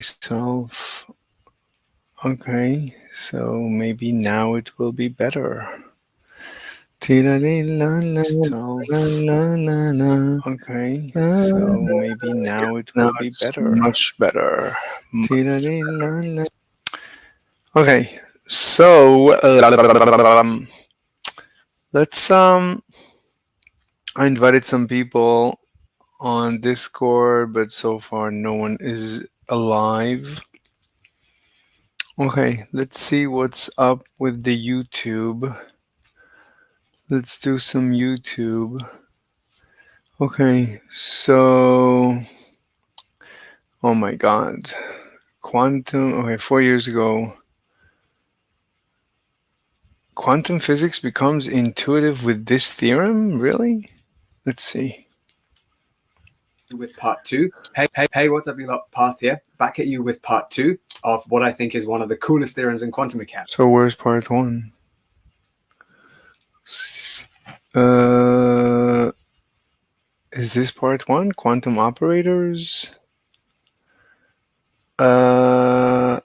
myself. Okay, so maybe now it will be better. Okay, so maybe now it will be better. Much better. Okay, so let's I invited some people on Discord, but so far no one is alive. Okay, let's see what's up with the YouTube. Let's do some YouTube. Okay, so oh my god. Quantum, okay, 4 years ago. Quantum physics becomes intuitive with this theorem? Really? Let's see. With part two. Hey, what's up, you lot? Path here. Back at you with part two of what I think is one of the coolest theorems in quantum mechanics. So where's part one? Uh, is this part one? Quantum operators? Yeah,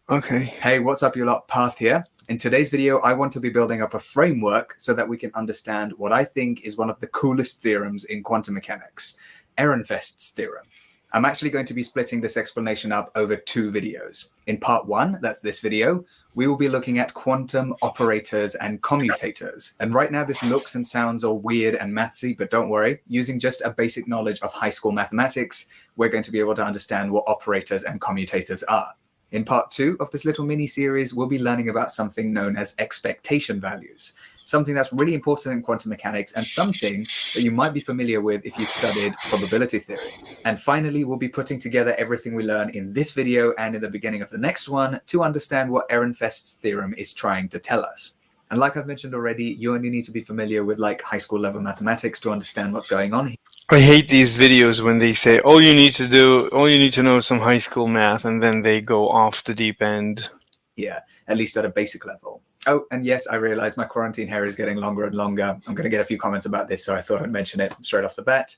okay. Hey, what's up, you lot? Path here. In today's video, I want to be building up a framework so that we can understand what I think is one of the coolest theorems in quantum mechanics, Ehrenfest's theorem. I'm actually going to be splitting this explanation up over 2 videos. In part 1, that's this video, we will be looking at quantum operators and commutators. And right now this looks and sounds all weird and mathsy, but don't worry, using just a basic knowledge of high school mathematics, we're going to be able to understand what operators and commutators are. In part 2 of this little mini-series, we'll be learning about something known as expectation values, something that's really important in quantum mechanics and something that you might be familiar with if you've studied probability theory. And finally, we'll be putting together everything we learn in this video and in the beginning of the next one to understand what Ehrenfest's theorem is trying to tell us. And like I've mentioned already, you only need to be familiar with like high school level mathematics to understand what's going on here. I hate these videos when they say all you need to know is some high school math, and then they go off the deep end. Yeah, at least at a basic level. Oh, and yes, I realize my quarantine hair is getting longer and longer. I'm going to get a few comments about this, so I thought I'd mention it straight off the bat.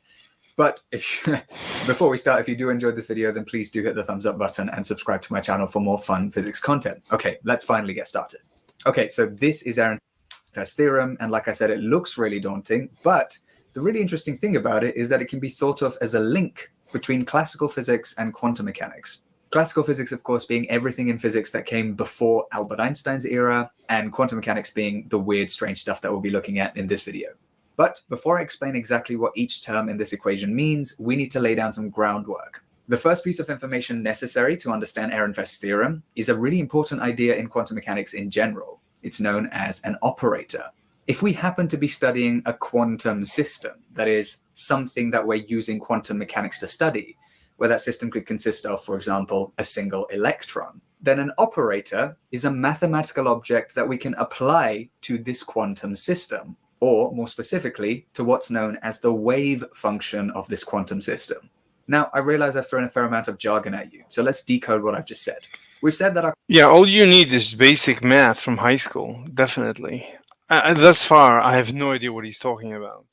But before we start, if you do enjoy this video, then please do hit the thumbs up button and subscribe to my channel for more fun physics content. Okay, let's finally get started. Okay, so this is Ehrenfest's theorem, and like I said, it looks really daunting, but the really interesting thing about it is that it can be thought of as a link between classical physics and quantum mechanics. Classical physics, of course, being everything in physics that came before Albert Einstein's era, and quantum mechanics being the weird, strange stuff that we'll be looking at in this video. But before I explain exactly what each term in this equation means, we need to lay down some groundwork. The first piece of information necessary to understand Ehrenfest's theorem is a really important idea in quantum mechanics in general. It's known as an operator. If we happen to be studying a quantum system, that is, something that we're using quantum mechanics to study, where that system could consist of, for example, a single electron, then an operator is a mathematical object that we can apply to this quantum system, or more specifically, to what's known as the wave function of this quantum system. Now, I realize I've thrown a fair amount of jargon at you, so let's decode what I've just said. We've said that Yeah, all you need is basic math from high school, definitely. Thus far, I have no idea what he's talking about.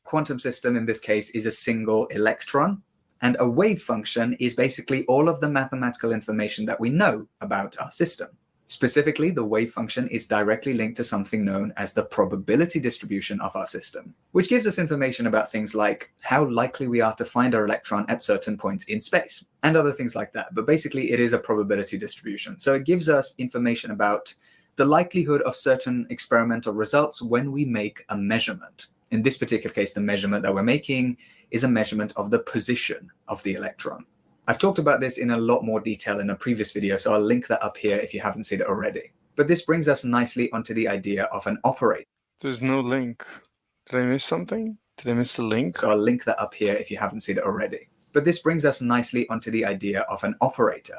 Quantum system in this case is a single electron, and a wave function is basically all of the mathematical information that we know about our system. Specifically, the wave function is directly linked to something known as the probability distribution of our system, which gives us information about things like how likely we are to find our electron at certain points in space, and other things like that. But basically, it is a probability distribution. So it gives us information about the likelihood of certain experimental results when we make a measurement. In this particular case, the measurement that we're making is a measurement of the position of the electron. I've talked about this in a lot more detail in a previous video, so I'll link that up here if you haven't seen it already. But this brings us nicely onto the idea of an operator. There's no link. Did I miss something? Did I miss the link? So I'll link that up here if you haven't seen it already. But this brings us nicely onto the idea of an operator.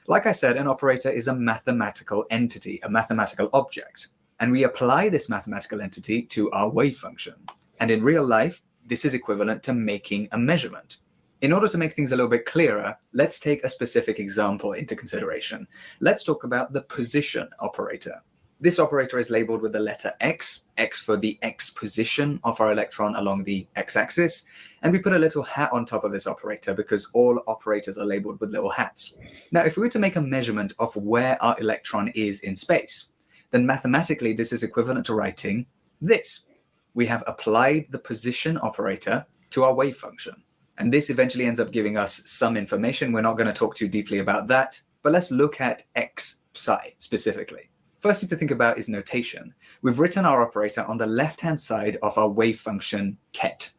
Like I said, an operator is a mathematical entity, a mathematical object. And we apply this mathematical entity to our wave function. And in real life, this is equivalent to making a measurement. In order to make things a little bit clearer, let's take a specific example into consideration. Let's talk about the position operator. This operator is labeled with the letter X, X for the X position of our electron along the X-axis, and we put a little hat on top of this operator because all operators are labeled with little hats. Now, if we were to make a measurement of where our electron is in space, then mathematically this is equivalent to writing this. We have applied the position operator to our wave function, and this eventually ends up giving us some information. We're not going to talk too deeply about that, but let's look at X psi specifically. First thing to think about is notation. We've written our operator on the left-hand side of our wave function ket.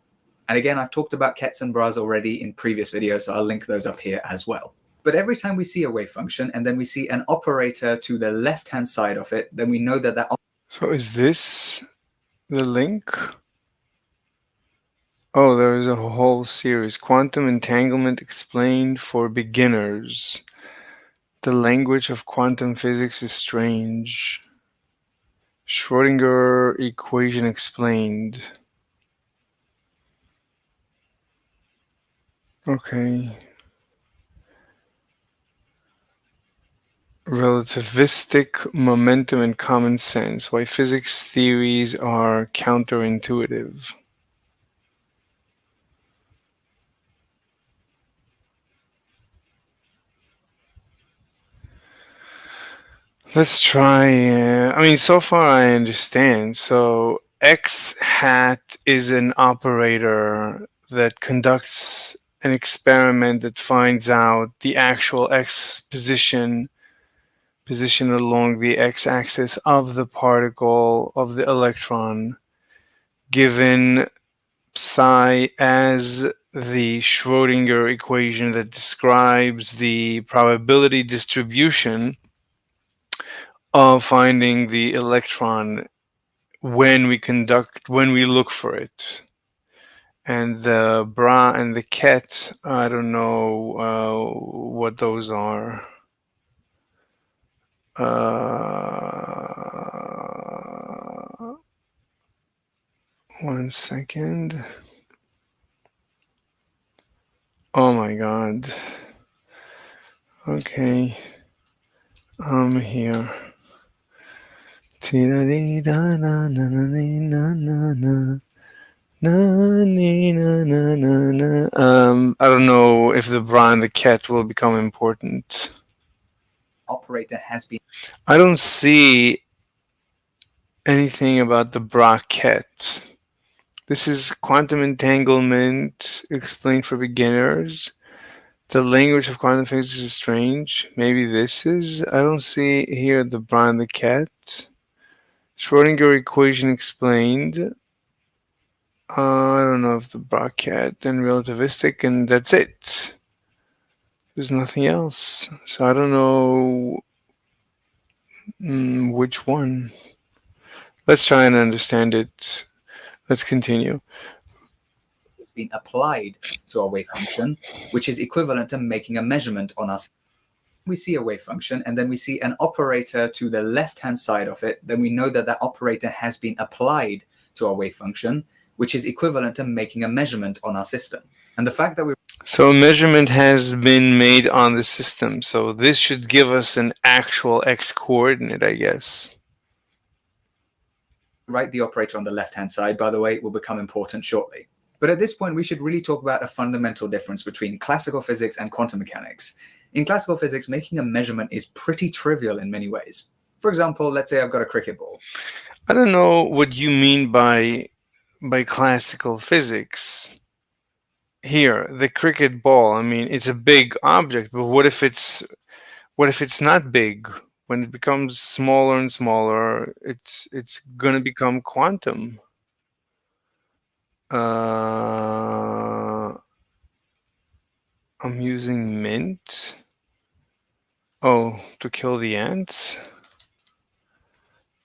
And again, I've talked about kets and bras already in previous videos, so I'll link those up here as well. But every time we see a wave function and then we see an operator to the left-hand side of it, then we know that that... So is this the link? Oh, there is a whole series. Quantum entanglement explained for beginners. The language of quantum physics is strange. Schrödinger equation explained. Okay. Relativistic momentum and common sense. Why physics theories are counterintuitive. Let's try. I mean, so far I understand. So X hat is an operator that conducts an experiment that finds out the actual X position along the X-axis of the particle of the electron, given psi as the Schrödinger equation that describes the probability distribution of finding the electron when we look for it. And the bra and the ket, I don't know what those are. 1 second. Oh my god. Okay. I'm here. I don't know if the bra and the ket will become important. Operator has been... I don't see anything about the bra ket. This is quantum entanglement explained for beginners. The language of quantum physics is strange. Maybe this is. I don't see here the bra and the ket. Schrödinger equation explained. I don't know if the bra ket and relativistic, and that's it. There's nothing else. So I don't know which one. Let's try and understand it. Let's continue. Been applied to our wave function, which is equivalent to making a measurement on us. We see a wave function and then we see an operator to the left-hand side of it, then we know that that operator has been applied to our wave function, which is equivalent to making a measurement on our system. And the fact that we... So a measurement has been made on the system. So this should give us an actual X coordinate, I guess. Write the operator on the left-hand side, by the way, will become important shortly. But at this point, we should really talk about a fundamental difference between classical physics and quantum mechanics. In classical physics, making a measurement is pretty trivial in many ways. For example, let's say I've got a cricket ball. I don't know what you mean by classical physics. Here, the cricket ball, I mean, it's a big object, but what if it's not big? When it becomes smaller and smaller, it's gonna become quantum. I'm using mint. Oh, to kill the ants?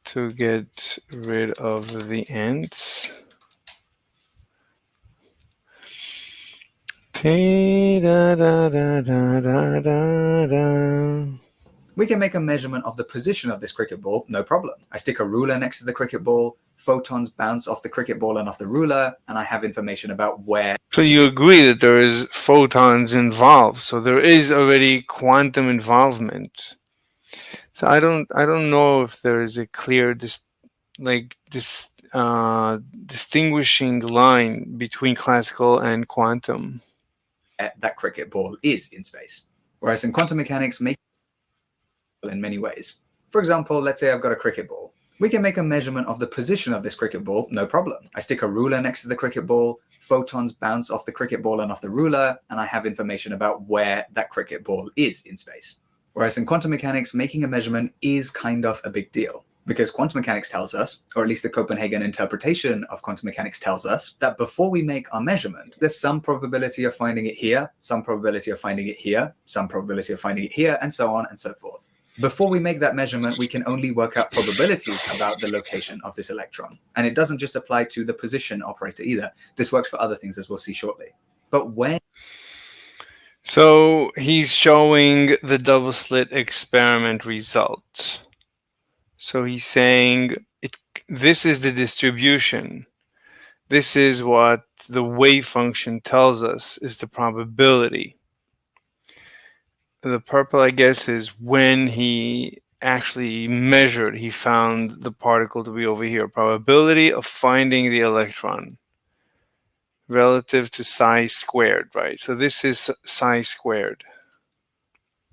To get rid of the ants? We can make a measurement of the position of this cricket ball, no problem. I stick a ruler next to the cricket ball, photons bounce off the cricket ball and off the ruler, and I have information about where... So you agree that there is photons involved, so there is already quantum involvement. So I don't know if there is a clear this distinguishing line between classical and quantum. That cricket ball is in space. Whereas in quantum mechanics, make in many ways. For example, let's say I've got a cricket ball. We can make a measurement of the position of this cricket ball, no problem. I stick a ruler next to the cricket ball, photons bounce off the cricket ball and off the ruler, and I have information about where that cricket ball is in space. Whereas in quantum mechanics, making a measurement is kind of a big deal. Because quantum mechanics tells us, or at least the Copenhagen interpretation of quantum mechanics tells us, that before we make our measurement, there's some probability of finding it here, some probability of finding it here, some probability of finding it here, and so on and so forth. Before we make that measurement, we can only work out probabilities about the location of this electron. And it doesn't just apply to the position operator either. This works for other things, as we'll see shortly. But when So he's showing the double slit experiment result. So he's saying this is the distribution. This is what the wave function tells us is the probability. The purple, I guess, is when he actually measured, he found the particle to be over here. Probability of finding the electron relative to psi squared, right? So this is psi squared.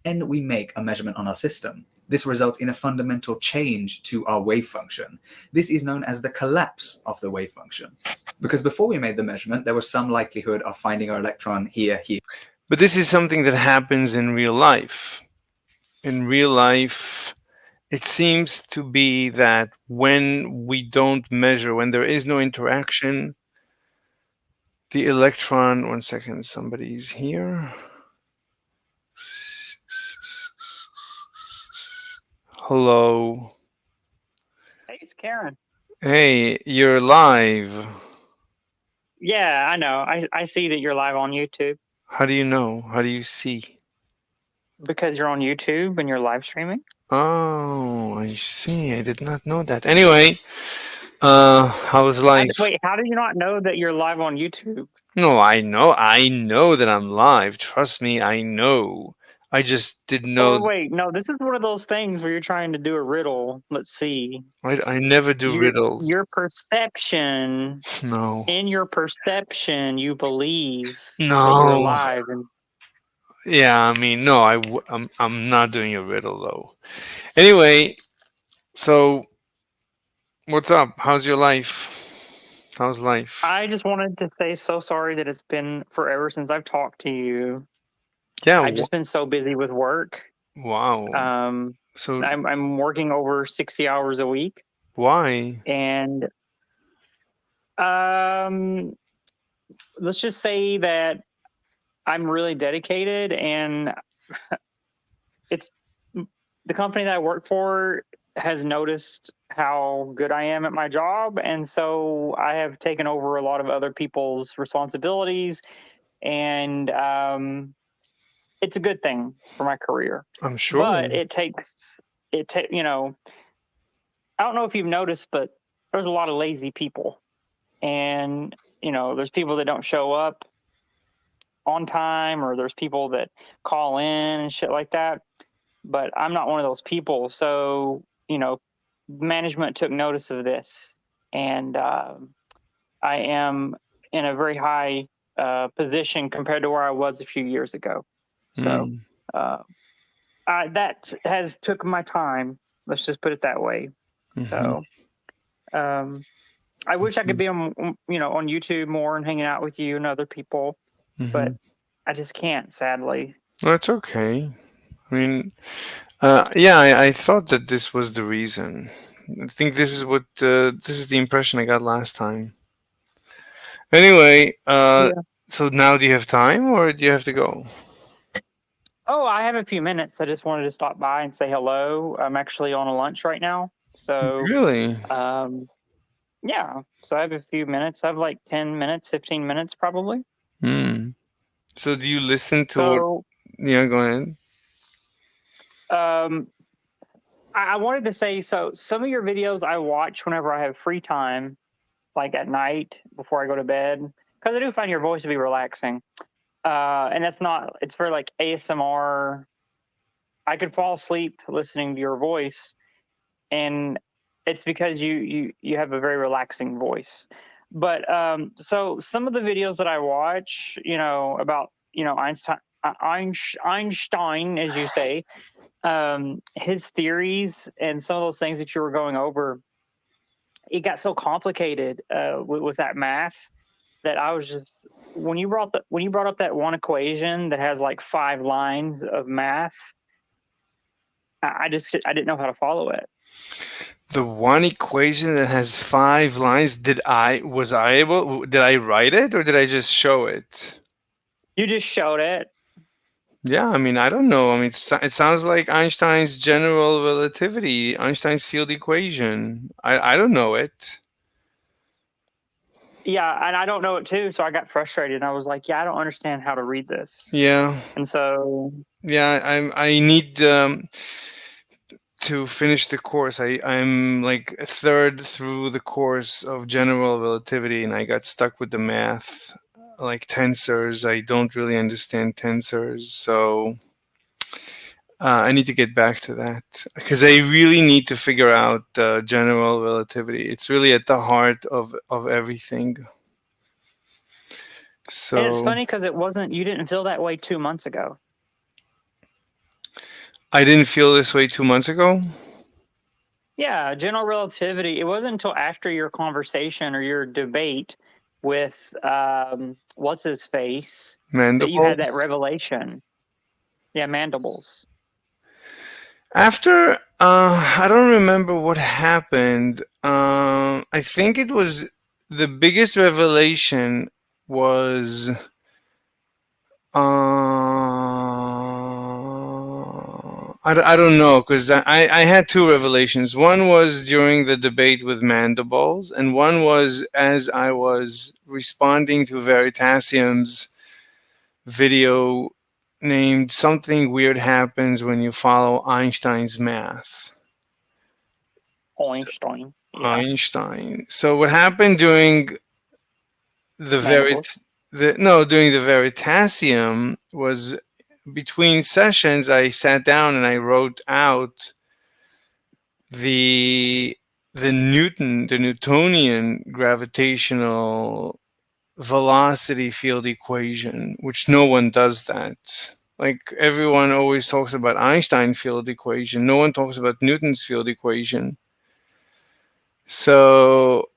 we make a measurement on our system, this results in a fundamental change to our wave function. This is known as the collapse of the wave function. Because before we made the measurement, there was some likelihood of finding our electron here, here. But this is something that happens in real life. In real life, it seems to be that when we don't measure, when there is no interaction, the electron, one second, somebody's here. Hello. Hey, it's Karen. Hey, you're live. Yeah, I know. I see that you're live on YouTube How do you know? How do you see? because you're on YouTube and you're live streaming. Oh, I see. I did not know that. Anyway, how was life? Wait, how did you not know that you're live on YouTube? No, I know that I'm live. Trust me, I know. I just didn't Oh, know. wait, no, this is one of those things where you're trying to do a riddle. Let's see. I never do riddles. Your perception, No. in your perception, you believe that No. you're live. And Yeah, I mean, no, I'm not doing a riddle though. Anyway, so what's up? How's your life? How's life? I just wanted to say so sorry that it's been forever since I've talked to you. Yeah. I've just been so busy with work. Wow. So I'm working over 60 hours a week. why? And let's just say that I'm really dedicated, and it's the company that I work for has noticed how good I am at my job, and so I have taken over a lot of other people's responsibilities, and it's a good thing for my career. I'm sure. But you know, I don't know if you've noticed, but there's a lot of lazy people, and you know, there's people that don't show up on time, or there's people that call in and shit like that. But I'm not one of those people. So, you know, management took notice of this, and I am in a very high position compared to where I was a few years ago. So that has took my time. Let's just put it that way. So I wish I could be on, you know, on YouTube more and hanging out with you and other people, but I just can't, sadly. That's okay. I mean, yeah, I thought that this was the reason. I think this is the impression I got last time. Anyway, so now do you have time or do you have to go? Oh, I have a few minutes. I just wanted to stop by and say hello. I'm actually on a lunch right now. So Really? yeah. So I have a few minutes. I have like 10 minutes, 15 minutes probably. So do you listen to So yeah, go ahead. I wanted to say, so some of your videos I watch whenever I have free time, like at night before I go to bed, because I do find your voice to be relaxing. And that's not, it's for like ASMR I could fall asleep listening to your voice, and it's because you have a very relaxing voice. But so some of the videos that I watch, about Einstein, as you say, his theories and some of those things that you were going over, it got so complicated with that math that I was just when you brought up that one equation that has like 5 lines of math, I didn't know how to follow it. The one equation that has 5 lines, did I write it or did I just show it? You just showed it. Yeah, I mean, I don't know. I mean, it sounds like Einstein's general relativity, Einstein's field equation. I don't know it. Yeah, and I don't know it too, so I got frustrated and I was like, yeah, I don't understand how to read this. Yeah, And so yeah, I need to finish the course. I'm like a third through the course of general relativity, and I got stuck with the math, like tensors. I don't really understand tensors, so I need to get back to that because I really need to figure out general relativity. It's really at the heart of everything. and it's So funny because you didn't feel that way 2 months ago. I didn't feel this way 2 months ago. Yeah, general relativity. It wasn't until after your conversation or your debate with what's his face that you had that Mandibles. revelation. Yeah, mandibles. After, I don't remember what happened. I think it was the biggest revelation was, I don't know, because I had two revelations. One was during the debate with Mandibles, and one was as I was responding to Veritasium's video named "Something Weird Happens When You Follow Einstein's Math." Einstein. Yeah, Einstein. So what happened during the mandibles. during the Veritasium was between sessions I sat down and I wrote out the the Newtonian gravitational velocity field equation, which no one does that. Like everyone always talks about Einstein field equation. No one talks about Newton's field equation. So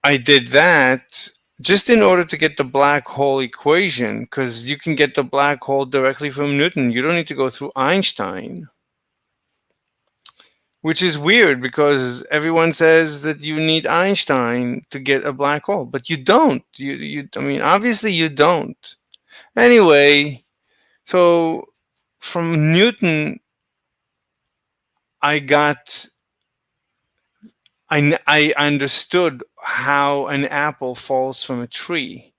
I did that just in order to get the black hole equation, because you can get the black hole directly from Newton. You don't need to go through Einstein, which is weird because everyone says that you need Einstein to get a black hole, but you don't. I mean, obviously you don't. Anyway, so from Newton, I got I understood how an apple falls from a tree,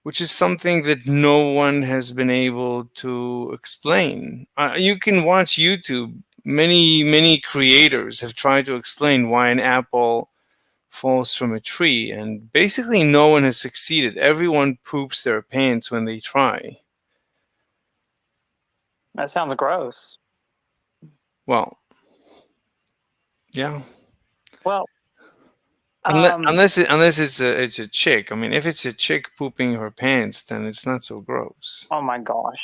which is something that no one has been able to explain. You can watch YouTube. Many creators have tried to explain why an apple falls from a tree, and basically no one has succeeded. Everyone poops their pants when they try. That sounds gross. Well, yeah. Well, Unless it's a chick. I mean, if it's a chick pooping her pants, then it's not so gross. oh my gosh,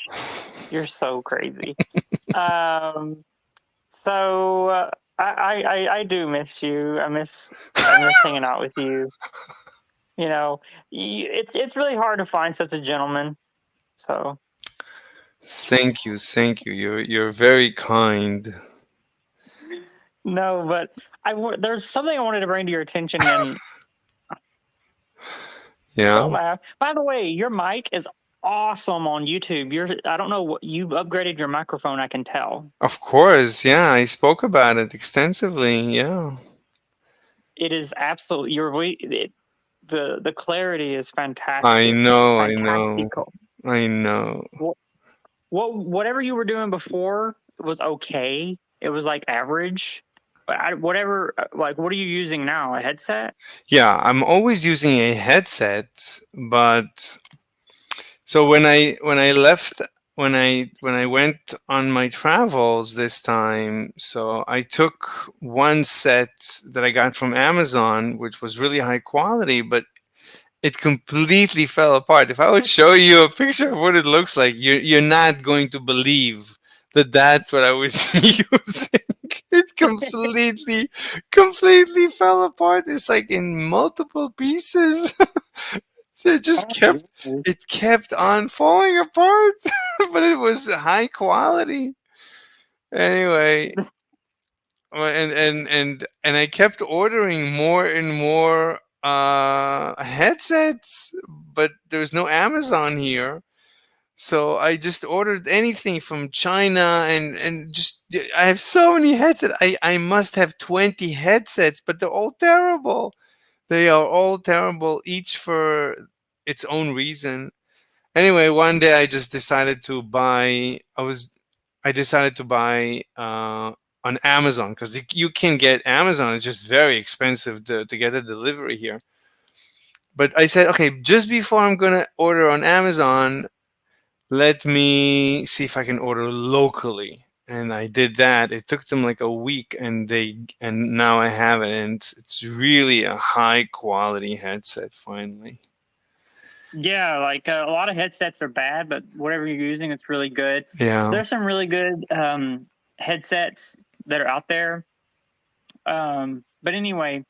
you're so crazy. um, so I do miss you. I miss hanging out with you. It's really hard to find such a gentleman. So Thank you, thank you. You're very kind. no, but there's something I wanted to bring to your attention, and Yeah, don't laugh. By the way, your mic is awesome on YouTube. I don't know what you've upgraded your microphone. I can tell of course. Yeah, I spoke about it extensively. Yeah, it is absolutely the clarity is I fantastic, know, I know, fantastical. I know. Whatever you were doing before was okay. It was like average. But whatever, like, what are you using now? A headset? Yeah, I'm always using a headset, but so when I left when I went on my travels this time, so I took one set that I got from Amazon, which was really high quality, but it completely fell apart. If I would show you a picture of what it looks like, you're not going to believe that that's what I was using. It completely fell apart. It's like in multiple pieces. It just kept on falling apart, but it was high quality. Anyway, and I kept ordering more and more headsets, but there's no Amazon here. So I just ordered anything from China, and just I have so many headsets. I must have 20 headsets, but they're all terrible. They are all terrible, each for its own reason. Anyway, one day I just decided to buy. I decided to buy on Amazon, because you can get Amazon. It's just very expensive to get a delivery here. But I said, okay, just before I'm gonna order on Amazon, let me see if I can order locally. And I did that. It took them like a week, and now I have it, and it's really a high quality headset finally. Yeah, like a lot of headsets are bad, but whatever you're using, it's really good. Yeah. There's some really good headsets that are out there. But anyway,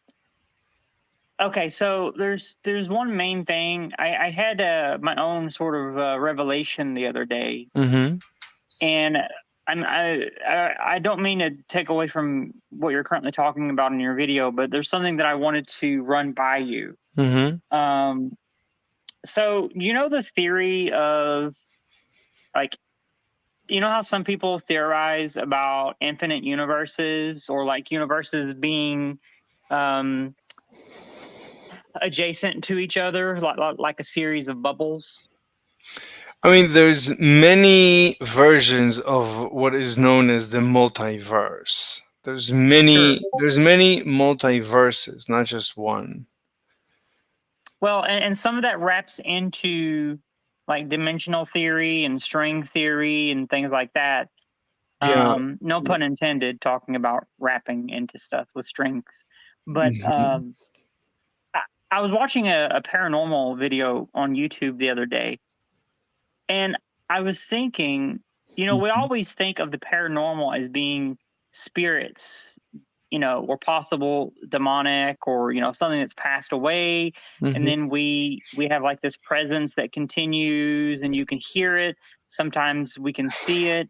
okay, so there's one main thing. I had my own sort of revelation the other day, Mm-hmm. and I don't mean to take away from what you're currently talking about in your video, but there's something that I wanted to run by you. Mm-hmm. So you know the theory of, like, you know how some people theorize about infinite universes, or like universes being adjacent to each other, like a series of bubbles? I mean, there's many versions of what is known as the multiverse. Sure. There's many multiverses, not just one. Well, and some of that wraps into like dimensional theory and string theory and things like that. Yeah. No pun intended, talking about wrapping into stuff with strings. But Mhm. I was watching a paranormal video on YouTube the other day, and I was thinking, we Mhm. always think of the paranormal as being spirits, or possible demonic, or something that's passed away, and Mhm. then we have like this presence that continues, and you can hear it. Sometimes we can see it.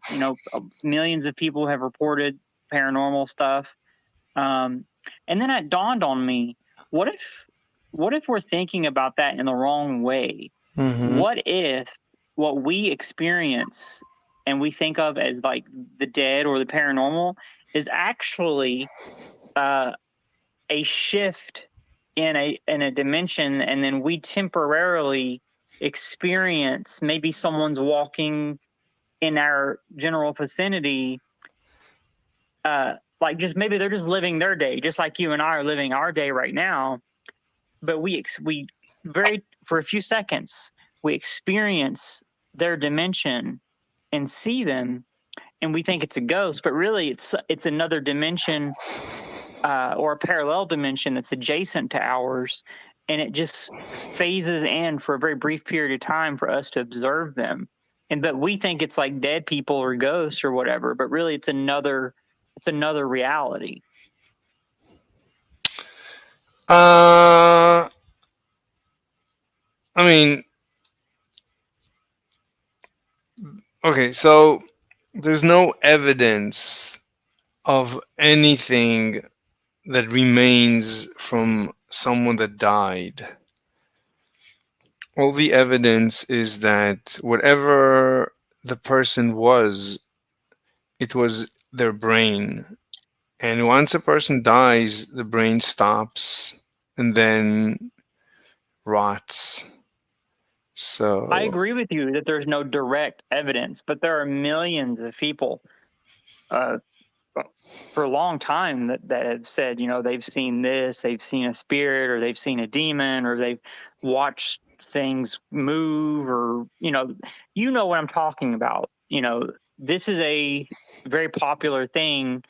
Millions of people have reported paranormal stuff. Um, and then it dawned on me, what if we're thinking about that in the wrong way? Mhm. What if what we experience and we think of as like the dead or the paranormal is actually uh, a shift in a dimension, and then we temporarily experience maybe someone's walking in our general vicinity, like just maybe they're just living their day, just like you and I are living our day right now. But we very for a few seconds we experience their dimension and see them, and we think it's a ghost, but really it's another dimension, or a parallel dimension that's adjacent to ours, and it just phases in for a very brief period of time for us to observe them. And but we think it's like dead people or ghosts or whatever, but really it's another reality. Uh, I mean, okay, so there's no evidence of anything that remains from someone that died. All the evidence is that whatever the person was, it was their brain. And once a person dies, the brain stops and then rots. I So, agree with you that there's no direct evidence, but there are millions of people, uh, for a long time that have said, they've seen this, they've seen a spirit, or they've seen a demon, or they've watched things move, or you know what I'm talking about. This is a very popular thing.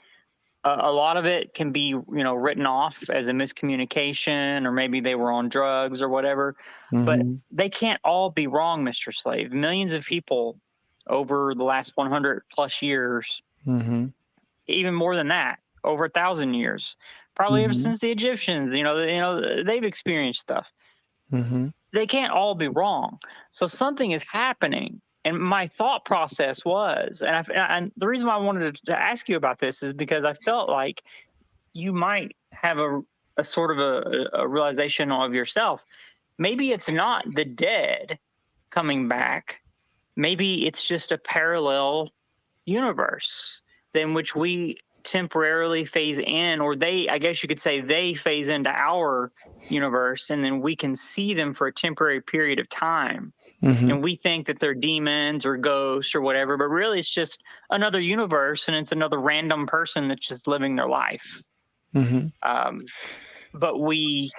A lot of it can be written off as a miscommunication, or maybe they were on drugs or whatever, but they can't all be wrong, Mr. Slave. Millions of people over the last 100 plus years, even more than that, over 1,000 years, probably ever since the Egyptians, they've experienced stuff. They can't all be wrong. So something is happening. And my thought process was, and the reason why I wanted to ask you about this is because I felt like you might have a sort of a realization of yourself. Maybe it's not the dead coming back. Maybe it's just a parallel universe in which we temporarily phase in, or I guess you could say they phase into our universe, and then we can see them for a temporary period of time. And we think that they're demons or ghosts or whatever, but really it's just another universe, and it's another random person that's just living their life. But we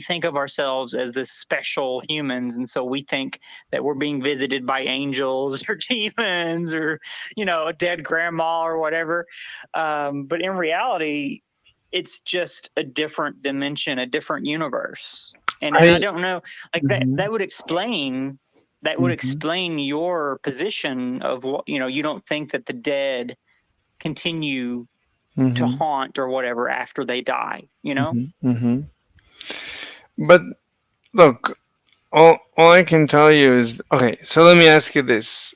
think of ourselves as this special humans, and so we think that we're being visited by angels or demons or a dead grandma or whatever. But in reality, it's just a different dimension, a different universe. And I don't know, like that would explain your position of what you don't think that the dead continue to haunt or whatever after they die, But look, all I can tell you is, okay, so let me ask you this.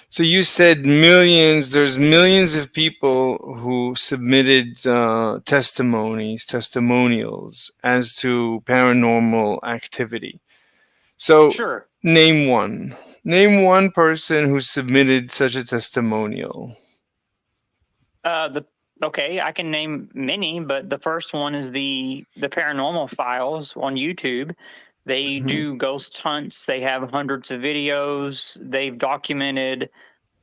So you said there's millions of people who submitted testimonials as to paranormal activity. So Sure. name one person who submitted such a testimonial. Okay, I can name many, but the first one is the Paranormal Files on YouTube. They do ghost hunts. They have hundreds of videos. They've documented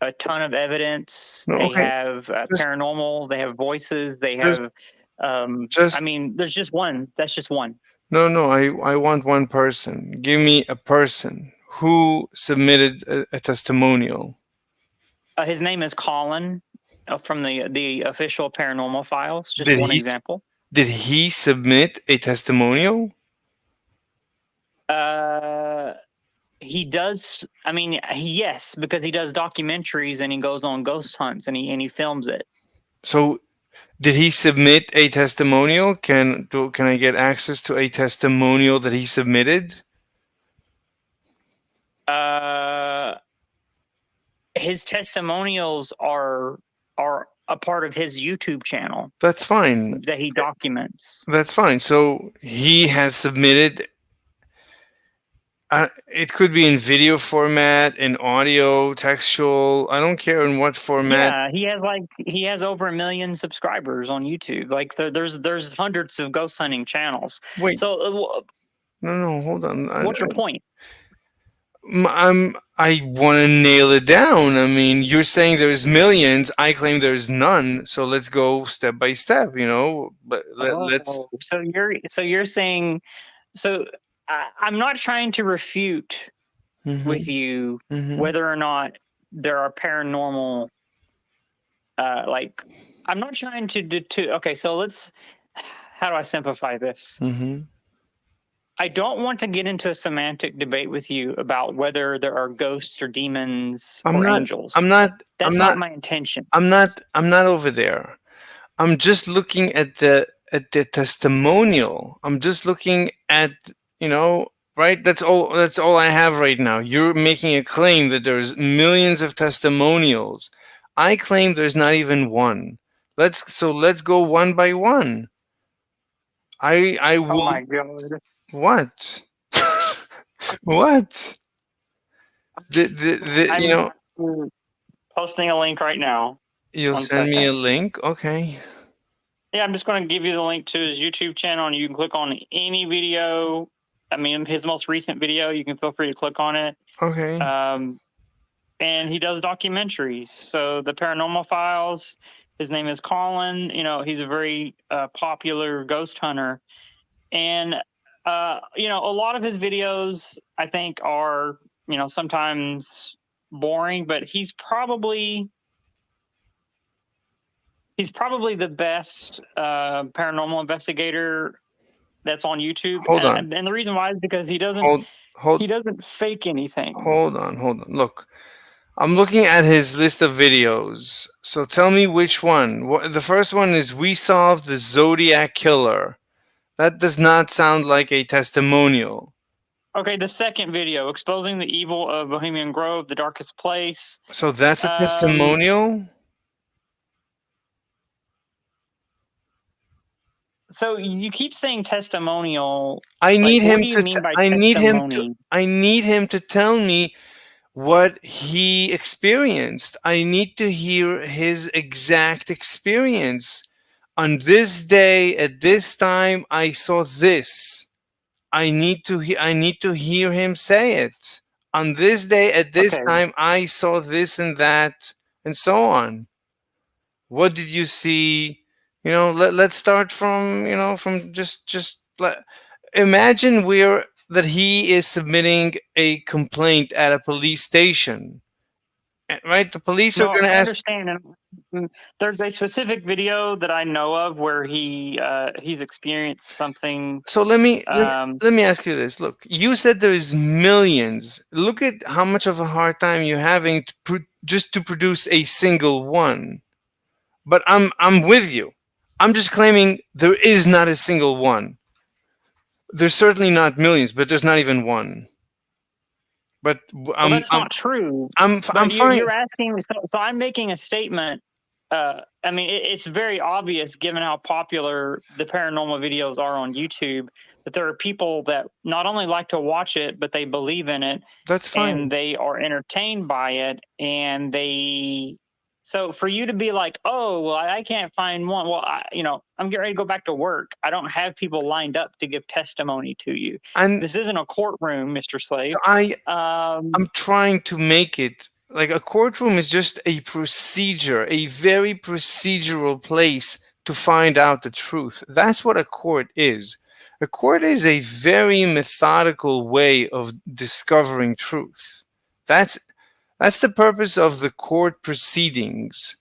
a ton of evidence. No, They okay, have just paranormal. They have voices. They just have. just There's just one. That's just one. no. I want one person. Give me a person who submitted a testimonial. His name is Colin from the official Paranormal Files. Just Did one he example. did he submit a testimonial? He does. Yes, because he does documentaries and he goes on ghost hunts and he films it. So, did he submit a testimonial? Can I get access to a testimonial that he submitted? His testimonials are a part of his YouTube channel That's fine. that he documents. That's fine. So he has submitted. It could be in video format, in audio, textual. I don't care in what format. Yeah, he has over 1 million subscribers on YouTube. Like there's hundreds of ghost hunting channels. Wait, So no, hold on. what's your point? I want to nail it down. I mean, you're saying there's millions. I claim there's none. So let's go step by step. But let's. So you're saying. So I'm not trying to refute with you whether or not there are paranormal. I'm not trying to. Okay, so let's. How do I simplify this? I don't want to get into a semantic debate with you about whether there are ghosts or demons or angels. That's not my intention. I'm not over there. I'm just looking at the testimonial. I'm just looking at, right? That's all I have right now. You're making a claim that there's millions of testimonials. I claim there's not even one. Let's go one by one. I will. Oh my God. What? What? I'm posting a link right now. You'll send me a link? Okay. Yeah, I'm just going to give you the link to his YouTube channel, and you can click on any video. His most recent video, you can feel free to click on it. Okay. And he does documentaries. So the Paranormal Files, his name is Colin. He's a very popular ghost hunter. And A lot of his videos I think are, sometimes boring, but he's probably the best paranormal investigator that's on YouTube. Hold on. And the reason why is because he doesn't Hold hold he doesn't fake anything. hold on. Look, I'm looking at his list of videos. So tell me which one. The first one is "We Solved the Zodiac Killer." That does not sound like a testimonial. Okay, the second video, exposing the evil of Bohemian Grove, the darkest place. So that's a Um, testimonial? So you keep saying testimonial. I Like, need what him do you to mean by I need him to testimony? I need him to tell me what he experienced. I need to hear his exact experience. On this day at this time I saw this. I need to hear him say it. On this day at this Okay. time I saw this and that and so on. What did you see? Let's start from, from just imagine we're that he is submitting a complaint at a police station. Right, the police are No, going to I ask. understand. And there's a specific video that I know of where he's experienced something. So let me Um, let me ask you this. Look, you said there is millions. Look at how much of a hard time you're having just to produce a single one. But I'm with you. I'm just claiming there is not a single one. There's certainly not millions, but there's not even one. But well, that's not true. I'm But fine. you're asking. So I'm making a statement. I mean, it's very obvious, given how popular the paranormal videos are on YouTube, that there are people that not only like to watch it, but they believe in it, That's fine. and they are entertained by it, and they. So for you to be like, oh, well, I can't find one. Well, I'm getting ready to go back to work. I don't have people lined up to give testimony to you. And This isn't a courtroom, Mr. Slave. I'm trying to make it like a courtroom is just a procedure, a very procedural place to find out the truth. That's what a court is. A court is a very methodical way of discovering truth. That's that's the purpose of the court proceedings.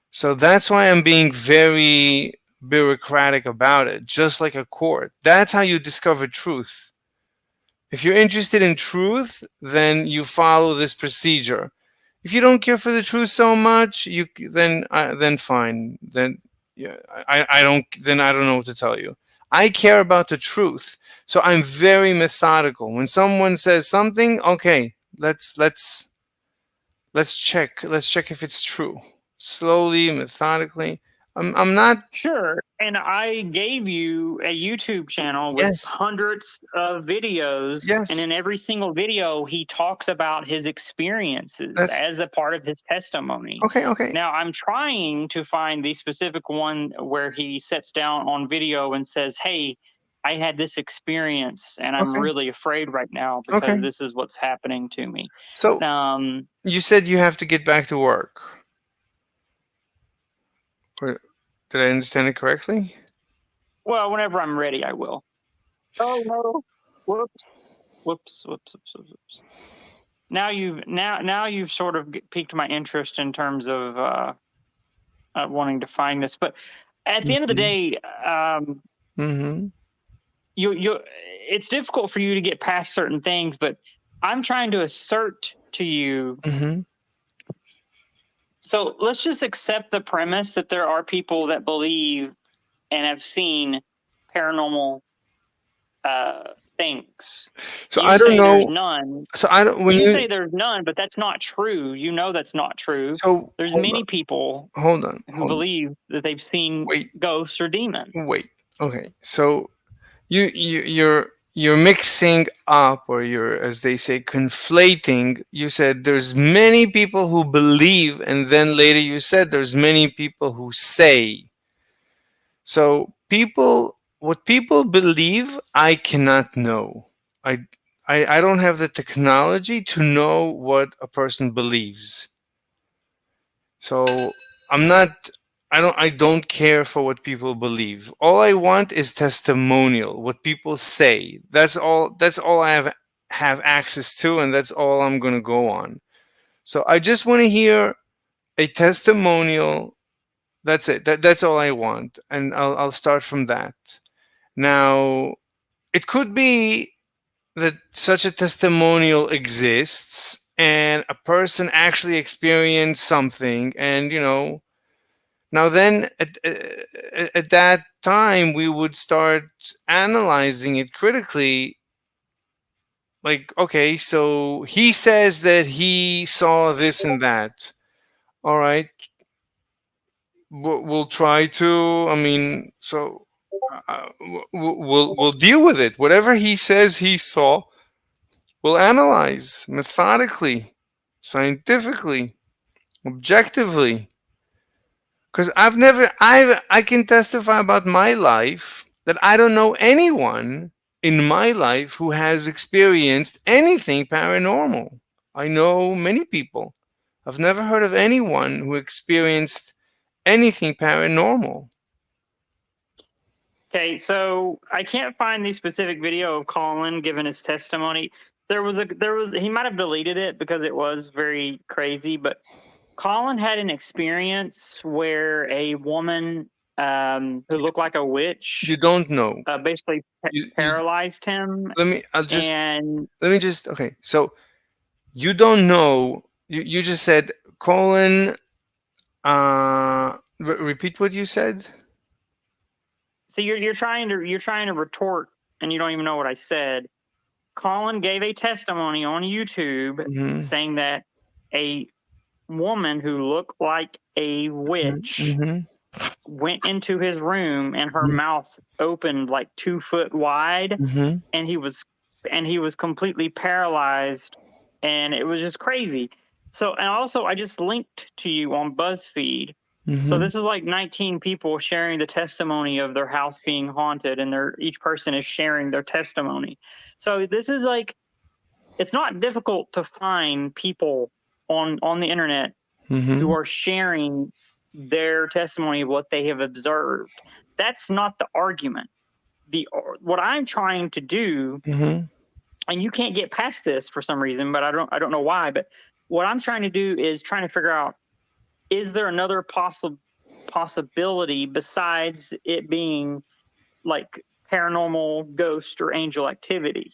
So that's why I'm being very bureaucratic about it, just like a court. That's how you discover truth. If you're interested in truth, then you follow this procedure. If you don't care for the truth so much, then fine. Then yeah, I don't know what to tell you. I care about the truth, so I'm very methodical. When someone says something, okay, let's check. Let's check if it's true. Slowly, methodically. I'm not. Sure. And I gave you a YouTube channel with Yes. hundreds of videos. Yes. And in every single video, he talks about his experiences That's as a part of his testimony. okay. Okay. Now, I'm trying to find the specific one where he sits down on video and says, hey, I had this experience and I'm Okay. really afraid right now because Okay. this is what's happening to me. So you said you have to get back to work. Or did I understand it correctly? Well, whenever I'm ready, I will. Oh no! Whoops! Now you've sort of piqued my interest in terms of wanting to find this. But at the end of the day, Mm-hmm. it's difficult for you to get past certain things. But I'm trying to assert to you. Mm-hmm. So let's just accept the premise that there are people that believe and have seen paranormal things. So You I don't say there's know. none. So I don't. When You you say there's none, but that's not true. You know that's not true. so There's hold many on. people Hold on. who believe that they've seen Wait. ghosts or demons. Wait. Okay. So you're mixing up, or you're, as they say, conflating. You said there's many people who believe, and then later you said there's many people who say. So what people believe, I cannot know. I I don't have the technology to know what a person believes. So I'm not I don't care for what people believe. All I want is testimonial, what people say. That's all I have access to, and that's all I'm going to go on. So I just want to hear a testimonial. That's it. That's all I want, and I'll start from that. Now, it could be that such a testimonial exists and a person actually experienced something, and now then at that time we would start analyzing it critically, like, okay, so he says that he saw this and that. All right, we'll try to, I mean, so we'll deal with it. Whatever he says he saw, we'll analyze methodically, scientifically, objectively. Because I can testify about my life that I don't know anyone in my life who has experienced anything paranormal. I know many people. I've never heard of anyone who experienced anything paranormal. Okay, so I can't find the specific video of Colin giving his testimony. He might have deleted it because it was very crazy, but Colin had an experience where a woman who looked like a witch You don't know. basically You paralyzed him, let me. I'll just and let me just. Okay, so you don't know. You just said colon. Repeat what you said. so you're trying to retort, and you don't even know what I said. Colin gave a testimony on YouTube Mm-hmm. saying that a woman who looked like a witch Mm-hmm. went into his room and her mouth opened like 2 foot wide, Mm-hmm. and he was completely paralyzed, and it was just crazy. So, and also I just linked to you on BuzzFeed. So Mm-hmm. this is like 19 people sharing the testimony of their house being haunted, and each person is sharing their testimony. So this is like, it's not difficult to find people on the internet who Mm-hmm. are sharing their testimony of what they have observed. That's not the argument. What I'm trying to do, Mm-hmm. and you can't get past this for some reason, but I don't know why, but what I'm trying to do is trying to figure out, is there another possibility besides it being like paranormal ghost or angel activity?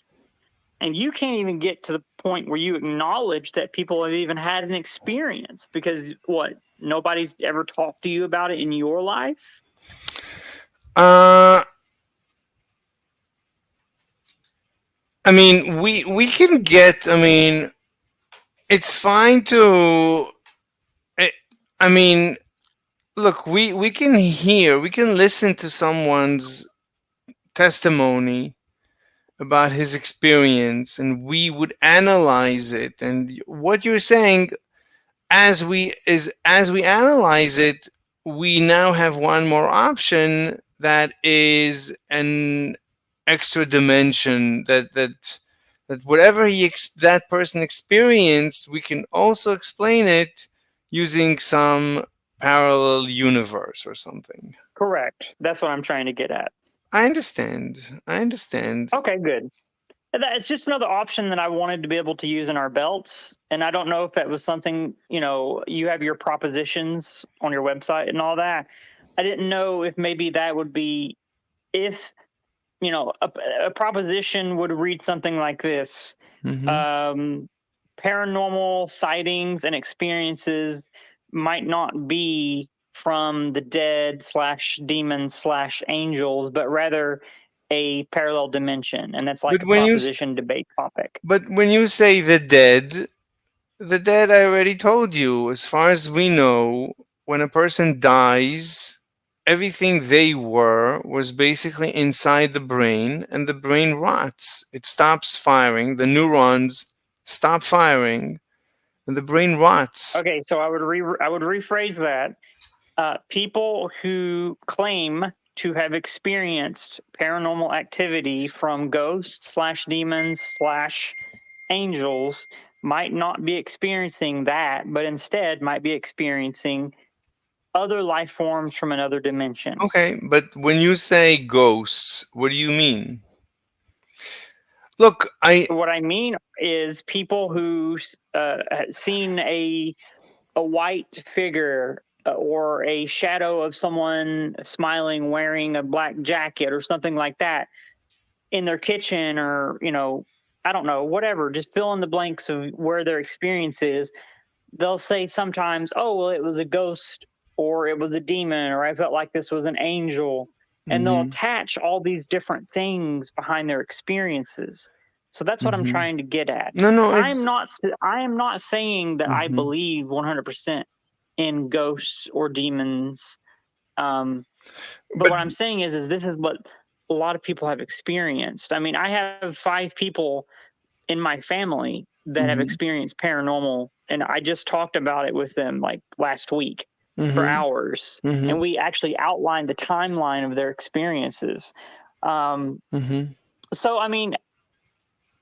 And you can't even get to the point where you acknowledge that people have even had an experience, because nobody's ever talked to you about it in your life. Uh, I mean, we can get. I mean, it's fine to. I, I mean, look, we can hear, we can listen to someone's testimony about his experience, and we would analyze it. And what you're saying, as we analyze it, we now have one more option, that is an extra dimension, that whatever that person experienced, we can also explain it using some parallel universe or something. Correct. That's what I'm trying to get at. I understand. I understand. Okay, good. It's just another option that I wanted to be able to use in our belts. And I don't know if that was something, you have your propositions on your website and all that. I didn't know if maybe that would be, if, a proposition would read something like this. Hmm. Paranormal sightings and experiences might not be from the dead / demons / angels, but rather a parallel dimension, and that's like But a when you proposition debate topic. but when you say the dead, I already told you. As far as we know, when a person dies, everything they were was basically inside the brain, and the brain rots. It stops firing. The neurons stop firing, and the brain rots. Okay, so I would rephrase that. People who claim to have experienced paranormal activity from ghosts / demons / angels might not be experiencing that, but instead might be experiencing other life forms from another dimension. Okay, but when you say ghosts, what do you mean? Look, What I mean is people who seen a white figure or a shadow of someone smiling wearing a black jacket or something like that in their kitchen, or I don't know, whatever, just fill in the blanks of where their experience is. They'll say sometimes, oh well, it was a ghost, or it was a demon, or I felt like this was an angel, and they'll hmm attach all these different things behind their experiences. So that's what I'm hmm trying to get at. no, no, I it's am not saying that I hmm believe 100% in ghosts or demons. But but what I'm saying is this is what a lot of people have experienced. I mean, I have 5 people in my family that have hmm experienced paranormal, and I just talked about it with them like last week for hmm hours, hmm and we actually outlined the timeline of their experiences. Um, hmm so, I mean,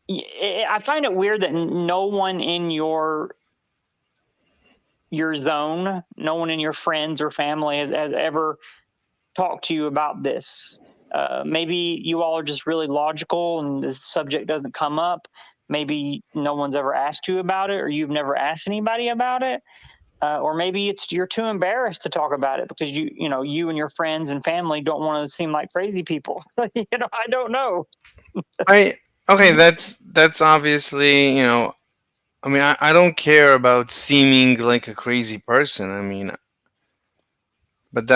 I find it weird that no one in your zone, no one in your friends or family has ever talked to you about this. Maybe you all are just really logical and the subject doesn't come up. Maybe no one's ever asked you about it, or you've never asked anybody about it. Or maybe it's you're too embarrassed to talk about it because you and your friends and family don't want to seem like crazy people. I don't know. I okay. That's obviously, I mean, I don't care about seeming like a crazy person. I mean, but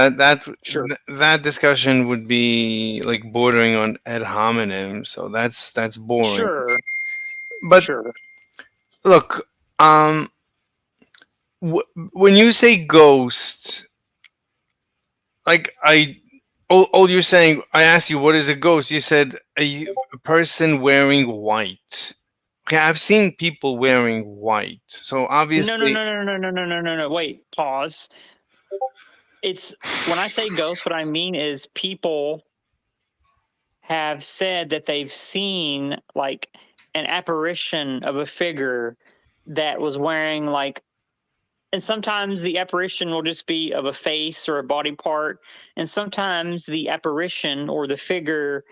Sure, that discussion would be like bordering on ad hominem, so that's boring. sure, But sure. look, um, when you say ghost, like all you're saying, I asked you what is a ghost. You said a person wearing white. Okay, I've seen people wearing white, so No, no, obviously, no, no, no, no, no, no, no, no. Wait, pause. It's when I say ghost, what I mean is people have said that they've seen like an apparition of a figure that was wearing like, and sometimes the apparition will just be of a face or a body part, and sometimes the apparition or the figure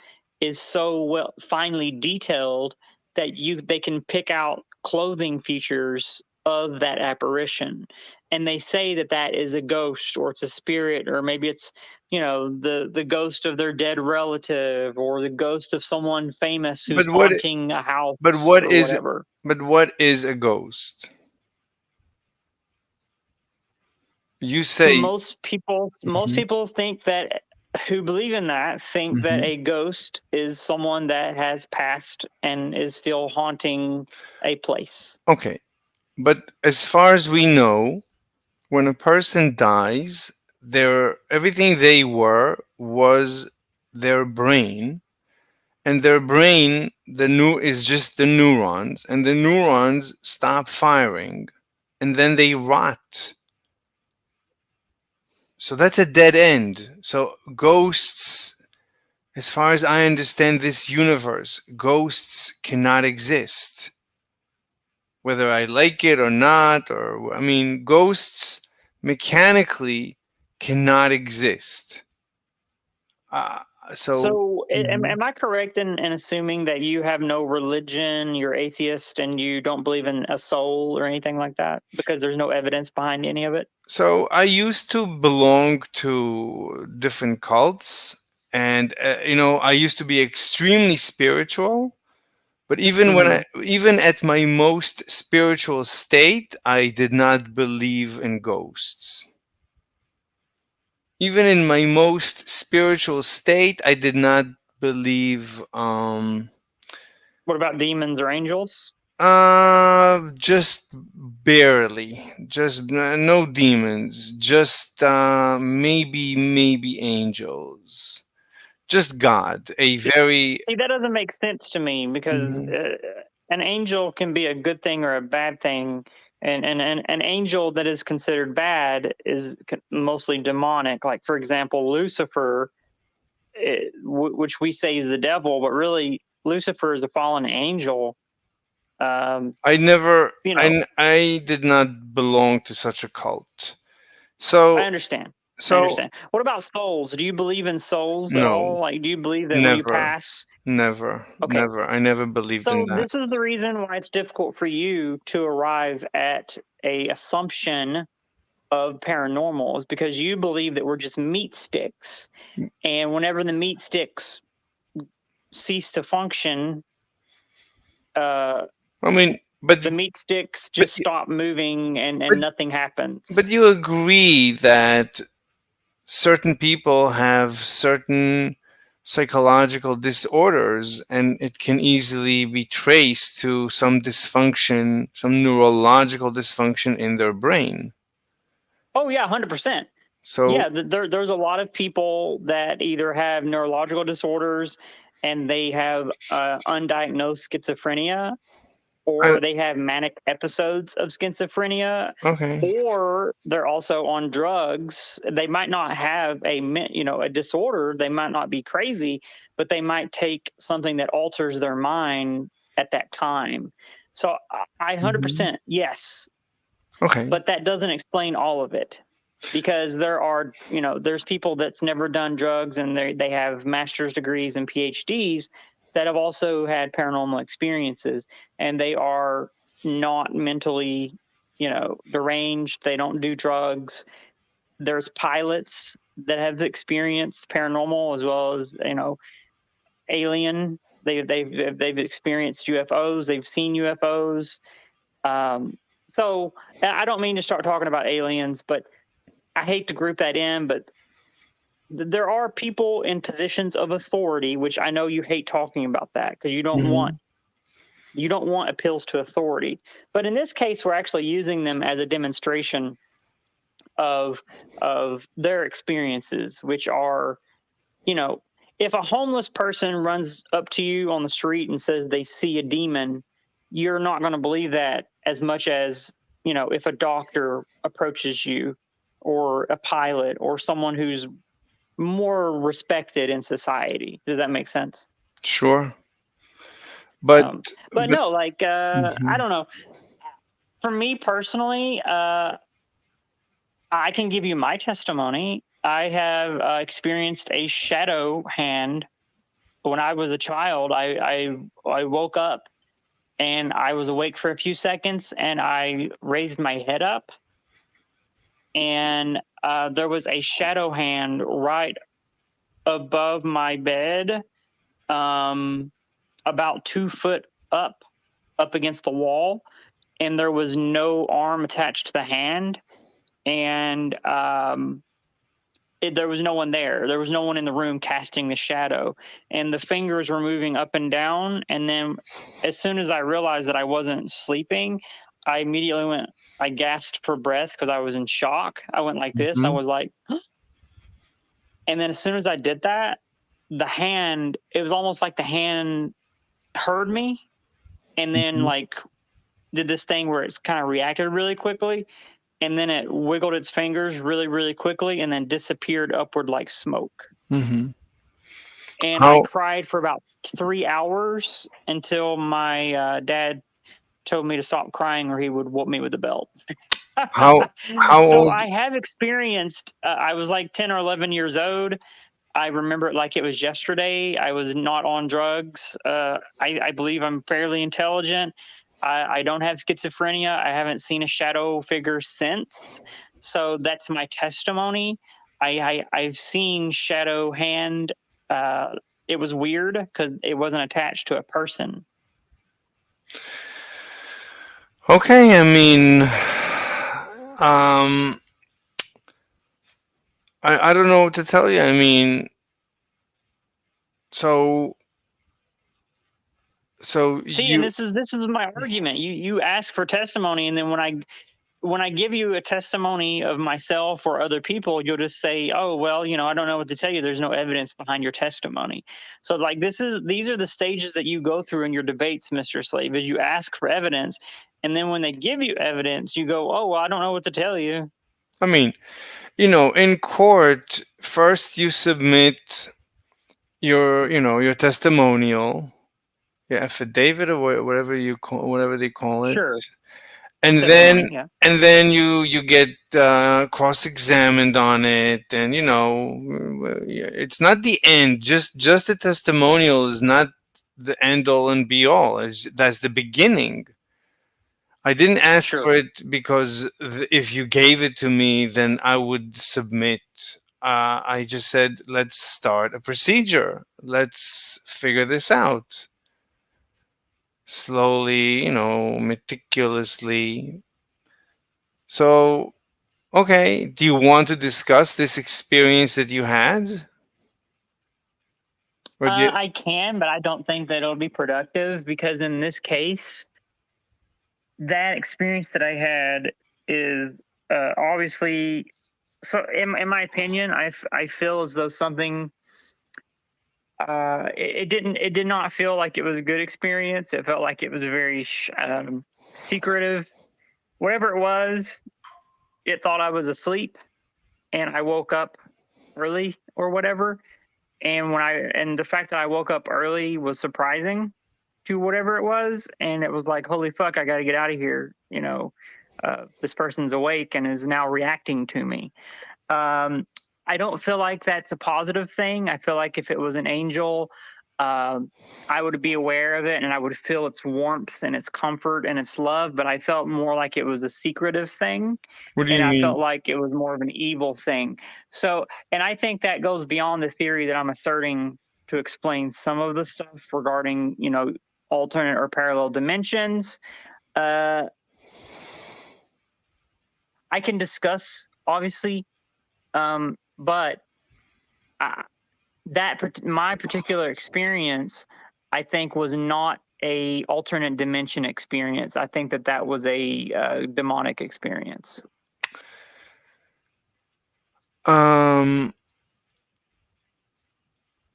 is so well finely detailed that they can pick out clothing features of that apparition, and they say that that is a ghost or it's a spirit, or maybe it's the ghost of their dead relative or the ghost of someone famous who's but what haunting a but house what or is whatever. but what is a ghost? You say. Most Mhm, people think that, who believe in that, think that mhm. a ghost is someone that has passed and is still haunting a place. Okay, but as far as we know, when a person dies, their everything they were was their brain, and their brain, the new is just the neurons, and the neurons stop firing, and then they rot. So that's a dead end. So ghosts, as far as I understand this universe, ghosts cannot exist. Whether I like it or not, or I mean, ghosts mechanically cannot exist. Uh, so, So, mhm. am I correct in assuming that you have no religion, you're atheist, and you don't believe in a soul or anything like that because there's no evidence behind any of it? So I used to belong to different cults, and I used to be extremely spiritual. But Hmm. even at my most spiritual state, I did not believe in ghosts. Even in my most spiritual state, I did not believe. What about demons or angels? Just barely. Just no demons. Just maybe angels. Just God. A very. See, that doesn't make sense to me because Mhm. an angel can be a good thing or a bad thing. And an angel that is considered bad is mostly demonic. Like, for example, Lucifer, which we say is the devil, but really Lucifer is a fallen angel. Um, I never. you know, I did not belong to such a cult. I So understand. I so understand. What about souls? Do you believe in souls at no, all? Like, do you believe that when you never, pass? never, Okay, never. I never believed in so that. this is the reason why it's difficult for you to arrive at a assumption of paranormal is because you believe that we're just meat sticks, and whenever the meat sticks cease to function, uh, I mean, but the meat sticks but just stop moving and but nothing but happens. you agree that certain people have certain psychological disorders, and it can easily be traced to some dysfunction, some neurological dysfunction in their brain. Oh yeah, 100%. So, Yeah, there's a lot of people that either have neurological disorders and they have undiagnosed schizophrenia, I, or they have manic episodes of schizophrenia, okay, or they're also on drugs. They might not have a disorder. They might not be crazy, but they might take something that alters their mind at that time. So I hmm 100% yes, okay, but that doesn't explain all of it, because there's people that's never done drugs and they have master's degrees and PhDs that have also had paranormal experiences, and they are not mentally deranged. They don't do drugs. There's pilots that have experienced paranormal as well as alien. They've experienced UFOs. They've seen UFOs. So I don't mean to start talking about aliens, but I hate to group that in, but there are people in positions of authority, which I know you hate talking about that because hmm you don't want appeals to authority. But in this case, we're actually using them as a demonstration of their experiences, which are, you know, if a homeless person runs up to you on the street and says they see a demon, you're not going to believe that as much as, if a doctor approaches you, or a pilot, or someone who's more respected in society. Does that make sense? sure, but But but no, like I mhm, don't know. For me personally, I can give you my testimony. I have experienced a shadow hand when I was a child. I woke up and I was awake for a few seconds, and I raised my head up, and there was a shadow hand right above my bed, um, about 2 foot up against the wall, and there was no arm attached to the hand, and there was no one there. There was no one in the room casting the shadow, and the fingers were moving up and down. And then, as soon as I realized that I wasn't sleeping, I immediately went. I gasped for breath because I was in shock. I went like this. I mhm, was like, and then as soon as I did that, the hand. It was almost like the hand heard me, and then mhm, like did this thing where it's kind of reacted really quickly, and then it wiggled its fingers really, really quickly and then disappeared upward like smoke. mhm. And I How cried for about 3 hours until my dad told me to stop crying or he would whoop me with a belt. how how So old? I have experienced, I was like 10 or 11 years old. I remember it like it was yesterday. I was not on drugs. I believe I'm fairly intelligent. I don't have schizophrenia. I haven't seen a shadow figure since. So that's my testimony. I've seen shadow hand. Uh, it was weird because it wasn't attached to a person. Okay, I mean, um, I don't know what to tell you. I mean, so so See, and you, this is my argument. You ask for testimony, and then when I give you a testimony of myself or other people, you'll just say, "Oh, well, I don't know what to tell you. There's no evidence behind your testimony." So, like, these are the stages that you go through in your debates, Mr. Slave, is you ask for evidence, and then when they give you evidence, you go, "Oh, well, I don't know what to tell you." I mean, in court, first you submit your testimonial, your affidavit, or whatever you call, whatever they call it, Sure. and Definitely, then yeah. and then you get cross-examined on it, and it's not the end. Just the testimonial is not the end all and be all. That's the beginning. I didn't ask Sure. for it because if you gave it to me, then I would submit. I just said, let's start a procedure. Let's figure this out slowly, meticulously. So, okay, do you want to discuss this experience that you had? Or do you, I can, but I don't think that it'll be productive because in this case, that experience that I had is obviously so. In my opinion, I feel as though something. It did not feel like it was a good experience. It felt like it was very secretive. Whatever it was, it thought I was asleep, and I woke up early or whatever. And the fact that I woke up early was surprising to whatever it was, and it was like, holy fuck, I got to get out of here. This person's awake and is now reacting to me. Um, I don't feel like that's a positive thing. I feel like if it was an angel, um, I would be aware of it and I would feel its warmth and its comfort and its love. But I felt more like it was a secretive thing, what do and you I mean? felt like it was more of an evil thing. So, and I think that goes beyond the theory that I'm asserting to explain some of the stuff regarding, alternate or parallel dimensions. Uh, I can discuss, obviously, but I, my particular experience, I think, was not a alternate dimension experience. I think that was a demonic experience. Um,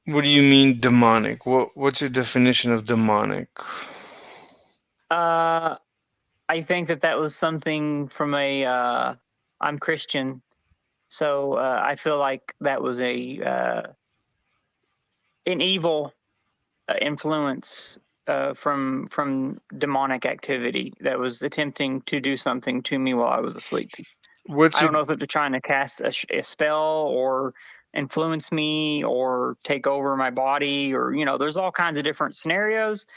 what do you mean demonic? What's your definition of demonic? Uh, I think that was something from a. I'm Christian, so I feel like that was a an evil influence from demonic activity that was attempting to do something to me while I was asleep. What's I your don't know if they're trying to cast a spell or influence me or take over my body, or there's all kinds of different scenarios.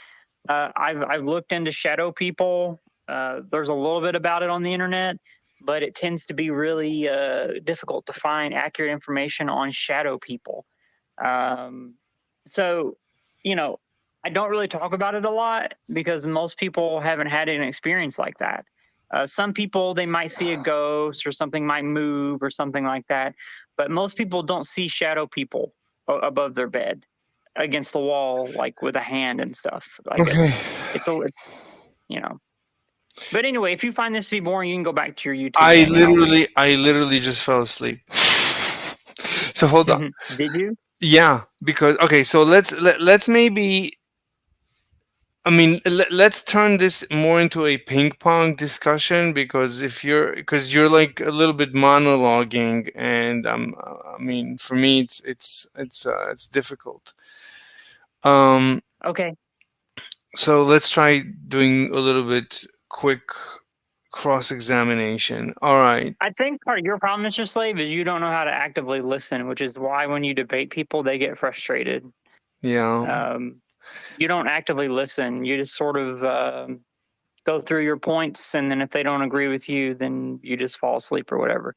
I've looked into shadow people. There's a little bit about it on the internet, but it tends to be really difficult to find accurate information on shadow people. Um, so, you know, I don't really talk about it a lot because most people haven't had an experience like that. Some people, they might see a ghost or something might move or something like that, but most people don't see shadow people above their bed against the wall, like with a hand and stuff. Like okay? it's a, you know. But anyway, if you find this to be boring, you can go back to your YouTube I thing and I'll read. literally just fell asleep. So hold on. Did you? Yeah, because okay, so let's maybe. I mean, let's turn this more into a ping pong discussion because because you're like a little bit monologuing, and I mean, for me, it's difficult. Um, Okay. so let's try doing a little bit quick cross examination. All right. I think part of your problem, Mr. Slave, is you don't know how to actively listen, which is why when you debate people, they get frustrated. Yeah. Um, you don't actively listen. You just sort of go through your points, and then if they don't agree with you, then you just fall asleep or whatever.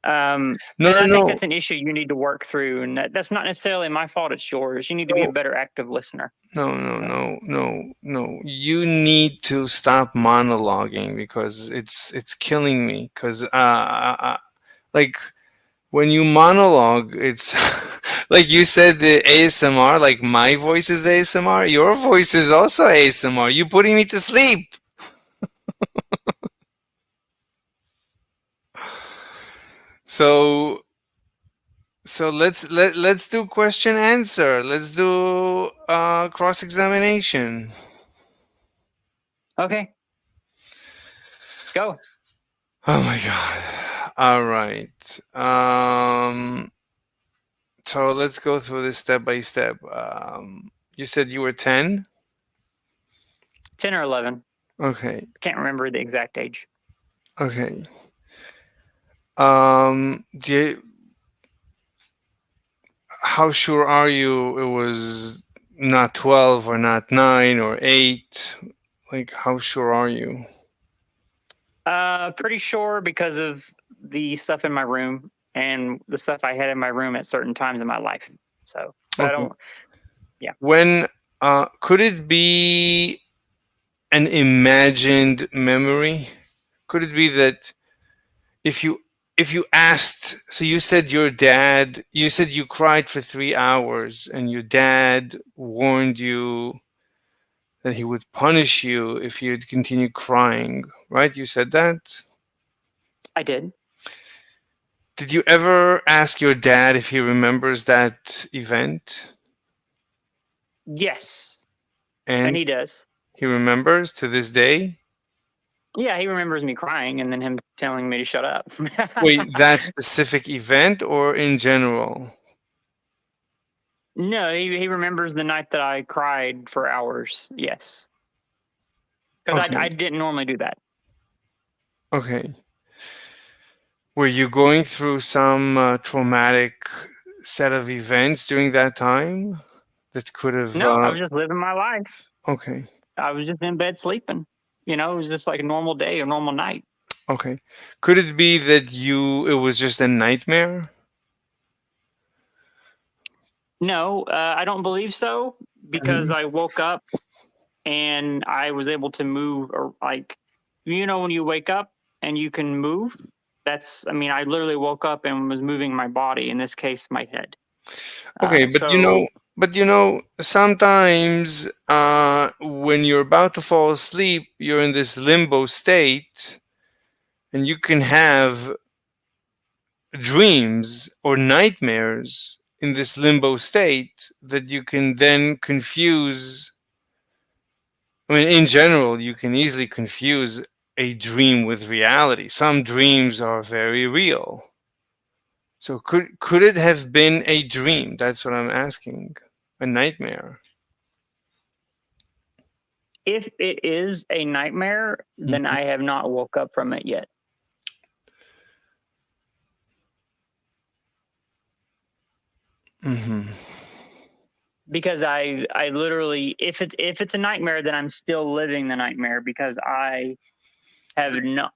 No, And no, I think no. that's an issue you need to work through, and that's not necessarily my fault. It's yours. You need to be a No, better active listener. no, no, So no, no, no. You need to stop monologuing because it's killing me. Because like when you monologue, it's like you said the ASMR. Like my voice is the ASMR. Your voice is also ASMR. You putting me to sleep. So let's do question answer. Let's do cross examination. okay, go. Oh my god. All right. So let's go through this step by step. You said you were 10? 10 or 11. Okay. Can't remember the exact age. Okay. Do you, how sure are you it was not 12 or not 9 or 8? Like, how sure are you? Pretty sure because of the stuff in my room and the stuff I had in my room at certain times in my life. So, but I Okay. don't. Yeah. When could it be an imagined memory? Could it be that if you asked, so you said your dad, you said you cried for 3 hours and your dad warned you that he would punish you if you'd continue crying, right? You said that. I did. Did you ever ask your dad if he remembers that event? Yes, and And he does. he remembers to this day? Yeah, he remembers me crying and then him telling me to shut up. Wait, that specific event or in general? No, he remembers the night that I cried for hours. Yes, because I Okay. didn't normally do that. Okay. Were you going through some traumatic set of events during that time that could have? No, I was just living my life. Okay. I was just in bed sleeping. It was just like a normal day, a normal night. Okay. Could it be that it was just a nightmare? No, I don't believe so because Mhm. I woke up and I was able to move, or like, when you wake up and you can move. I mean, I literally woke up and was moving my body. In this case, my head. Okay, but So sometimes when you're about to fall asleep, you're in this limbo state, and you can have dreams or nightmares in this limbo state that you can then confuse. I mean, in general, you can easily confuse a dream with reality. Some dreams are very real. So could it have been a dream? That's what I'm asking. A nightmare. if it is a nightmare, then Mhm. I have not woke up from it yet. Mhm. Because I literally, if it's a nightmare, then I'm still living the nightmare because I have not.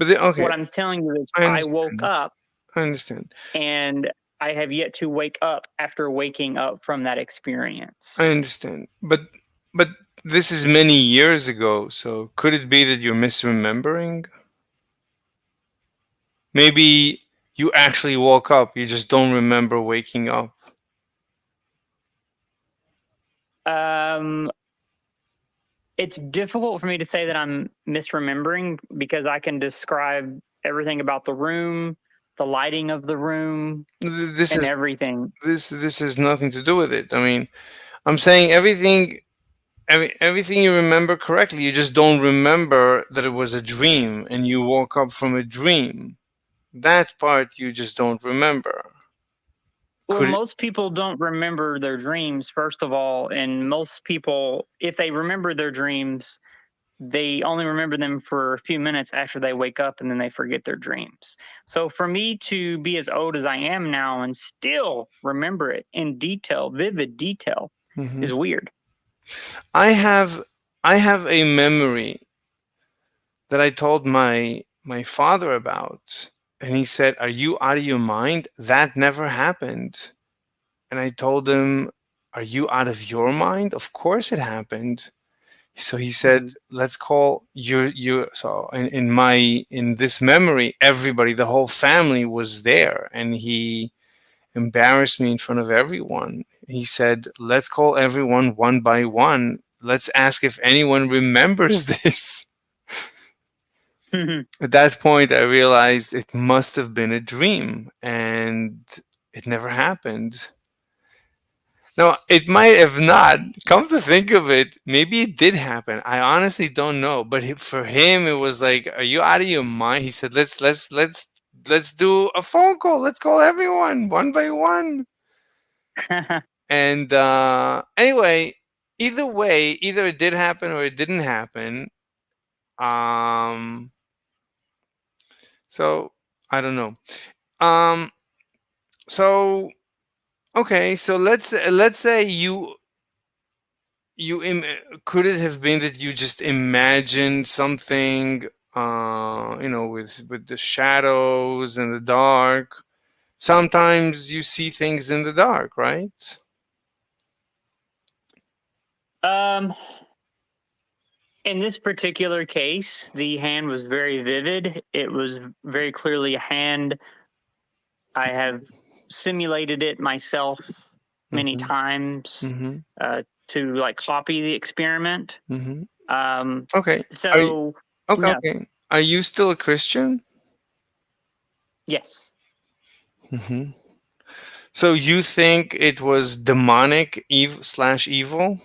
Okay, What I'm telling you is I I woke understand. up I understand. and I have yet to wake up after waking up from that experience. I understand. But this is many years ago, so could it be that you're misremembering? Maybe you actually woke up, you just don't remember waking up. Um, it's difficult for me to say that I'm misremembering because I can describe everything about the room, the lighting of the room, This and is everything. this has nothing to do with it. I mean, I'm saying everything you remember correctly. You just don't remember that it was a dream and you woke up from a dream. That part you just don't remember. Well, Could it? most people don't remember their dreams, first of all. And most people, if they remember their dreams, they only remember them for a few minutes after they wake up and then they forget their dreams. So for me to be as old as I am now and still remember it in detail, vivid detail, Mhm. is weird. I have a memory that I told my father about, and he said, "Are you out of your mind? That never happened." And I told him, "Are you out of your mind? Of course it happened." So he said, Mhm. "Let's call your." So in this memory, everybody, the whole family was there, and he embarrassed me in front of everyone. He said, "Let's call everyone one by one. Let's ask if anyone remembers this." At that point, I realized it must have been a dream and it never happened. No, it might have not. Come to think of it, maybe it did happen. I honestly don't know. But for him, it was like, "Are you out of your mind?" He said, let's do a phone call. Let's call everyone one by one." And anyway, either way, either it did happen or it didn't happen. Um, So I don't know. Um. So okay. So let's say could it have been that you just imagined something, with the shadows and the dark? Sometimes you see things in the dark, right? Um, in this particular case, the hand was very vivid. It was very clearly a hand. I have simulated it myself many Mm-hmm. times Mm-hmm. to like copy the experiment. Mm-hmm. Um, Okay. Are you, so okay, no, okay. Are you still a Christian? yes, Mm-hmm. So you think it was demonic slash evil?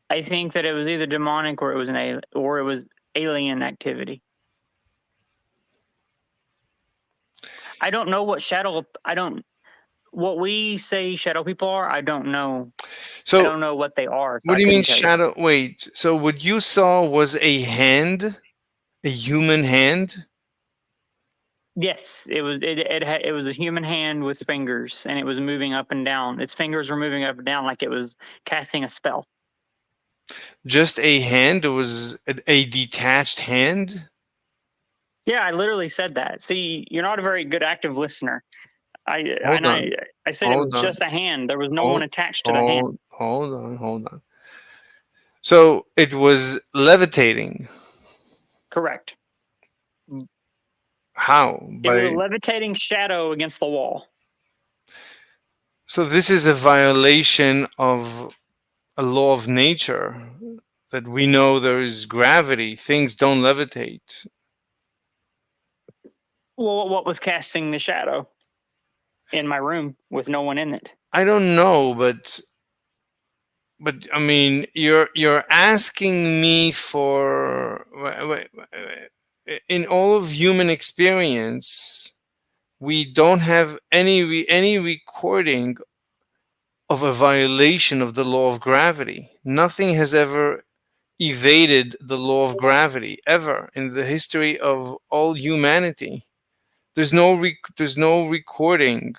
I think that it was either demonic or it was alien activity. I don't know what shadow. I don't. What we say shadow people are. I don't know. I So don't know what they are, so what I do you mean couldn't tell you. shadow? Wait. So what you saw was a hand, a human hand? Yes, it was. It was a human hand with fingers, and it was moving up and down. Its fingers were moving up and down like it was casting a spell. Just a hand? It was a detached hand? Yeah, I literally said that. See, you're not a very good active listener. I Hold and on. I said it Hold was on. just a hand. There was no one Hold attached to the hand. hold on. So it was levitating. Correct. How? It was a By levitating shadow against the wall. So this is a violation of a law of nature, that we know there is gravity. Things don't levitate. Well, what was casting the shadow in my room with no one in it? I don't know, but I mean, you're asking me for in all of human experience, we don't have any recording of a violation of the law of gravity. Nothing has ever evaded the law of gravity ever in the history of all humanity. There's no recording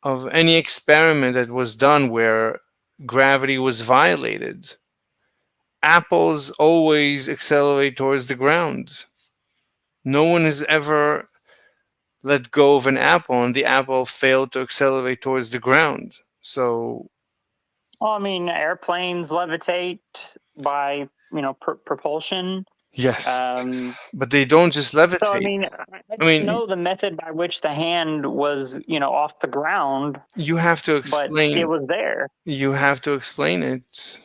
of any experiment that was done where gravity was violated. Apples always accelerate towards the ground. No one has ever let go of an apple and the apple failed to accelerate towards the ground. So Well, I mean, airplanes levitate by propulsion. yes, Um, but they don't just so I levitate. mean, I I don't mean, know the method by which the hand was off the ground, you have to but it explain. was there. You have to explain it.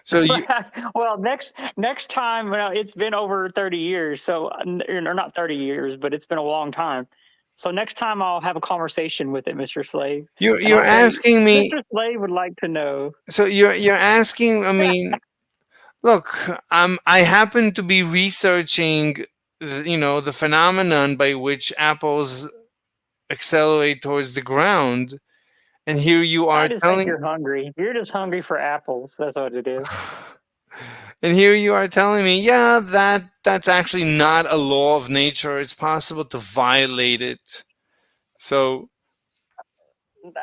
So you Well, next time, it's been over 30 years, so or not 30 years, but it's been a long time. So next time I'll have a conversation with it, Mr. Slave, and you're I'll say, asking me. Mr. Slave would like to know. So you're asking. I mean, look, I happen to be researching, the phenomenon by which apples accelerate towards the ground, and here you I are just think telling, you're hungry. You're just hungry for apples. That's what it is. and here you are telling me, yeah, that's actually not a law of nature. It's possible to violate it. So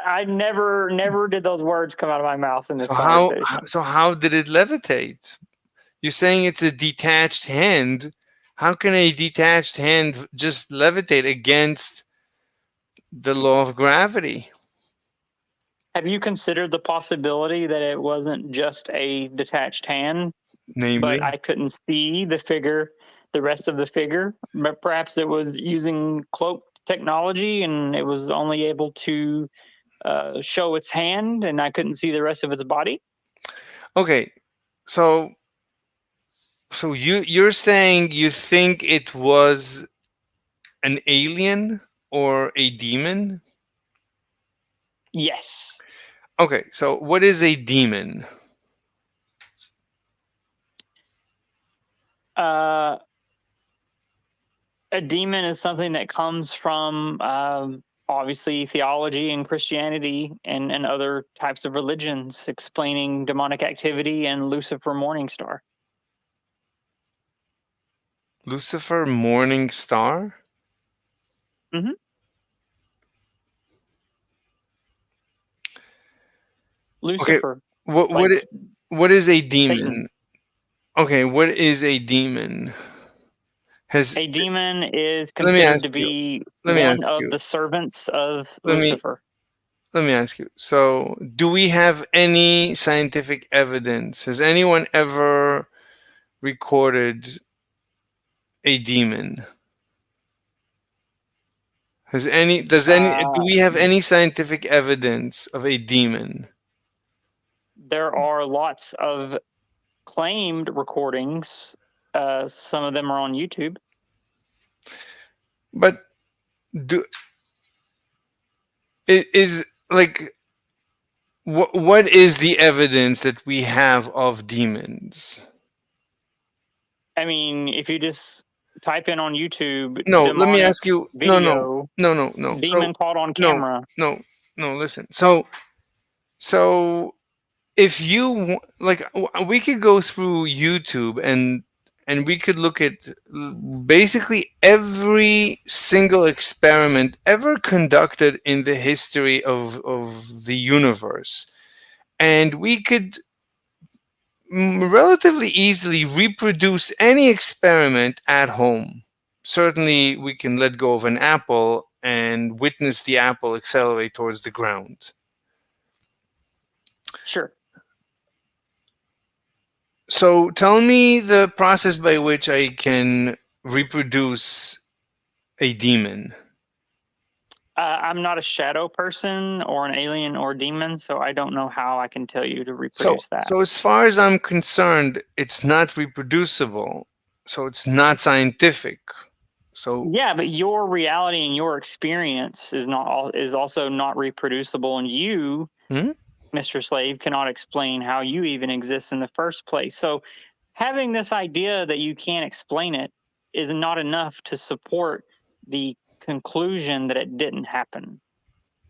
I never did those words come out of my mouth in this so how conversation. so how did it levitate? You're saying it's a detached hand. How can a detached hand just levitate against the law of gravity? Have you considered the possibility that it wasn't just a detached hand, but Namely, I couldn't see the rest of the figure? But perhaps it was using cloak technology and it was only able to show its hand and I couldn't see the rest of its body? okay. So you're saying you think it was an alien or a demon? Yes. Okay, so what is a demon? Uh, a demon is something that comes from obviously theology and Christianity and other types of religions explaining demonic activity and Lucifer Morningstar. Lucifer, morning star. Hmm. Okay, Lucifer, what what like i- what is a Satan. demon? Okay, what is a demon? Has A demon is Let me considered ask to you. be Let me one ask of you. the servants of Let me Lucifer. let me ask you. So, do we have any scientific evidence? Has anyone ever recorded a demon? Has any does any Do Uh, we have any scientific evidence of a demon? there are lots of claimed recordings. Some of them are on YouTube. But do it is like what is the evidence that we have of demons? I mean, if you just type in on YouTube No, let me demonic ask you. No, no, video, no, no, no. So demon caught on no, camera. no, no. Listen. So if like we could go through YouTube and we could look at basically every single experiment ever conducted in the history of the universe, and we could relatively easily reproduce any experiment at home. Certainly, we can let go of an apple and witness the apple accelerate towards the ground. Sure. So, tell me the process by which I can reproduce a demon. I'm not a shadow person or an alien or demon, so I don't know how I can tell you to So, reproduce that. so as far as I'm concerned, it's not reproducible. So, it's not scientific. So, Yeah, but your reality and your experience is also not reproducible, and you, hmm? Mr. Slave, cannot explain how you even exist in the first place. So having this idea that you can't explain it is not enough to support the conclusion that it didn't happen.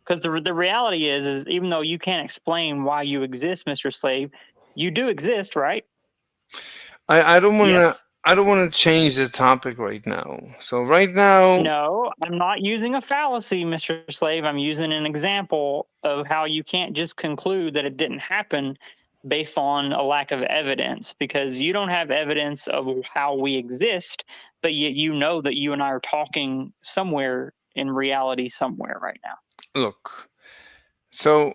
Because the reality is even though you can't explain why you exist, Mr. Slave, you do exist, right? I don't want to. Yes. I don't want to change the topic right now. So right now, No, I'm not using a fallacy, Mr. Slave. I'm using an example of how you can't just conclude that it didn't happen based on a lack of evidence, because you don't have evidence of how we exist, but yet you know that you and I are talking somewhere in reality somewhere right now. look. So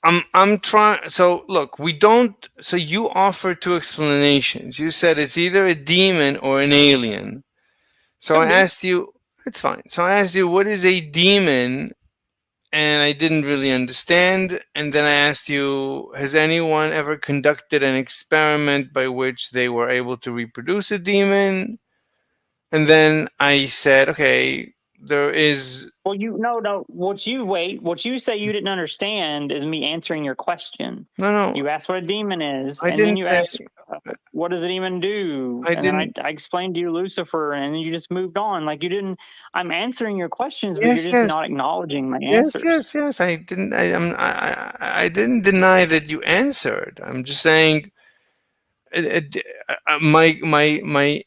I'm trying. So look, we don't. So you offered two explanations. You said it's either a demon or an alien. So I Could be. asked you. It's fine. So I asked you what is a demon, and I didn't really understand. And then I asked you, has anyone ever conducted an experiment by which they were able to reproduce a demon? And then I said, okay, there is. Well, you no. What you say you didn't understand is me answering your question. No, no, You asked what a demon is, I and then didn't you say. asked, what does a demon do? I And then didn't. I explained to you Lucifer, and then you just moved on. Like you didn't. I'm answering your questions, but you're Yes, just yes, not acknowledging my yes, answers. yes, yes. I didn't. I didn't deny that you answered. I'm just saying, my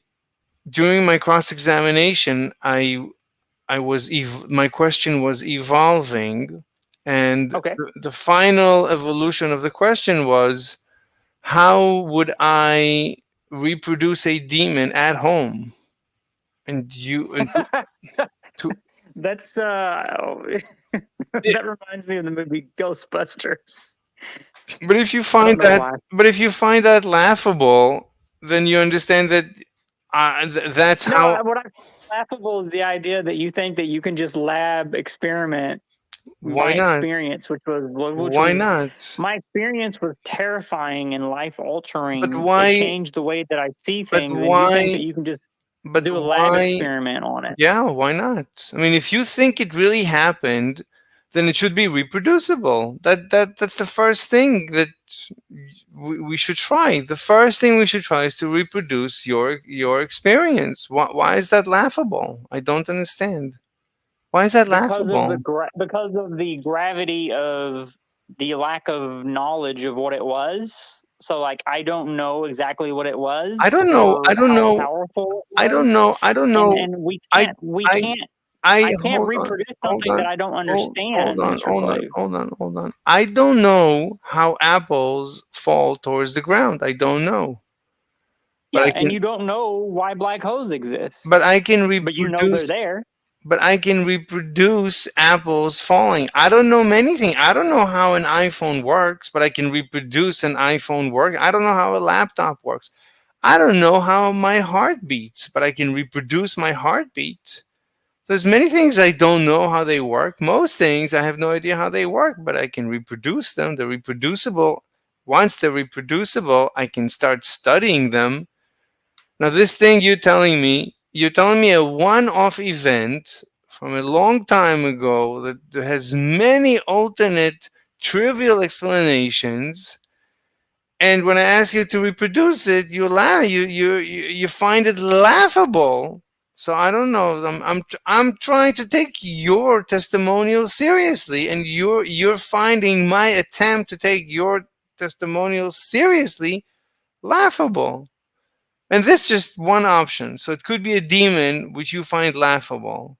during my cross examination, my question was evolving, and Okay. the final evolution of the question was, how would I reproduce a demon at home? And to That's that reminds me of the movie Ghostbusters. But if you I find don't know that, why. but if you find that laughable, then you understand that that's No, how. what I find laughable is the idea that you think that you can just lab experiment Why my not? experience, which Why was not? my experience was terrifying and life But altering. It why? changed the way that I see But things, and you think that why? you can just But do a lab why? experiment on it. Yeah, why not? I mean, if you think it really happened, then it should be reproducible. That's the first thing that we should try. The first thing we should try is to reproduce your experience. Why is that laughable? I don't understand. Why is that laughable? Because of the gravity of the lack of knowledge of what it was. So like I don't know exactly what it I was don't know. I or don't how know. powerful it I don't was, know. I don't know. and we I can't we I can't I I can't hold on. reproduce Hold something on. that I don't Hold understand, on. Mr. Hold on. Slave. Hold on. Hold on. I don't know how apples fall towards the ground. I don't know. But Yeah, I and can you don't know why black holes exist, but I can but you know they're reproduce there. apples falling. I don't know many things. I don't know how an iPhone works, but I can reproduce an iPhone work. I don't know how a laptop works. I don't know how my heart beats, but I can reproduce my heartbeat. There's many things I don't know how they work. Most things I have no idea how they work, but I can reproduce them. They're reproducible. Once they're reproducible, I can start studying them. Now, this thing you're telling me a one off event from a long time ago that has many alternate trivial explanations. And when I ask you to reproduce it, you laugh. You find it laughable. So I don't know. I'm trying to take your testimonial seriously, and you're finding my attempt to take your testimonial seriously laughable. And this is just one option. So it could be a demon which you find laughable.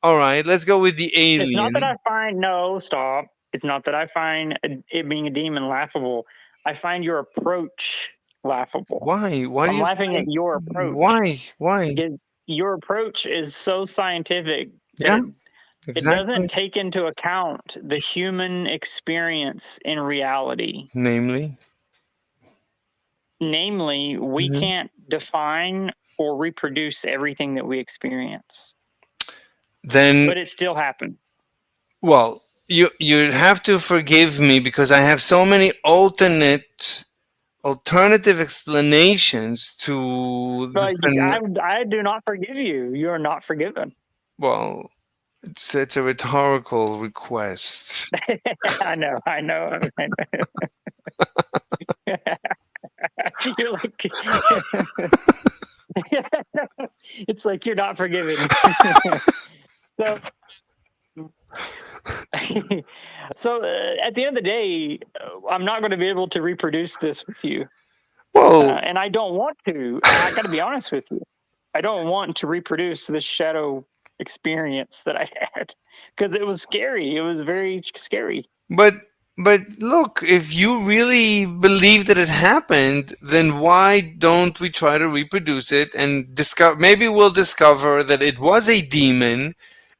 All right, let's go with the It's not that alien. I find no stop. It's not that I find it being a demon laughable. I find your approach laughable. Why? Why do I'm you laughing at find your approach why? Why? because your approach is so scientific that Yeah, it doesn't exactly. take into account the human experience in reality. Namely. Namely, we Mhm. can't define or reproduce everything that we experience, Then, but it still happens. well, you have to forgive me because I have so many alternative explanations to the But I do not forgive you. You are not forgiven. well, it's a rhetorical request. I know, I know. I know. You're like, it's like you're not forgiven. So, so at the end of the day, I'm not going to be able to reproduce this with you, Well, and I don't want to. I got to be honest with you. I don't want to reproduce this shadow experience that I had because it was scary. It was very scary. but but look, if you really believe that it happened, then why don't we try to reproduce it and discover? Maybe we'll discover that it was a demon,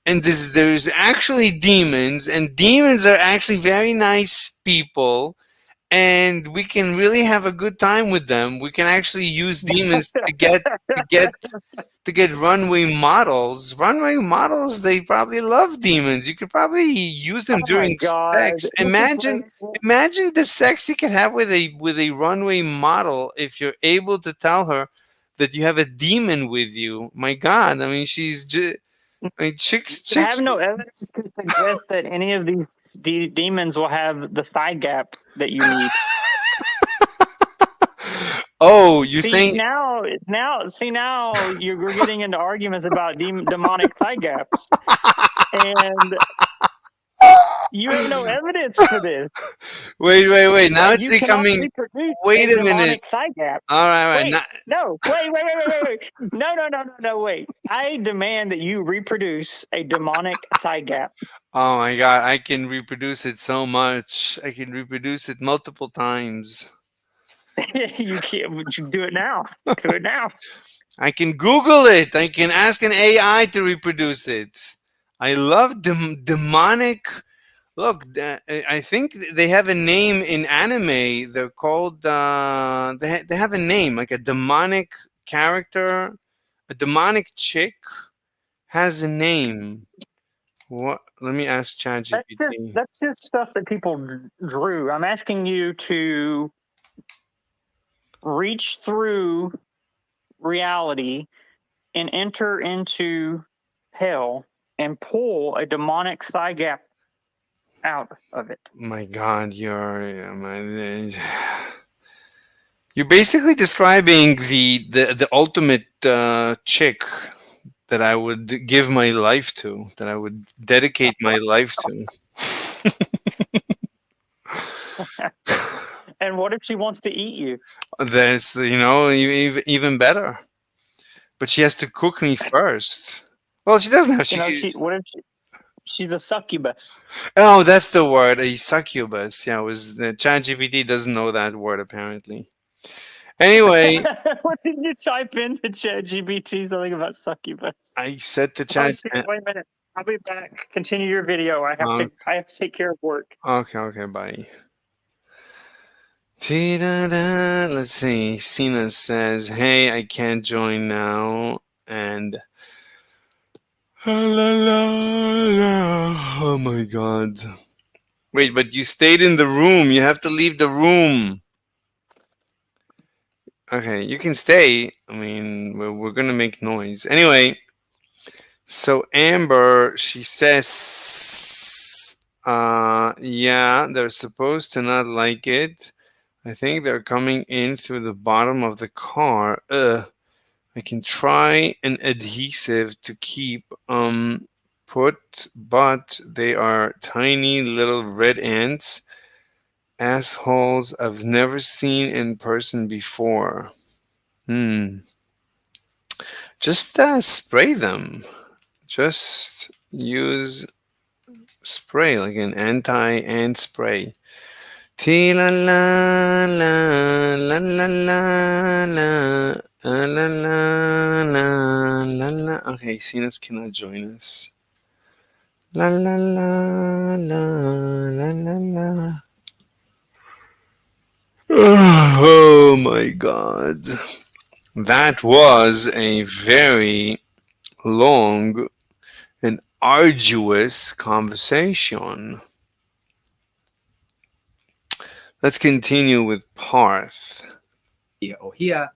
and there's actually demons, and demons are actually very nice people, and we can really have a good time with them. We can actually use demons to get to get runway models. Runway models, they probably love demons. You could probably use them Oh my during god, sex. Mr. Imagine the sex you could have with a runway model if you're able to tell her that you have a demon with you. My God, I mean, I mean, You have chicks. no evidence to suggest that any of these demons will have the thigh gap that you need. Oh, you See think? now we're getting into arguments about demonic thigh gaps, and you have no evidence for this. Wait. Now it's You cannot becoming. reproduce a Wait a minute. demonic thigh gap. All right. Wait, no, wait. No, wait. I demand that you reproduce a demonic thigh gap. Oh my God, I can reproduce it so much. I can reproduce it multiple times. You can't. Would you do it now? Do it now. I can Google it. I can ask an AI to reproduce it. I love demonic. Look, I think they have a name in anime. They're called. They have a name like a demonic character. A demonic chick has a name. What? Let me ask ChatGPT. That's just stuff that people drew. I'm asking you to reach through reality and enter into hell and pull a demonic thigh gap out of it. My God, you're basically describing the ultimate chick that I would give my life to, that I would dedicate my life to. And what if she wants to eat you? That's, even better. But she has to cook me first. Well, she doesn't have. You know, She. what if she's a succubus? Oh, that's the word. A succubus. Yeah, it was the ChatGPT doesn't know that word apparently. Anyway, What did you type in to ChatGPT? Something about succubus. I said to Oh Chat. shit! Wait a minute. I'll be back. Continue your video. I have Uh, to. I have to take care of work. okay, bye. Ti-da-da. Let's see. Cena says, "Hey, I can't join now," and la la la. Oh my god! Wait, but you stayed in the room. You have to leave the room. Okay, you can stay. I mean, we're gonna make noise anyway. So Amber, she says, yeah, they're supposed to not like it. I think they're coming in through the bottom of the car. I can try an adhesive to keep put, but they are tiny little red ants, assholes I've never seen in person before. Just spray them. Just use spray, like an anti-ant spray. Ti la la la la la la la la la la la la. Okay, Cenas cannot join us. La la la la la la la. Oh my god. That was a very long and arduous conversation. Let's continue with Parth. Here or here,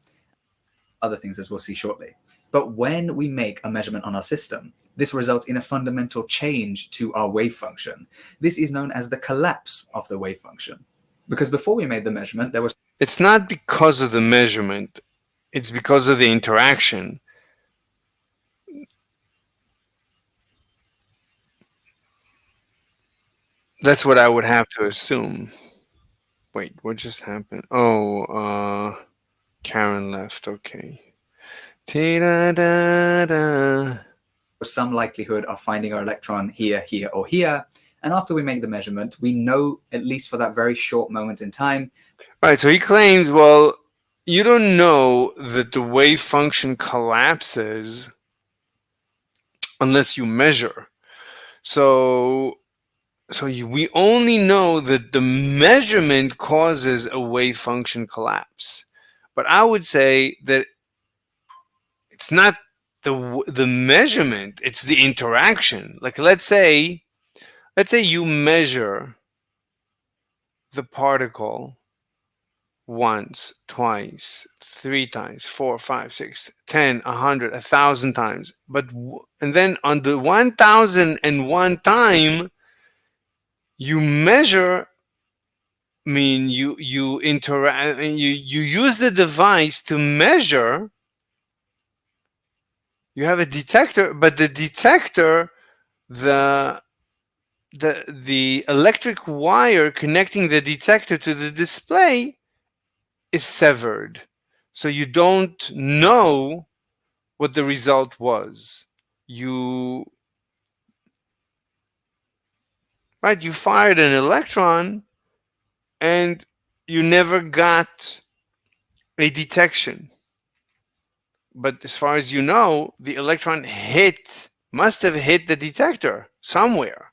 other things as we'll see shortly. But when we make a measurement on our system, this results in a fundamental change to our wave function. This is known as the collapse of the wave function. Because before we made the measurement, there was... It's not because of the measurement, it's because of the interaction. That's what I would have to assume. Wait, what just happened? Oh, Karen left. Okay. Da-da-da. some likelihood of finding our electron here, here, or here. And after we make the measurement, we know, at least for that very short moment in time. Right, so he claims, well, you don't know that the wave function collapses unless you measure. So we only know that the measurement causes a wave function collapse. But I would say that it's not the measurement, it's the interaction. Like let's say you measure the particle once, twice, three times, four, five, six, 10, 100, 1,000 times. And then on the 1,001 time, you measure. I mean, you interact and you use the device to measure. You have a detector, but the detector, the electric wire connecting the detector to the display is severed. So you don't know what the result was. You fired an electron and you never got a detection. But as far as you know, the electron must have hit the detector somewhere.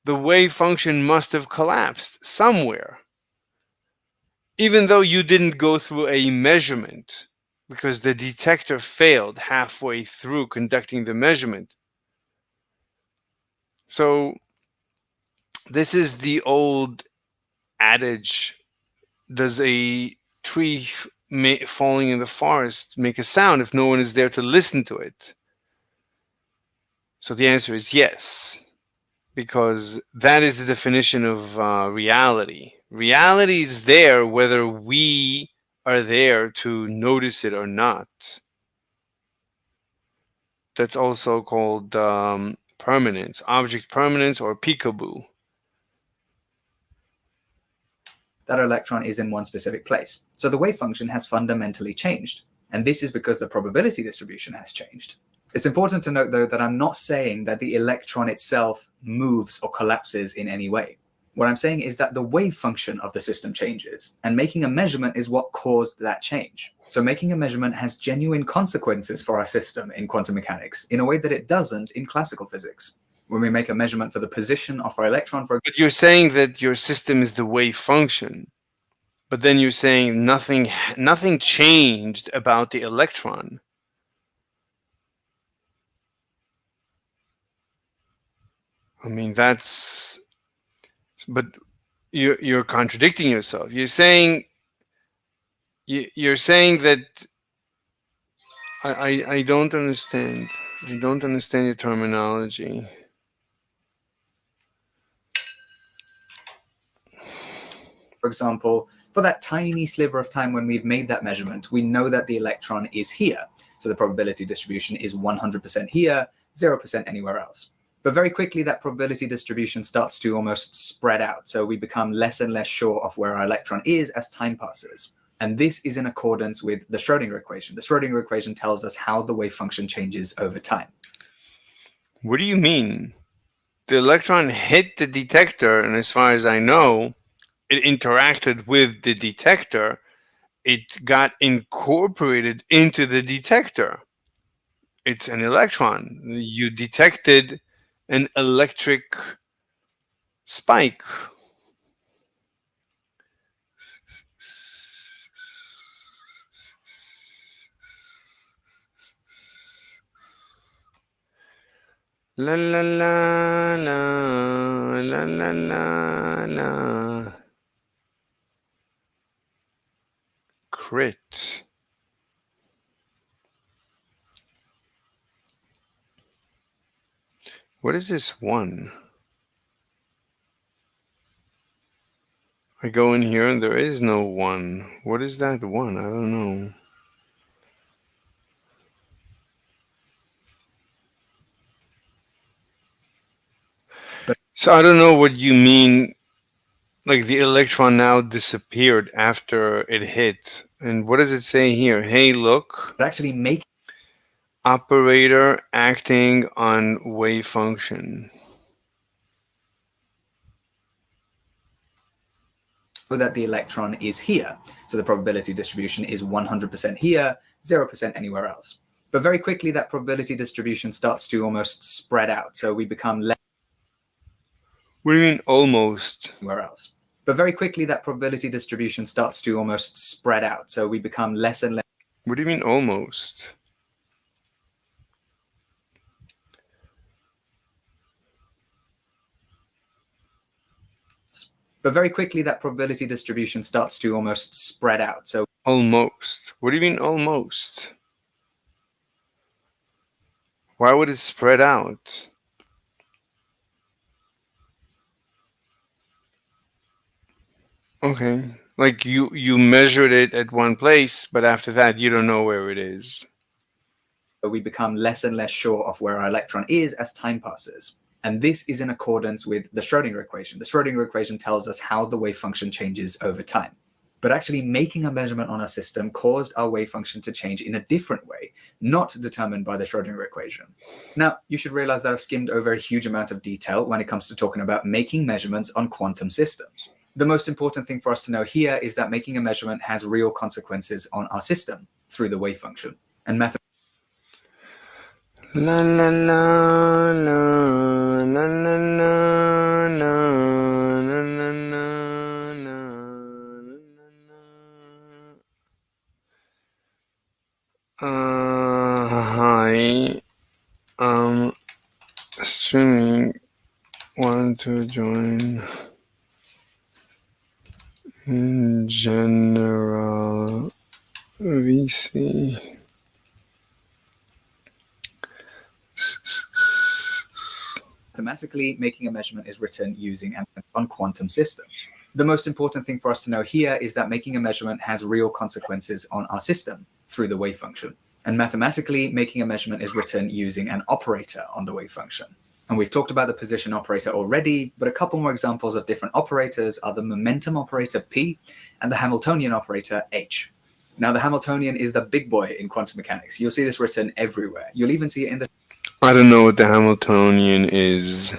The wave function must have collapsed somewhere. Even though you didn't go through a measurement, because the detector failed halfway through conducting the measurement. So this is the old adage: does a tree falling in the forest make a sound if no one is there to listen to it? So the answer is yes, because that is the definition of reality. Reality is there whether we are there to notice it or not. That's also called permanence, object permanence, or peekaboo. that electron is in one specific place. So the wave function has fundamentally changed. And this is because the probability distribution has changed. It's important to note, though, that I'm not saying that the electron itself moves or collapses in any way. What I'm saying is that the wave function of the system changes, and making a measurement is what caused that change. So making a measurement has genuine consequences for our system in quantum mechanics in a way that it doesn't in classical physics. When we make a measurement for the position of our electron, But you're saying that your system is the wave function, but then you're saying nothing changed about the electron. I mean, but you're contradicting yourself. You're saying that I don't understand. I don't understand your terminology. for example, for that tiny sliver of time when we've made that measurement, we know that the electron is here. So the probability distribution is 100% here, 0% anywhere else. But very quickly, that probability distribution starts to almost spread out. So we become less and less sure of where our electron is as time passes. And this is in accordance with the Schrödinger equation. The Schrödinger equation tells us how the wave function changes over time. What do you mean? The electron hit the detector, and as far as I know, it interacted with the detector. It got incorporated into the detector. It's an electron. You detected an electric spike. La la la la la la la la. Crit. What is this one? I go in here and there is no one. What is that one? I don't know. So I don't know what you mean. Like the electron now disappeared after it hit. And what does it say here? Hey, look. But actually make Operator acting on wave function. that the electron is here. So the probability distribution is 100% here, 0% anywhere else. But very quickly, that probability distribution starts to almost spread out. So we become less What do you mean almost? anywhere else. But very quickly, that probability distribution starts to almost spread out. So we become less and less. What do you mean almost? But very quickly, that probability distribution starts to almost spread out. So Almost. What do you mean almost? Why would it spread out? Okay. Like you measured it at one place, but after that you don't know where it is. we become less and less sure of where our electron is as time passes. And this is in accordance with the Schrödinger equation. The Schrödinger equation tells us how the wave function changes over time. But actually making a measurement on our system caused our wave function to change in a different way, not determined by the Schrödinger equation. Now, you should realize that I've skimmed over a huge amount of detail when it comes to talking about making measurements on quantum systems. The most important thing for us to know here is that making a measurement has real consequences on our system through the wave function. And La la la la la la la la la la la hi. Streaming. Want to join? In general, VC. Mathematically, making a measurement is written using on quantum systems. The most important thing for us to know here is that making a measurement has real consequences on our system through the wave function. And mathematically, making a measurement is written using an operator on the wave function. And we've talked about the position operator already, but a couple more examples of different operators are the momentum operator P and the Hamiltonian operator H. Now, the Hamiltonian is the big boy in quantum mechanics. You'll see this written everywhere. You'll even see it in the I don't know what the Hamiltonian is.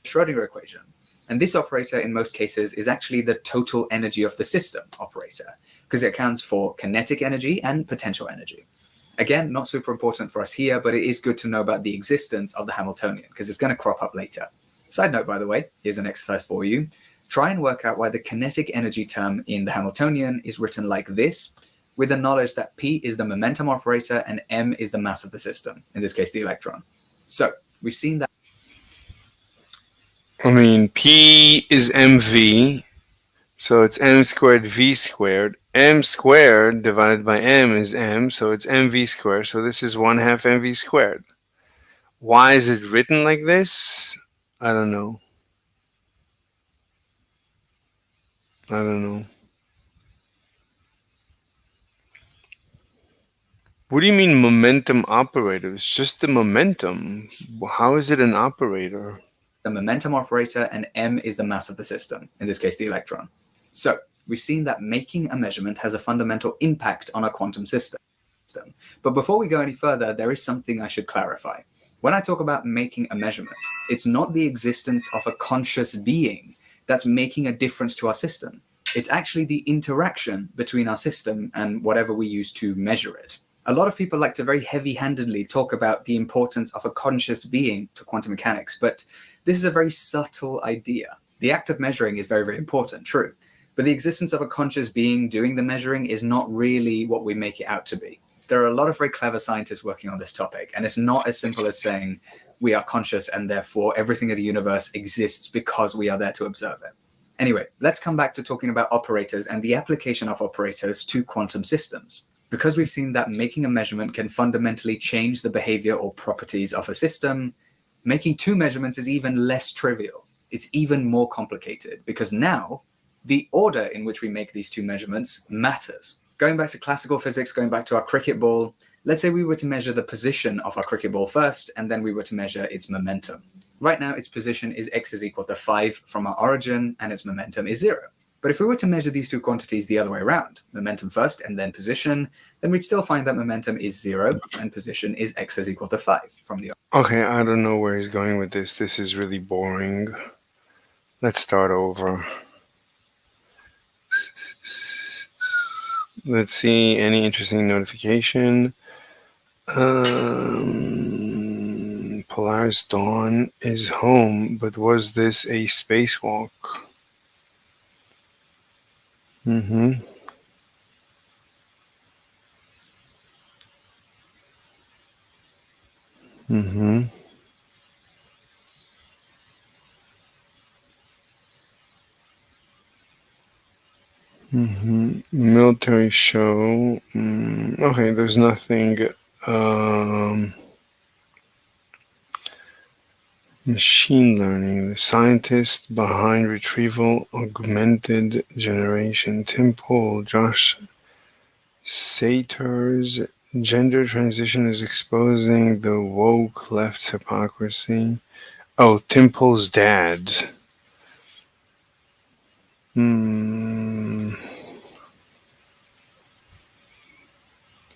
Schrödinger equation. And this operator, in most cases, is actually the total energy of the system operator, because it accounts for kinetic energy and potential energy. Again, not super important for us here, but it is good to know about the existence of the Hamiltonian, because it's going to crop up later. Side note, by the way, here's an exercise for you. Try and work out why the kinetic energy term in the Hamiltonian is written like this, with the knowledge that P is the momentum operator and M is the mass of the system, in this case, the electron. So we've seen that. I mean, P is mv, so it's m squared v squared. M squared divided by m is m, so it's mv squared. So this is 1/2 mv squared. Why is it written like this? I don't know. I don't know. What do you mean momentum operator? It's just the momentum. How is it an operator? The momentum operator and M is the mass of the system, in this case, the electron. So we've seen that making a measurement has a fundamental impact on a quantum system. But before we go any further, there is something I should clarify. When I talk about making a measurement, it's not the existence of a conscious being that's making a difference to our system. It's actually the interaction between our system and whatever we use to measure it. A lot of people like to very heavy-handedly talk about the importance of a conscious being to quantum mechanics, but this is a very subtle idea. The act of measuring is very, very important, true. But the existence of a conscious being doing the measuring is not really what we make it out to be. There are a lot of very clever scientists working on this topic, and it's not as simple as saying we are conscious and therefore everything in the universe exists because we are there to observe it. Anyway, let's come back to talking about operators and the application of operators to quantum systems. Because we've seen that making a measurement can fundamentally change the behavior or properties of a system, making two measurements is even less trivial. It's even more complicated because now the order in which we make these two measurements matters. Going back to classical physics, going back to our cricket ball, let's say we were to measure the position of our cricket ball first, and then we were to measure its momentum. Right now, its position is x is equal to 5 from our origin, and its momentum is 0. But if we were to measure these two quantities the other way around, momentum first and then position, then we'd still find that momentum is 0 and position is x is equal to 5 from the origin. Okay, I don't know where he's going with this. This is really boring. Let's start over. Let's see any interesting notification. Polaris Dawn is home, but was this a spacewalk? Mm-hmm. Mm-hmm. Mm-hmm. Military show. Okay, there's nothing. Machine learning. The scientist behind retrieval augmented generation. Tim Pool, Josh Saters. Gender transition is exposing the woke left's hypocrisy. Oh, Tim Pool's dad.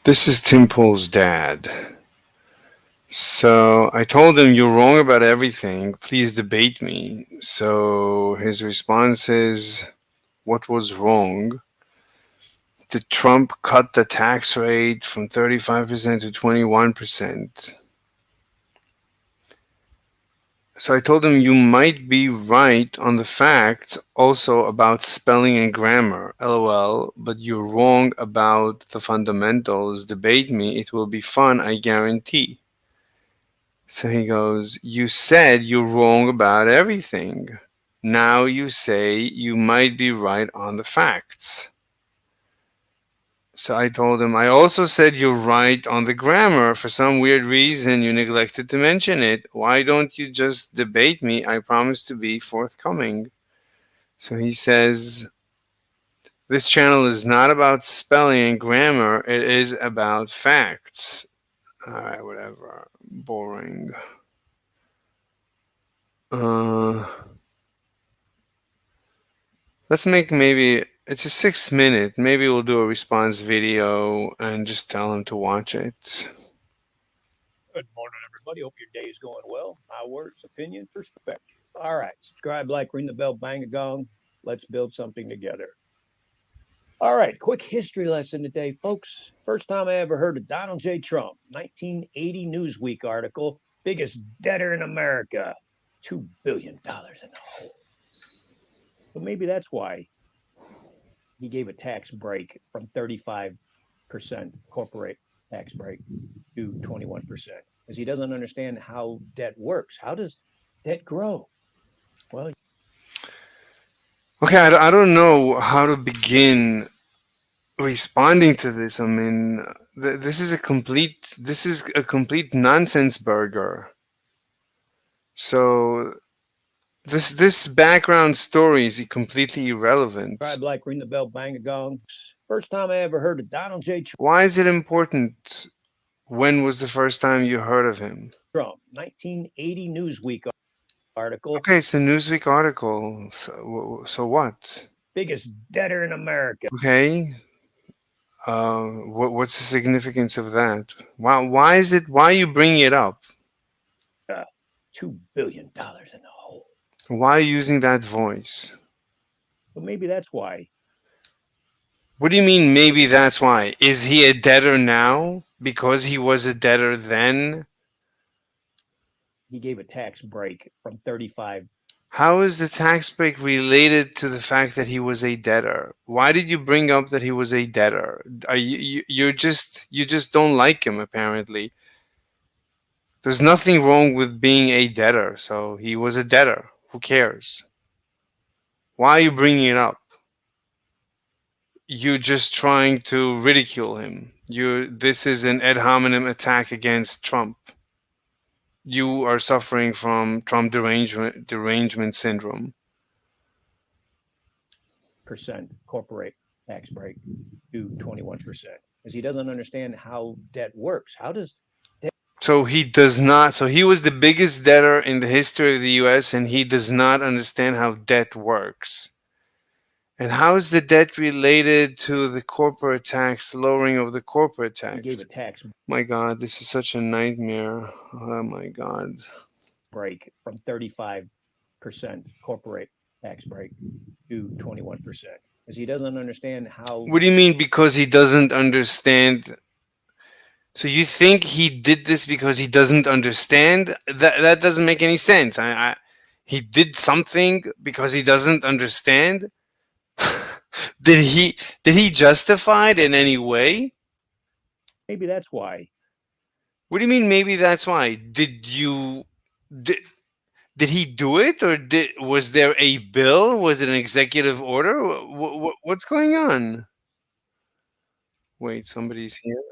This is Tim Pool's dad. So I told him, you're wrong about everything. Please debate me. So his response is, what was wrong? Did Trump cut the tax rate from 35% to 21%? So I told him, you might be right on the facts also about spelling and grammar, lol, but you're wrong about the fundamentals. Debate me. It will be fun, I guarantee. So he goes, you said you're wrong about everything. Now you say you might be right on the facts. So I told him, I also said you're right on the grammar. For some weird reason, you neglected to mention it. Why don't you just debate me? I promise to be forthcoming. So he says, this channel is not about spelling and grammar. It is about facts. All right, whatever. Boring. Uh, let's make maybe it's a 6 minute. Maybe we'll do a response video and just tell him to watch it. Good morning, everybody. Hope your day is going well. My words, opinion, perspective. All right. Subscribe, like, ring the bell, bang a gong. Let's build something together. All right. Quick history lesson today, folks. First time I ever heard of Donald J. Trump. 1980 Newsweek article. Biggest debtor in America. $2 billion in the hole. But maybe that's why he gave a tax break from 35% corporate tax break to 21%, because he doesn't understand how debt works. How does debt grow? Well, Okay, I don't know how to begin responding to this. I mean, this is a complete nonsense burger. So this background story is completely irrelevant. subscribe, like, ring the bell, bang a gong. First time I ever heard of Donald J. Why is it important? When was the first time you heard of him? Trump. 1980 Newsweek article. Okay, it's a Newsweek article. So what? Biggest debtor in America. Okay. What's the significance of that? Why is it? Why are you bringing it up? $2 billion in the hole. Why are you using that voice? But maybe that's why What do you mean? Maybe that's why. Is he a debtor now because he was a debtor then? he gave a tax break from 35. How is the tax break related to the fact that he was a debtor? Why did you bring up that he was a debtor? Are you just don't like him apparently. There's nothing wrong with being a debtor. So he was a debtor. Who cares? Why are you bringing it up? You're just trying to ridicule him. This is an ad hominem attack against Trump. You are suffering from Trump derangement syndrome. Percent corporate tax break to 21%, because he doesn't understand how debt works. How does So he does not. So he was the biggest debtor in the history of the U.S. and he does not understand how debt works. And how is the debt related to the corporate tax, lowering of the corporate he tax? gave a tax My God, this is such a nightmare. Oh my God. break from 35% corporate tax break to 21%, because he doesn't understand how What do you mean because he doesn't understand? So you think he did this because he doesn't understand? That doesn't make any sense. He did something because he doesn't understand? Did he justify it in any way? maybe that's why What do you mean maybe that's why? Did he do it or was there a bill? Was it an executive order? What's going on? Wait, somebody's here.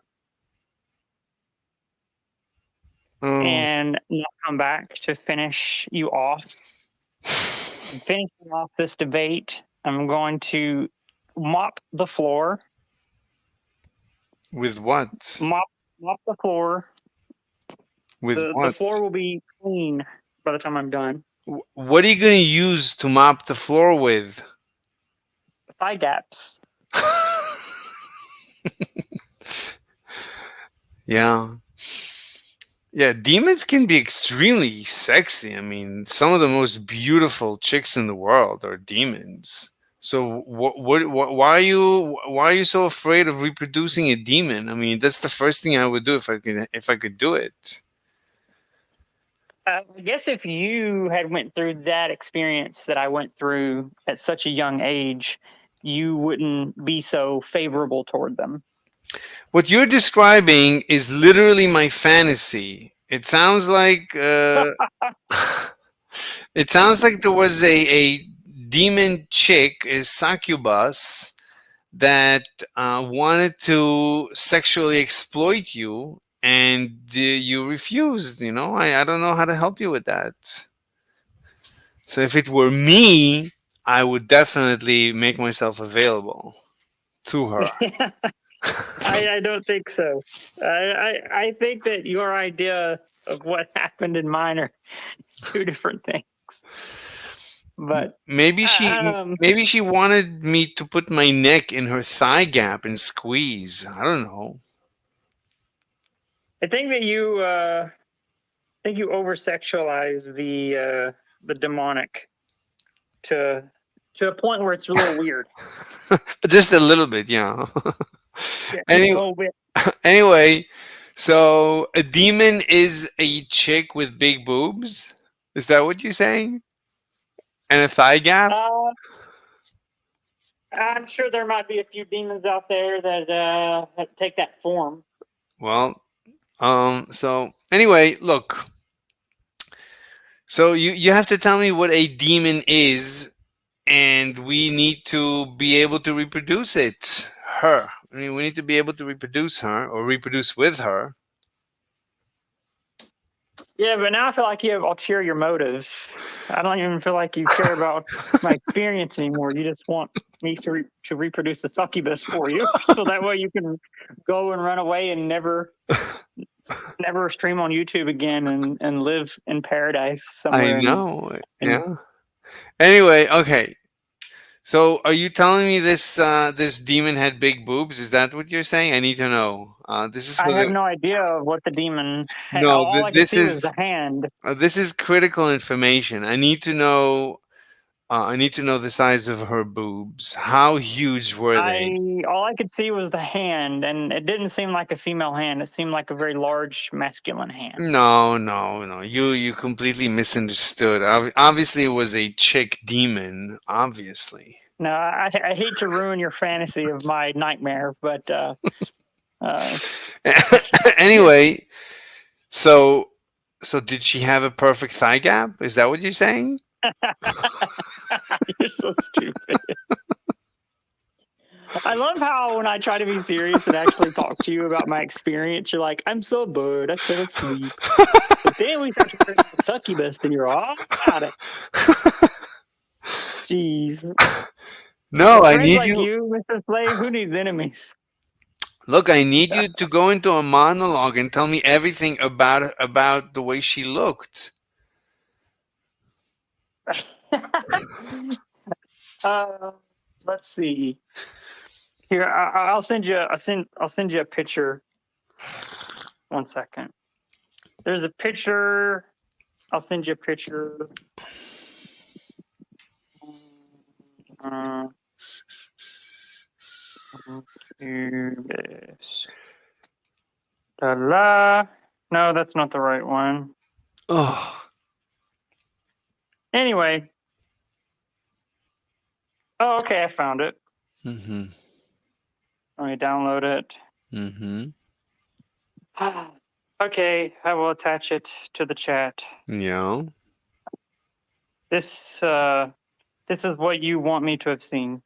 Oh. And I'll come back to finish you off. Finishing off this debate, I'm going to mop the floor. With what? Mop the floor. With The what? floor will be clean by the time I'm done. What are you going to use to mop the floor with? Thigh gaps. Yeah. Yeah, demons can be extremely sexy. I mean, some of the most beautiful chicks in the world are demons. So why are you so afraid of reproducing a demon? I mean, that's the first thing I would do if I could do it. I guess if you had went through that experience that I went through at such a young age, you wouldn't be so favorable toward them. What you're describing is literally my fantasy. It sounds like it sounds like there was a demon chick, a succubus, that wanted to sexually exploit you, and you refused. I don't know how to help you with that. So if it were me, I would definitely make myself available to her. I don't think so. I think that your idea of what happened and mine are two different things. But um, Maybe she wanted me to put my neck in her thigh gap and squeeze. I don't know. I think that you over sexualize the demonic to a point where it's a little weird. Just a little bit, yeah. Yeah, a Anyway, little bit. anyway, so a demon is a chick with big boobs. Is that what you're saying? And a thigh gap? Uh, I'm sure there might be a few demons out there that take that form. Well, so anyway, look. So you have to tell me what a demon is, and we need to be able to reproduce it. Her. I mean, we need to be able to reproduce her or reproduce with her. Yeah, but now I feel like you have ulterior motives. I don't even feel like you care about my experience anymore. You just want me to reproduce the succubus for you, so that way you can go and run away and never stream on YouTube again and live in paradise I somewhere. know. In Yeah. Anyway, okay. So, are you telling me this demon had big boobs? Is that what you're saying? I need to know. This is for I have the no idea of what the demon. no. All I could see was the hand. This is critical information. I need to know. I need to know the size of her boobs. How huge were they? All I could see was the hand, and it didn't seem like a female hand. It seemed like a very large masculine hand. No, no, no. You completely misunderstood. Obviously, it was a chick demon. Obviously. No, I hate to ruin your fantasy of my nightmare, but Anyway, so did she have a perfect thigh gap? Is that what you're saying? you're so stupid. I love how when I try to be serious and actually talk to you about my experience, you're like, "I'm so bored, I fell asleep." But then we start to bring up the succubus, and you're all about it. Jeez. No, I Friends need like you. you, Mr. Slave, who needs enemies? Look, I need you to go into a monologue and tell me everything about the way she looked. uh, let's see. Here, I'll send you. I'll send you a picture. 1 second. There's a picture. I'll send you a picture. Yes. La. No, that's not the right one. Oh, Anyway. Oh, okay. I found it. mm-hmm, Let me download it. mm-hmm. Okay, I will attach it to the chat. Yeah. This is what you want me to have seen.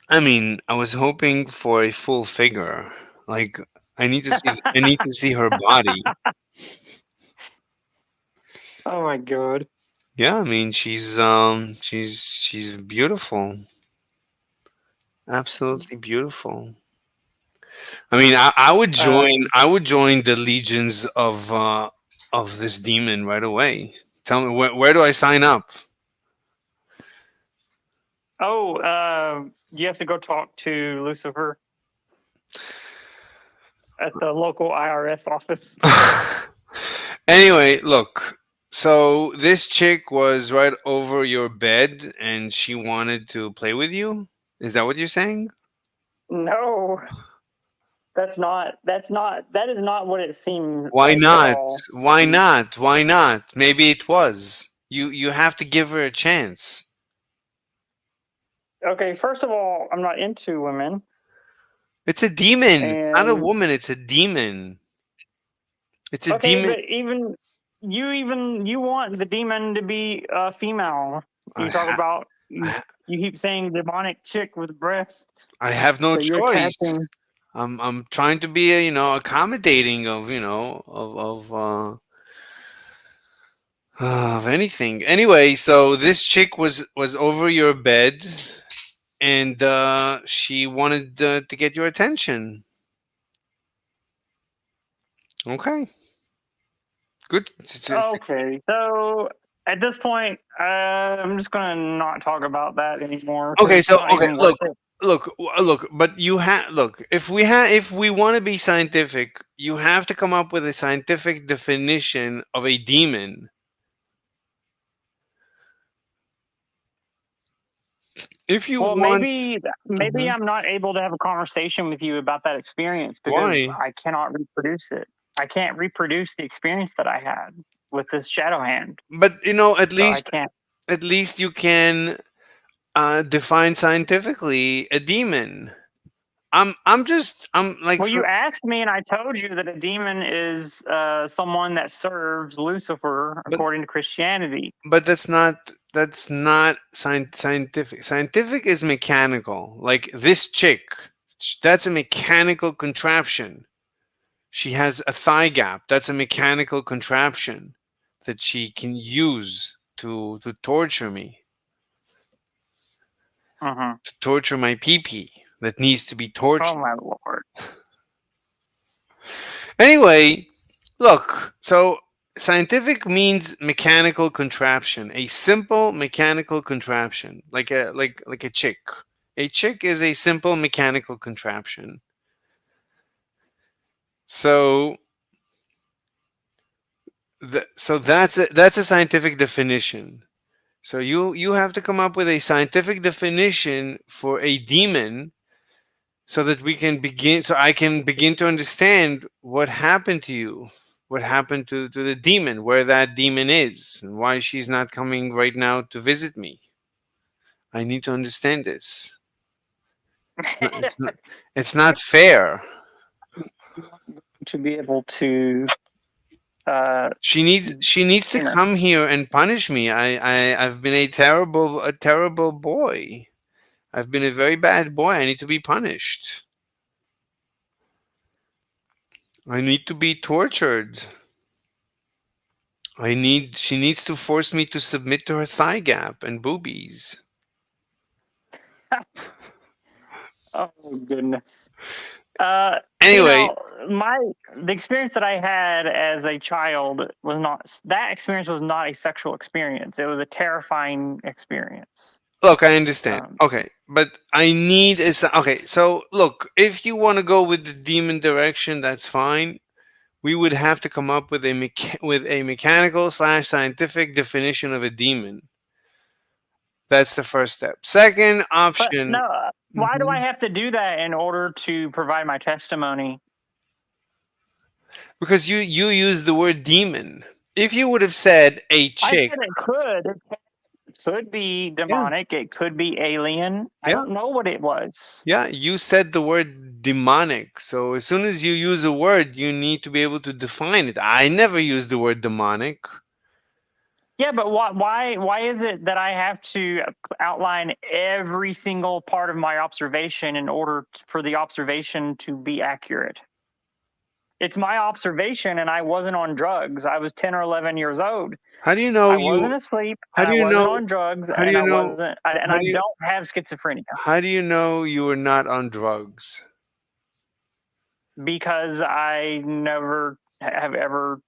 I mean, I was hoping for a full figure. Like, I need to see. I need to see her body. Oh my god. Yeah, I mean, she's beautiful. Absolutely beautiful. I mean, I would join the legions of this demon right away. Tell me where do I sign up? You have to go talk to Lucifer at the local IRS office. Anyway, look. So this chick was right over your bed and she wanted to play with you? Is that what you're saying? No, that is not what it seemed Why like at not? all. Why not? Why not? Maybe it was. You have to give her a chance. Okay, first of all, I'm not into women, It's a demon. Not a and woman, it's a demon. It's a okay, demon. but you want the demon to be female. I, You talk ha- about I you keep saying demonic chick with breasts, I have no so you're choice. attaching. I'm trying to be accommodating of of anything. Anyway, so this chick was over your bed and she wanted to get your attention. Okay, good. Okay, so at this point, I'm just gonna not talk about that anymore because Okay, it's so not okay, even worth it. look. But you have look. If we want to be scientific, you have to come up with a scientific definition of a demon. If you Well, want, maybe Mhm. I'm not able to have a conversation with you about that experience because Why? I cannot reproduce it. I can't reproduce the experience that I had with this shadow hand, But so I can't. at least you can define scientifically a demon. I'm like Well, you for, asked me, and I told you that a demon is someone that serves Lucifer but according to Christianity. that's not scientific. Scientific is mechanical. Like this chick, that's a mechanical contraption. She has a thigh gap. That's a mechanical contraption that she can use to torture me, Hmm. to torture my pee-pee that needs to be Oh tortured. my lord! Anyway, look, so scientific means mechanical contraption, a simple mechanical contraption, like a chick. A chick is a simple mechanical contraption. So that's a scientific definition. So you have to come up with a scientific definition for a demon so that we can begin so I can begin to understand what happened to you. What happened to the demon, where that demon is, and why she's not coming right now to visit me. I need to understand this. No, it's not fair. To be able to, uh, She needs to you know, come here and punish me. I've been a terrible boy. I've been a very bad boy. I need to be punished. I need to be tortured. She needs to force me to submit to her thigh gap and boobies. oh goodness. Uh, you Anyway, know, the experience that I had as a child was not that experience was not a sexual experience. It was a terrifying experience. look, I understand. Um, Okay, but okay. So look, if you want to go with the demon direction, that's fine. We would have to come up with with a mechanical slash scientific definition of a demon. That's the first step. Second but no, option, why do I mhm, have to do that in order to provide my testimony? because you use the word demon. If you would have said a I chick, said it could. It could be yeah, demonic. It could be alien. I yeah, don't know what it was. yeah, you said the word demonic. So as soon as you use a word, you need to be able to define it. I never use the word demonic. Yeah, but why is it that I have to outline every single part of my observation in order for the observation to be accurate? It's my observation, and I wasn't on drugs. I was 10 or 11 years old. How do you know I you? wasn't asleep, How and do I you wasn't know? on drugs, How do and you I know? wasn't, and How I do you? don't have schizophrenia How do you know you were not on drugs? because I never have ever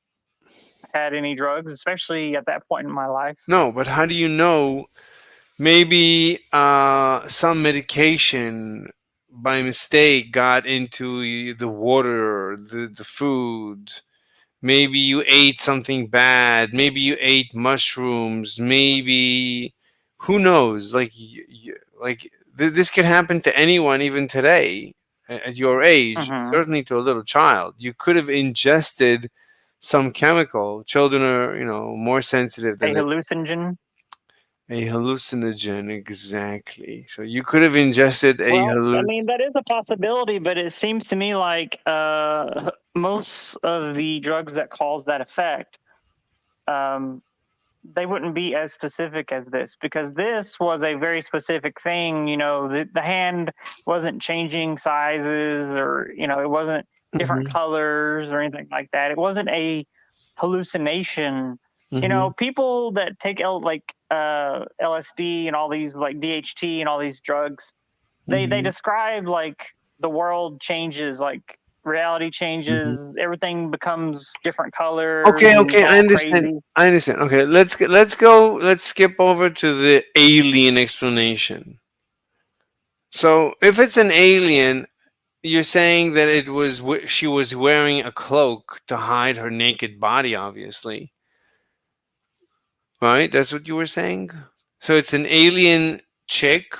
had any drugs, especially at that point in my life. No, but how do you know? Maybe some medication by mistake got into the water, the food. Maybe you ate something bad. Maybe you ate mushrooms. Maybe who knows? This could happen to anyone, even today, at your age. Hmm. Certainly to a little child, you could have ingested some chemical. Children are, more sensitive A than hallucinogen. a hallucinogen. Exactly. So you could have ingested a Well, I mean, that is a possibility, but it seems to me like most of the drugs that cause that effect, um, they wouldn't be as specific as this because this was a very specific thing. You know, the hand wasn't changing sizes or, it wasn't different Mhm, colors or anything like that. It wasn't a hallucination. mhm. People that take LSD and all these like DHT and all these drugs, They Mhm. describe like the world changes, like reality Mhm. changes, everything becomes different colors, Okay, and it's okay, I all understand. crazy. I understand. Okay, let's go. Let's skip over to the alien explanation. So, if it's an alien, you're saying that she was wearing a cloak to hide her naked body, obviously, right? That's what you were saying. So it's an alien chick.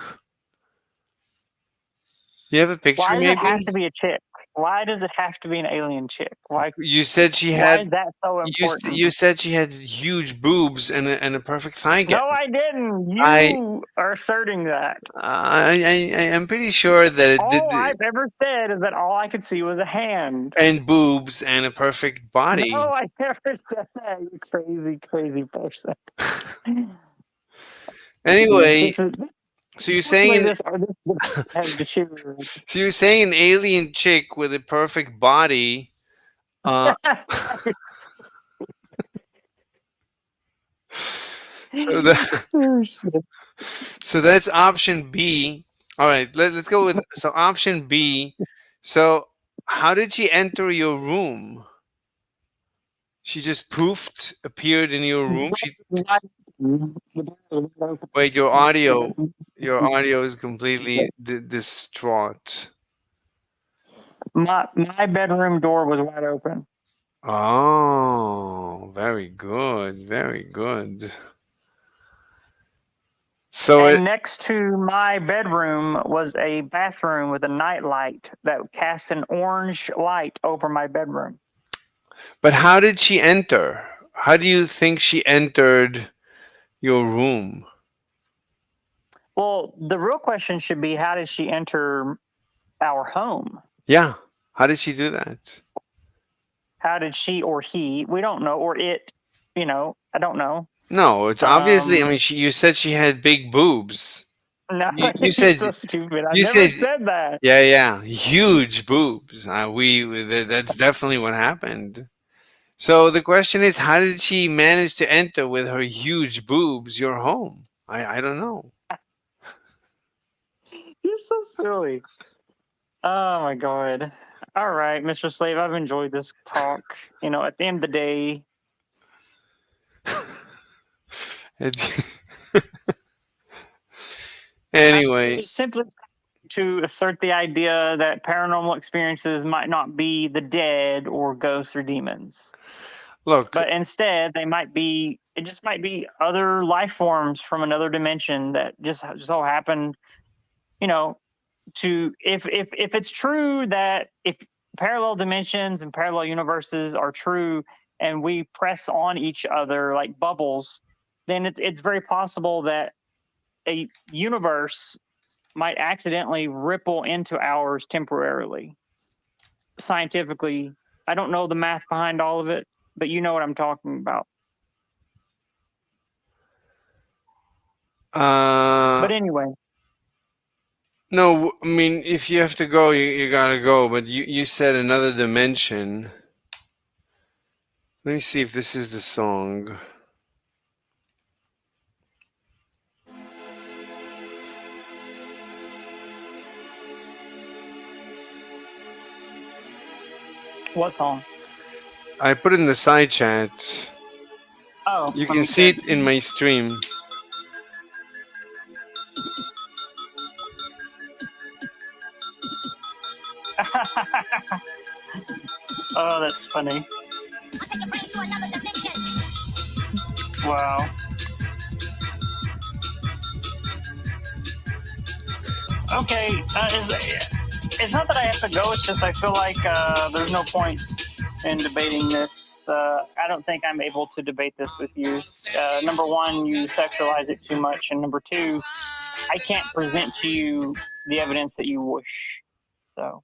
You have a picture, Why does it have maybe? to be a chick? Why does it have to be an alien chick? You said she Why had. is that so important? You said she had huge boobs and a perfect thigh gap. No, I didn't. I You are asserting that. I am pretty sure that it All did. I've ever said is that all I could see was a hand. And boobs and a perfect No, body. I never said that. You crazy, crazy person. Anyway, This is so you're Unfortunately, saying this has deteriorated. so you're saying an alien chick with a perfect body. Uh, so that Oh, shit. so that's option B. All right, let's go with so option B. So how did she enter your room? She just poofed, appeared in your room. She wait, your audio is completely distraught. My bedroom door was wide open, Oh, very good, very good. So it, and next to my bedroom was a bathroom with a night light that cast an orange light over my bedroom. but how did she enter? How do you think she entered your room? Well, the real question should be, how did she enter our home? Yeah, how did she do that? How did she or he? We don't know, or it. I don't know. No, it's obviously. I Um, mean, you said she had big boobs. no, You you're said so stupid. I you never said said that. yeah, yeah, huge boobs. That's definitely what happened. So the question is, how did she manage to enter with her huge boobs your home? I don't know. You're so silly. Oh my god. All right, Mr. Slave, I've enjoyed this talk. At the end of the day, It- I'm anyway, just simply to assert the idea that paranormal experiences might not be the dead or ghosts or demons, look, but instead it just might be other life forms from another dimension that just all happened, you know, to if it's true that if parallel dimensions and parallel universes are true and we press on each other like bubbles, then it's very possible that a universe might accidentally ripple into ours temporarily. Scientifically, I don't know the math behind all of it, but you know what I'm talking about. uh, But anyway, no, I mean, if you have to go, you gotta go. But you said another dimension. Let me see if this is the song. what song? I put it in the side chat. Oh, You let can me see check. it in my stream. Oh, that's funny. Wow. Okay, it's not that I have to go. It's just I feel like there's no point in debating this. I don't think I'm able to debate this with you. Number one, you sexualize it too much, and number two, I can't present to you the evidence that you wish. So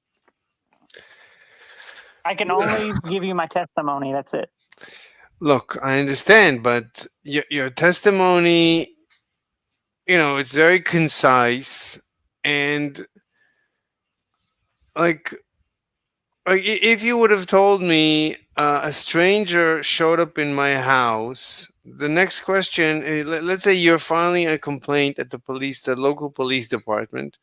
I can only give you my testimony. That's it. Look, I understand, but your testimony, it's very concise and like if you would have told me a stranger showed up in my house, the next question, let's say you're filing a complaint at the local police department.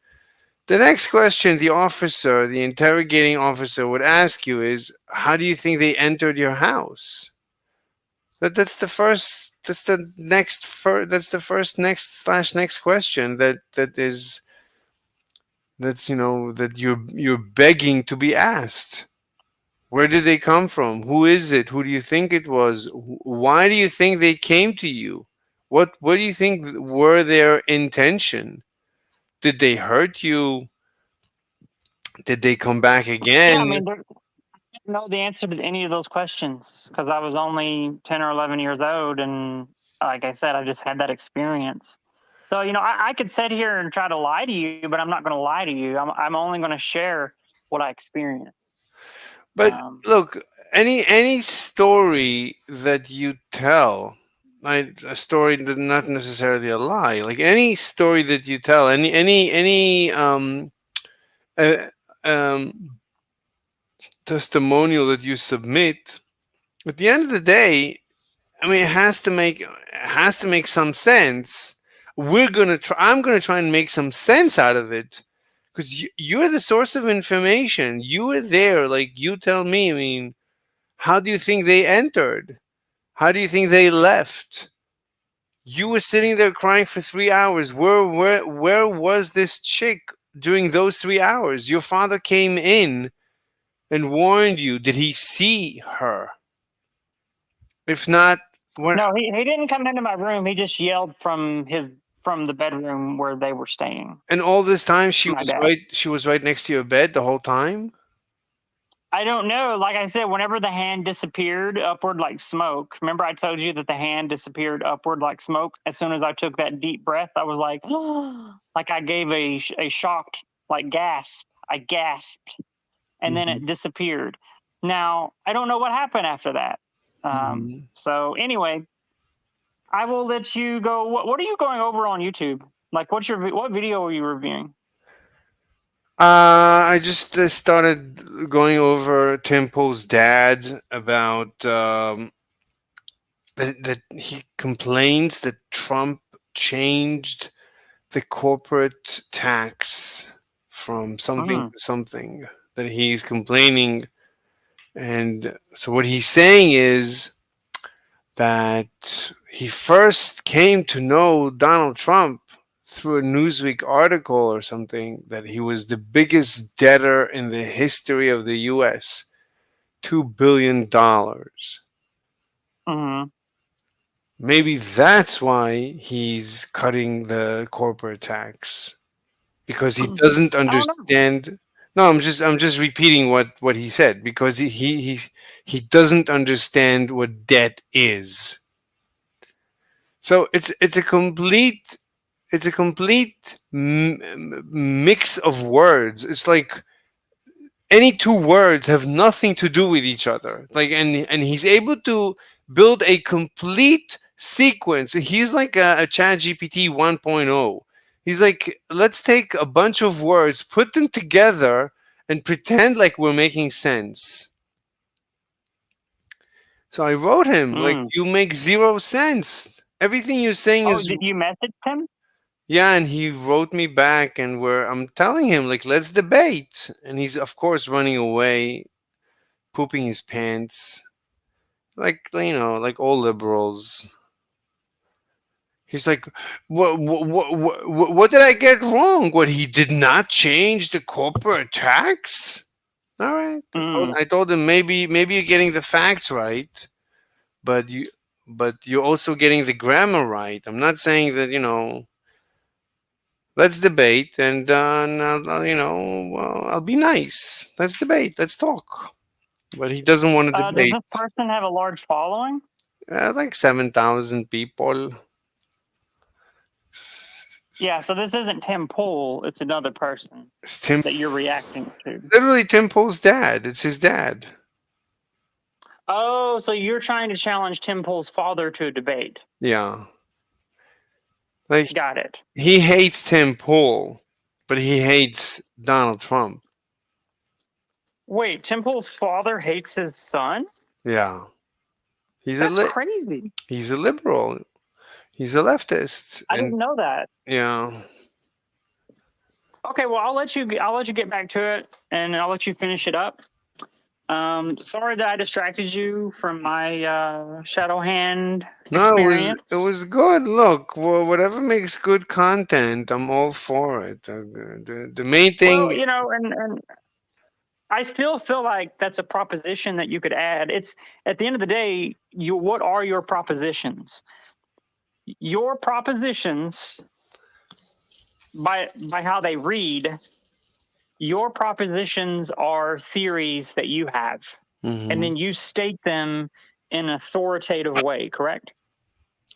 The next question the officer, the interrogating officer, would ask you is, how do you think they entered your house? That's the first. That's the next. That's the first next slash next question that's that you're begging to be asked. Where did they come from? Who is it? Who do you think it was? Why do you think they came to you? What do you think were their intention? Did they hurt you? Did they come back Yeah, I again? mean, I didn't know the answer to any of those questions because I was only 10 or 11 years old. And like I said, I just had that experience. So, I could sit here and try to lie to you, but I'm not going to lie to you. I'm only going to share what I experienced. But Um, look, any story that you tell, like a story that not necessarily a lie, like any story that you tell, any uh, um testimonial that you submit, at the end of the day, I mean, it has to make some sense. I'm gonna try and make some sense out of it, because you're the source of information. You were there, like you tell me. I mean, how do you think they entered? How do you think they left? You were sitting there crying for 3 hours. Where was this chick during those 3 hours? Your father came in and warned you. Did he see her? If not, where? no, he didn't come into my room. He just yelled from the bedroom where they were staying. And all this time she My was dad. right. She was right next to your bed the whole time. I don't know. Like I said, whenever the hand disappeared upward like smoke, remember I told you that the hand disappeared upward like smoke? As soon as I took that deep breath, I was like, like I gave a shocked like gasp. I gasped and then Mhm. it disappeared. Now, I don't know what happened after that. Mhm. So anyway, I will let you go. What are you going over on YouTube? Like, what video are you reviewing? I just started going over Tim Pool's dad about that he complains that Trump changed the corporate tax from something Mm, to something, that he's complaining. And so what he's saying is that he first came to know Donald Trump through a Newsweek article or something, that he was the biggest debtor in the history of the US, $2 billion. mm-hmm. Maybe that's why he's cutting the corporate tax, because he doesn't I don't know. understand. No, I'm just repeating what he said, because he doesn't understand what debt is. So it's a complete mix of words. It's like any two words have nothing to do with each other. Like, and he's able to build a complete sequence. He's like a Chat GPT 1.0. He's like, let's take a bunch of words, put them together, and pretend like we're making sense. So I wrote him like, Mm. you make zero sense. Everything you're saying Oh, is. did you message him? Yeah, and he wrote me back, and I'm telling him like, let's debate, and he's of course running away, pooping his pants, like like all liberals. He's like, what did I get wrong? What, he did not change the corporate tax? All right, Mm. I told him, maybe you're getting the facts right, but you're also getting the grammar right. I'm not saying that let's debate, and well, I'll be nice. Let's debate. Let's talk. But he doesn't want to Does debate. this person have a large following? Like 7,000 people. Yeah, so this isn't Tim Pool, it's another person It's Tim, that you're reacting to. literally Tim Pool's dad. It's his dad. Oh, so you're trying to challenge Tim Pool's father to a debate. Yeah, like Got it. he hates Tim Pool, but he hates Donald Trump. Wait, Tim Pool's father hates his son? Yeah, he's a That's crazy. he's a liberal. He's a leftist, I and didn't know that. yeah, Okay, well, I'll let you get back to it, and I'll let you finish it up. Sorry that I distracted you from my shadow hand No, experience. it was good. Look, whatever makes good content, I'm all for it. The main Well, thing, and I still feel like that's a proposition that you could add. It's at the end of the day, what are your propositions? Your propositions, by how they read, your propositions are theories that you have, and Mhm. then you state them in an authoritative way, correct?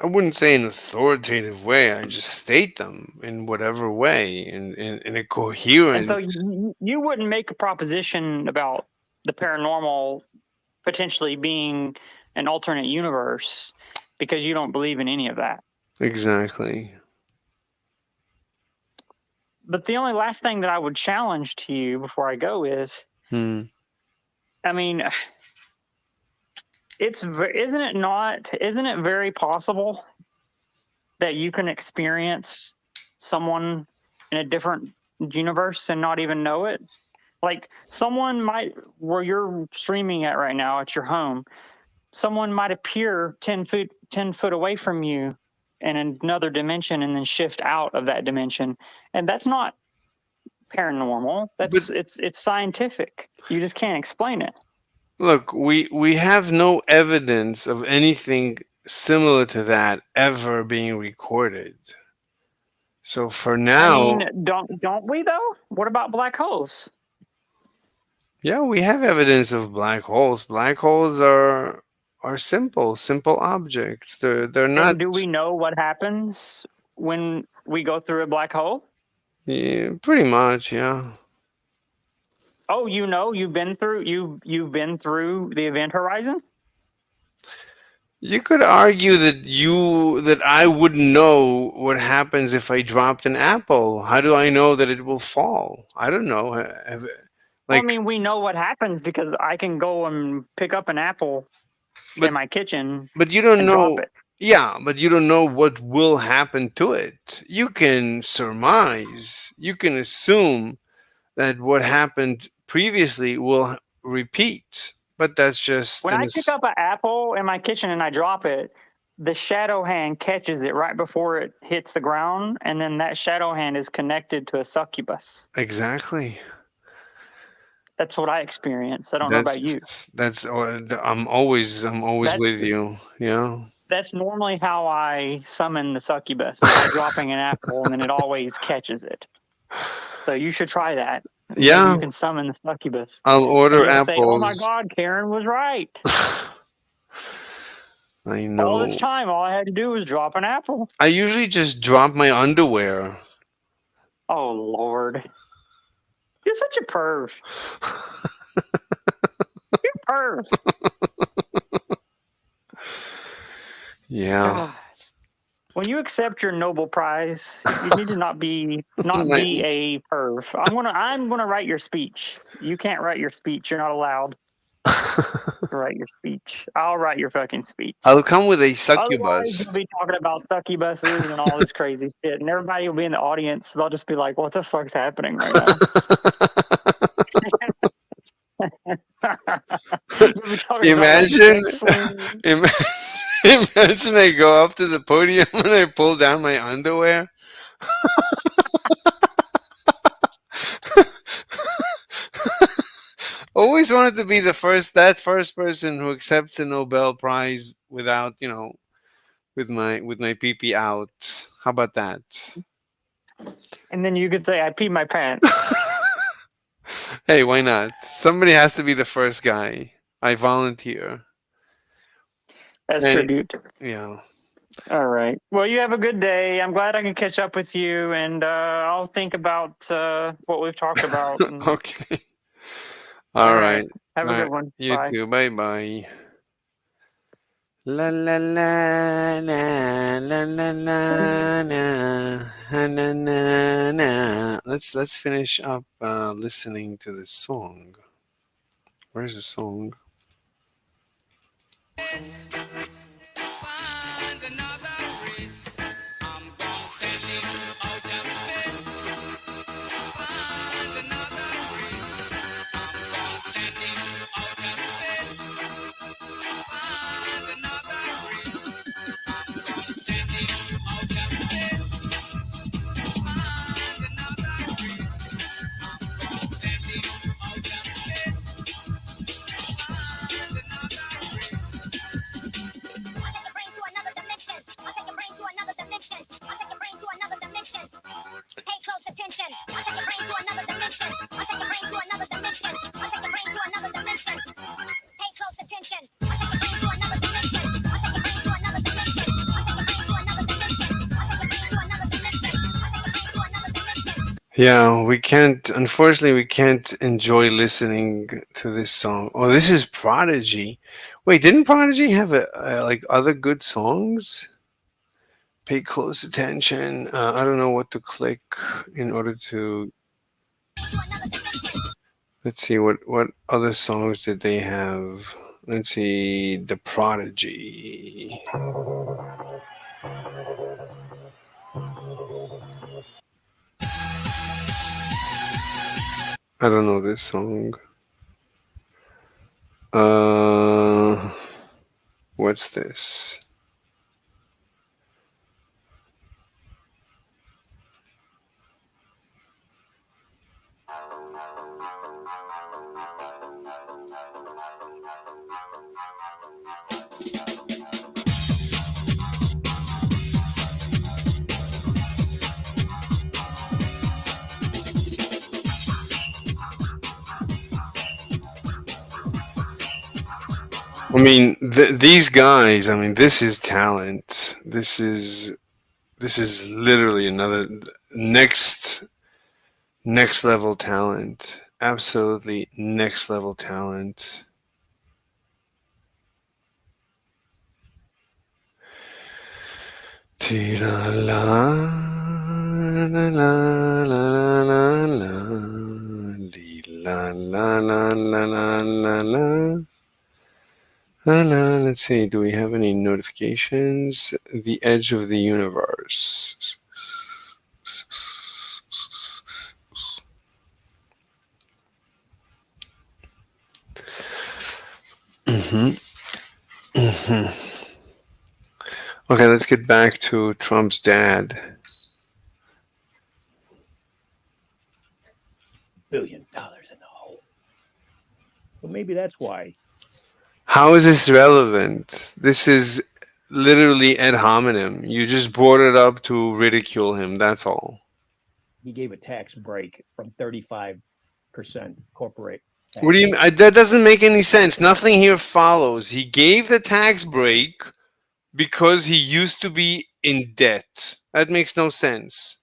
I wouldn't say in an authoritative way. I just state them in whatever way, in a And so coherent. you wouldn't make a proposition about the paranormal potentially being an alternate universe because you don't believe in any of that. Exactly. But the only last thing that I would challenge to you before I go is, Hmm. I mean, isn't it very possible that you can experience someone in a different universe and not even know it? Like someone might, where you're streaming at right now at your home, someone might appear 10 foot away from you in another dimension and then shift out of that dimension. And that's not paranormal. But It's scientific. You just can't explain it. look, we have no evidence of anything similar to that ever being recorded. So for I now, mean, don't we though? What about black holes? yeah, we have evidence of black holes. Black holes are simple objects. They're not. And do we know what happens when we go through a black hole? Yeah, pretty much, yeah. Oh, you've been through you've been through the event horizon? You could argue that I wouldn't know what happens if I dropped an apple. How do I know that it will fall? I don't know. Well, I Like, mean, we know what happens because I can go and pick up an apple but in my kitchen but you don't and drop know. it. Yeah, but you don't know what will happen to it. You can surmise. You can assume that what happened previously will repeat. But that's just When I pick up an apple in my kitchen and I drop it, the shadow hand catches it right before it hits the ground, and then that shadow hand is connected to a succubus. exactly. That's what I experience. I don't know about you. That's. I'm always That's with you. Yeah. that's normally how I summon the succubus is by dropping an apple, and then it always catches it. So you should try that. Maybe Yeah. you can summon the succubus, I'll and order you'll say, "Oh my apples. God, Karen was right. I All this know. time, all I had to do was drop an apple." I usually just drop my underwear. Oh Lord, you're such a perv. You're a perv. Yeah. God. When you accept your Nobel Prize, you need to not be My- a perv. I'm gonna write your speech. You can't write your speech. You're not allowed to write your speech. I'll write your fucking speech. I'll come with a Otherwise, succubus. you'll be talking about succubuses and all this crazy shit, and everybody will be in the audience. They'll just be like, "What the fuck's happening right now?" You'll be talking about like Imagine, sex swing. im- imagine I go up to the podium and I pull down my underwear. Always wanted to be that first person who accepts a Nobel Prize without, with my pee pee out. How about that? And then you could say, "I peed my pants." Hey, why not? Somebody has to be the first guy. I volunteer. As And tribute. yeah. All right. Well, you have a good day. I'm glad I can catch up with you, and I'll think about what we've talked about. And, Okay. all All right. right. Have All a good right. one. You Bye. too. Bye bye. La la la na la la la na na na na. Let's finish up listening to the song. Where's the song? Yeah, we can't. Unfortunately, we can't enjoy listening to this song. Oh, this is Prodigy. Wait, didn't Prodigy have like other good songs? Pay close attention. I don't know what to click in order to. Let's see what other songs did they have. Let's see, The Prodigy. I don't know this song. Uh, what's this? I mean, these guys. I mean, this is talent. This is literally another next level talent. Absolutely next level talent. Tira la la la la la la li la la la la la la la. Let's see. Do we have any notifications? The edge of the universe. hmm hmm Okay, let's get back to Trump's dad. $1 billion in the hole. Well, maybe that's why How is this relevant? This is literally ad hominem. You just brought it up to ridicule him. That's all. he gave a tax break from 35% corporate tax. What do you mean? That doesn't make any sense. Nothing here follows. He gave the tax break because he used to be in debt. That makes no sense.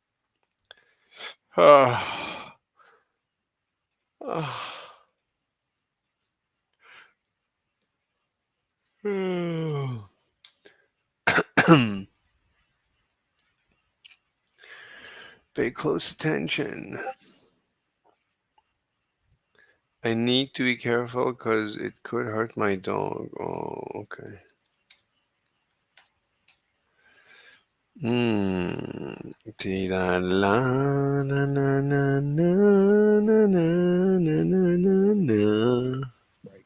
Pay close attention. I need to be careful because it could hurt my dog. Oh, okay. Tira la na na na na na na na na na. Right.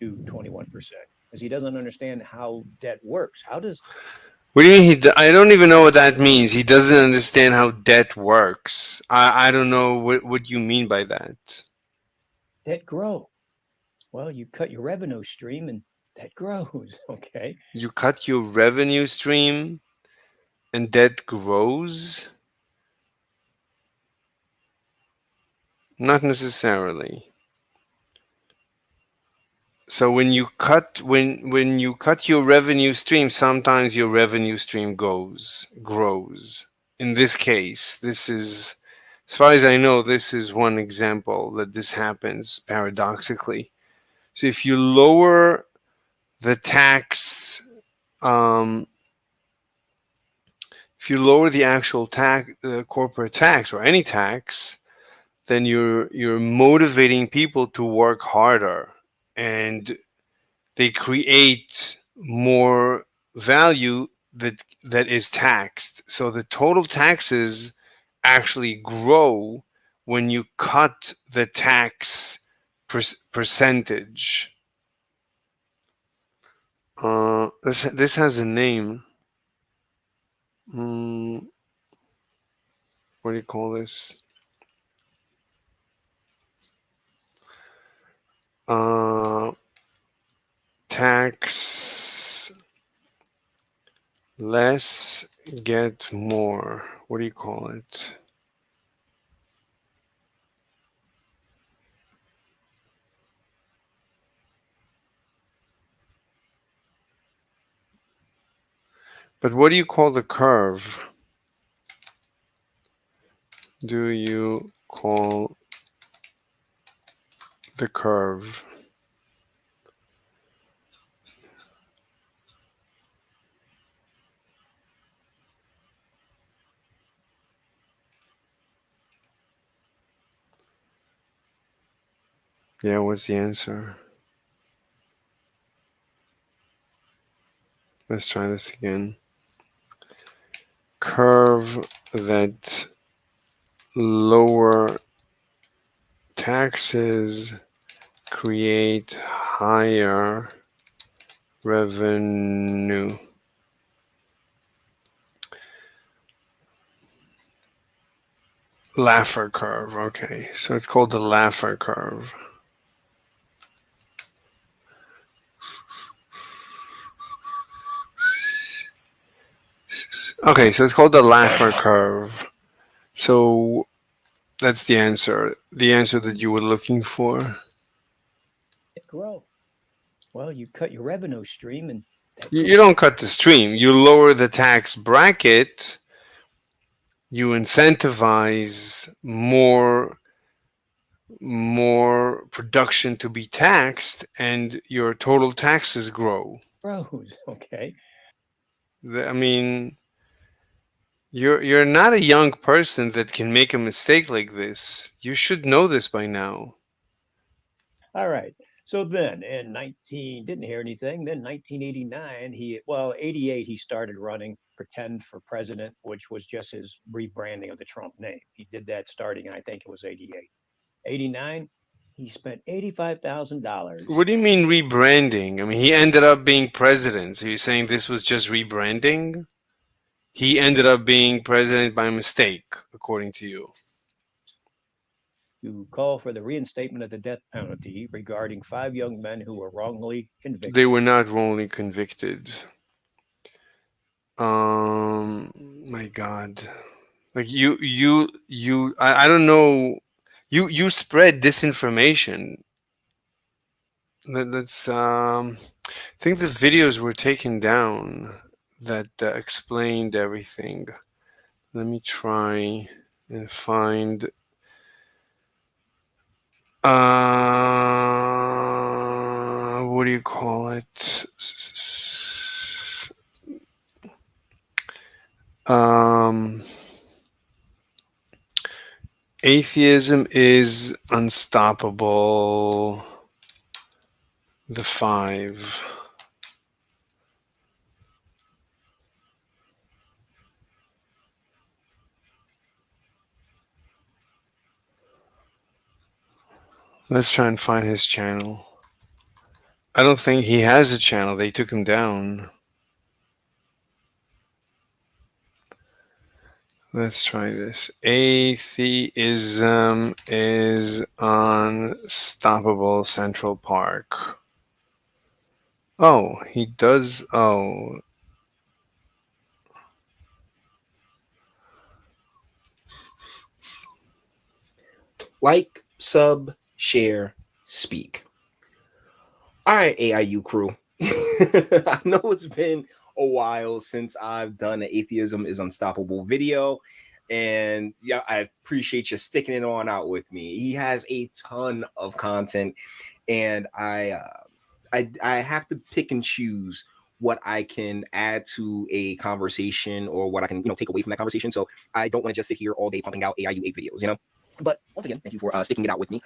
To 21%. Because he doesn't understand how debt works. How does What do you mean? I don't even know what that means. He doesn't understand how debt works. I don't know what you mean by that. debt grow? Well, you cut your revenue stream and debt grows. Okay. You cut your revenue stream and debt grows? Not necessarily. So when you cut your revenue stream, sometimes your revenue stream grows. In this case, this is, as far as I know, this is one example that this happens paradoxically. So if you lower the tax, um, if you lower the actual tax, the corporate tax or any tax, then you're motivating people to work harder, and they create more value that is taxed. So the total taxes actually grow when you cut the tax percentage. This has a name. What do you call this? Tax less, get more. What do you call it? But what do you call the curve? do you call the curve? Yeah, what's the answer? Let's try this again. Curve that lower taxes create higher revenue. Laffer curve. Okay, so it's called the Laffer curve. Okay, so it's called the Laffer curve. So that's the answer. The answer that you were looking for. Grow. Well, you cut your revenue stream, and You don't cut the stream. You lower the tax bracket. You incentivize more production to be taxed, and your total taxes grow. grows. Okay. I mean, you're not a young person that can make a mistake like this. You should know this by now. All right. So then in 19, didn't hear anything. Then 1989, 88, he started running pretend for president, which was just his rebranding of the Trump name. He did that starting, I think it was 88. 89, he spent $85,000. What do you mean rebranding? I mean, he ended up being president. So you're saying this was just rebranding? He ended up being president by mistake, according to you. To call for the reinstatement of the death penalty regarding 5 young men who were wrongly convicted. They were not wrongly convicted. My God. Like I don't know. You spread disinformation. That's I think the videos were taken down that explained everything. Let me try and find. What do you call it? Um, Atheism is unstoppable. The Five. Let's try and find his channel. I don't think he has a channel. They took him down. Let's try this. Atheism is unstoppable. Central Park. Oh, he does. Oh. Like, sub, share, speak. All right, AIU crew. I know it's been a while since I've done an Atheism is Unstoppable video. And yeah, I appreciate you sticking it on out with me. He has a ton of content, and I have to pick and choose what I can add to a conversation or what I can take away from that conversation. So I don't want to just sit here all day pumping out AIU 8 videos, But once again, thank you for sticking it out with me.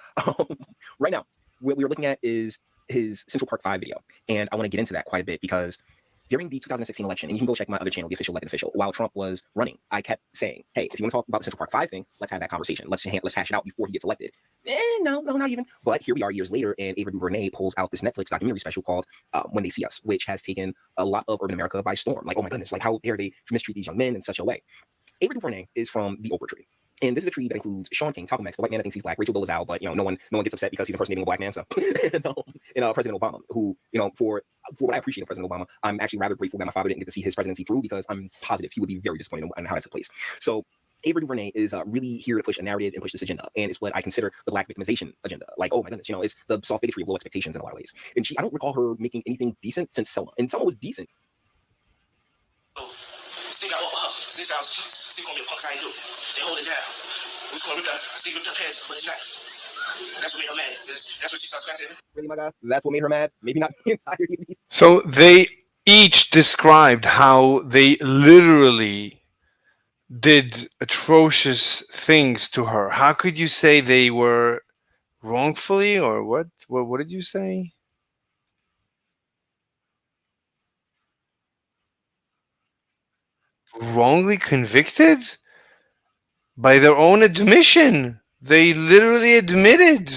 Right now, what we're looking at is his Central Park 5 video, and I want to get into that quite a bit because during the 2016 election, and you can go check my other channel, The Official Elected Official, while Trump was running, I kept saying, hey, if you want to talk about the Central Park 5 thing, let's have that conversation. Let's hash it out before he gets elected. No, not even. But here we are years later, and Ava DuVernay pulls out this Netflix documentary special called When They See Us, which has taken a lot of urban America by storm. Like, oh my goodness, like how dare they mistreat these young men in such a way. Ava DuVernay is from the Oprah tree. And this is a tree that includes Sean King, Malcolm X, the white man that thinks he's black, Rachel Dolezal, but no one gets upset because he's impersonating a black man. So, and President Obama, who for what I appreciate of President Obama, I'm actually rather grateful that my father didn't get to see his presidency through because I'm positive he would be very disappointed in how that took place. So, Ava DuVernay is really here to push a narrative and push this agenda, and it's what I consider the black victimization agenda. Like, oh my goodness, it's the soft bigotry of low expectations in a lot of ways. And I don't recall her making anything decent since Selma, and Selma was decent. Stick out for hustlers. This house cheats. Stick on your punks, I ain't do it. They hold it down. We call ripped up, Steve ripped up heads with his knife. That's what made her mad. That's what she starts scratching. Really, my guy? That's what made her mad? Maybe not the entirety of these. So they each described how they literally did atrocious things to her. How could you say they were wrongfully, or what? What did you say? Wrongly convicted? By their own admission. They literally admitted.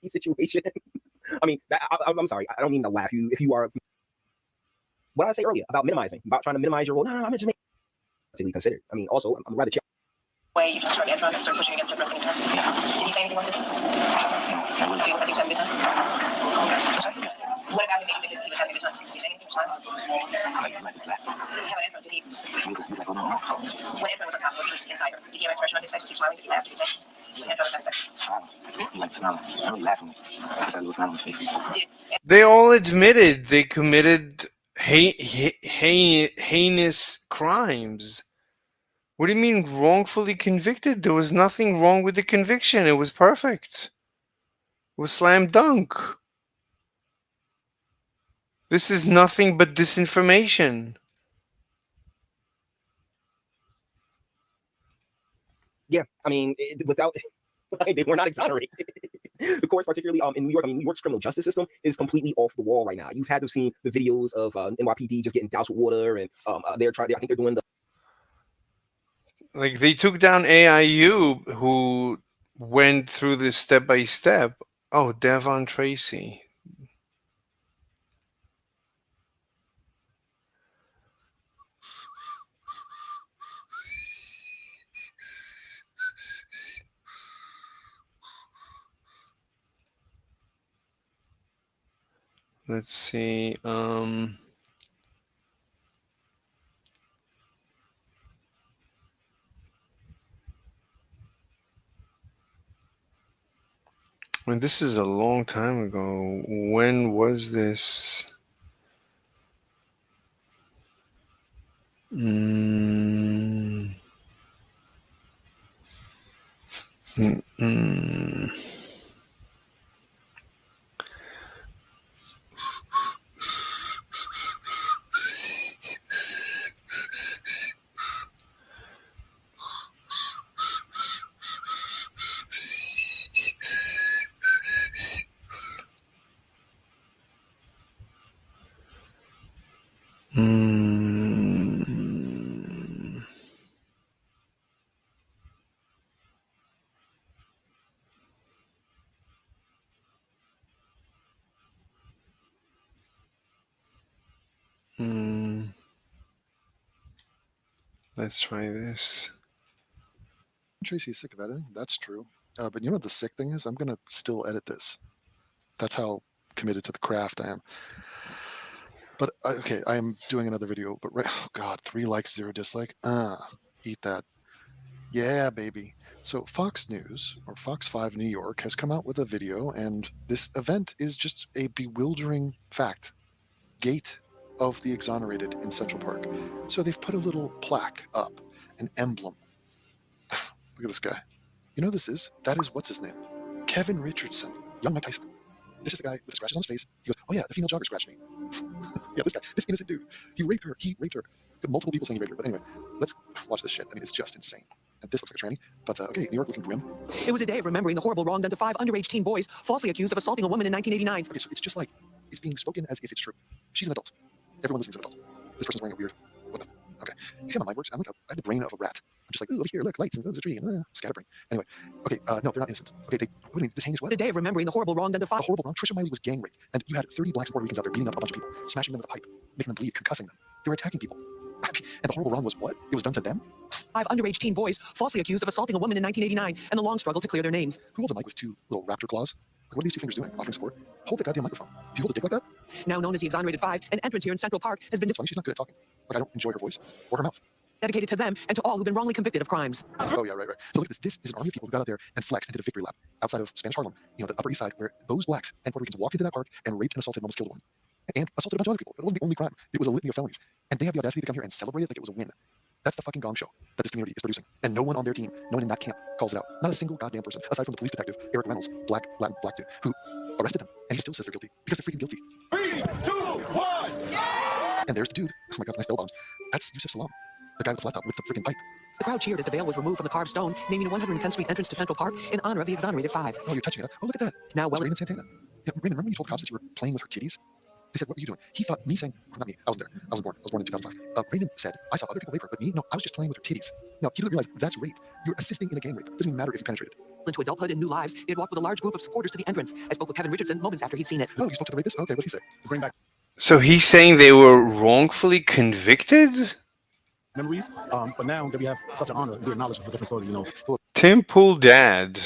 Situation. I mean, I'm sorry. I don't mean to laugh. If you are, what did I say earlier about minimizing, about trying to minimize your role? No, I'm just making considered. I mean, also, I'm rather chill. Way you just start Edron and start pushing against her pressing her. Yeah. Did he say anything about this? No. Do you think he was having a good time? Sorry? What about him made you think he was having a good time? Did he say anything? Was fine? How about Edron? Did he? When Edron was on top, he was inside her. Did he have an expression on his face? Was he smiling? Did he laugh? Did he say? When Edron was having sex? Smiling. I really laughing. Because I was smiling on his face. They all admitted they committed heinous crimes. What do you mean wrongfully convicted? There was nothing wrong with the conviction. It was perfect. It was slam dunk. This is nothing but disinformation. Yeah, I mean, without they were not exonerated. The courts, particularly in New York, I mean, New York's criminal justice system is completely off the wall right now. You've had to have seen the videos of NYPD just getting doused with water, and they're trying. I think they're doing the. Like, they took down AIU, who went through this step by step. Oh, Devon Tracy. Let's see. I mean, this is a long time ago. When was this? Mm. Mm-mm. Let's try this. Tracy is sick of editing. That's true. But you know what the sick thing is? I'm going to still edit this. That's how committed to the craft I am. But okay, I am doing another video. But oh God, 3 likes, 0 dislike. Eat that. Yeah, baby. So Fox News, or Fox 5 New York, has come out with a video, and this event is just a bewildering fact. Gate of the Exonerated in Central Park. So they've put a little plaque up, an emblem. Look at this guy. You know who this is? That is, what's his name? Kevin Richardson, young Mike Tyson. This is the guy with the scratches on his face. He goes, oh yeah, the female jogger scratched me. Yeah, this guy, this innocent dude. He raped her. Multiple people saying he raped her. But anyway, let's watch this shit. I mean, it's just insane. And this looks like a tranny. But okay, New York looking grim. It was a day of remembering the horrible wrong done to 5 underage teen boys falsely accused of assaulting a woman in 1989. Okay, so it's just like, it's being spoken as if it's true. She's an adult. Everyone listening is an adult. This person's wearing a weird, what the, okay. You see how my mind works? I have the brain of a rat. I'm just like, ooh, over here, look, lights, and there's a tree, and scatterbrain. Anyway, okay, no, they're not innocent. Okay, what do you mean, this heinous what? The day of remembering the horrible wrong done to 5. The horrible wrong? Trisha Miley was gang raped, and you had 30 blacks and Puerto Ricans out there beating up a bunch of people, smashing them with a pipe, making them bleed, concussing them. They were attacking people. And the horrible wrong was what? It was done to them? 5 underage teen boys falsely accused of assaulting a woman in 1989, and the long struggle to clear their names. Who holds a mic with 2 little raptor claws? Like, what are these 2 fingers doing? Offering support? Hold the goddamn microphone. Do you hold a dick like that? Now known as the Exonerated Five, an entrance here in Central Park has been It's funny, she's not good at talking. Like, I don't enjoy her voice or her mouth. dedicated to them and to all who've been wrongly convicted of crimes. Oh, yeah, right. So look at this. This is an army of people who got out there and flexed and did a victory lap outside of Spanish Harlem, you know, the Upper East Side, where those blacks and Puerto Ricans walked into that park and raped and assaulted and almost killed one. And assaulted a bunch of other people. It wasn't the only crime. It was a litany of felonies. And they have the audacity to come here and celebrate it like it was a win. That's the fucking gong show that this community is producing. And no one on their team, no one in that camp calls it out. Not a single goddamn person, aside from the police detective, Eric Reynolds, black, Latin, black dude, who arrested them. And he still says they're guilty because they're freaking guilty. 3, 2, 1. And there's the dude. Oh my god, nice bell bombs. That's Yusuf Salam, the guy with the flat top with the freaking pipe. The crowd cheered as the veil was removed from the carved stone, naming a 110th Street entrance to Central Park in honor of the Exonerated Five. Oh, you're touching it. Oh, look at that. Now, That's well, Raymond Santana. Yeah, Raymond, remember when you told cops that you were playing with her titties? They said, what were you doing? He thought me saying, well, not me, I wasn't there. I was born in 2005. Raymond said, I saw other people rape her, but me, no, I was just playing with her titties. No, he doesn't realize that's rape. You're assisting in a gang rape. It doesn't even matter if you penetrated. into adulthood and new lives, they had walked with a large group of supporters to the entrance. I spoke with Kevin Richardson moments after he'd seen it. Oh, you spoke to the rapist? Okay, what'd he say? Bring back So he's saying they were wrongfully convicted? memories. But now that we have such an honor, we acknowledge it's a different story, you know. Tim Pool Dad,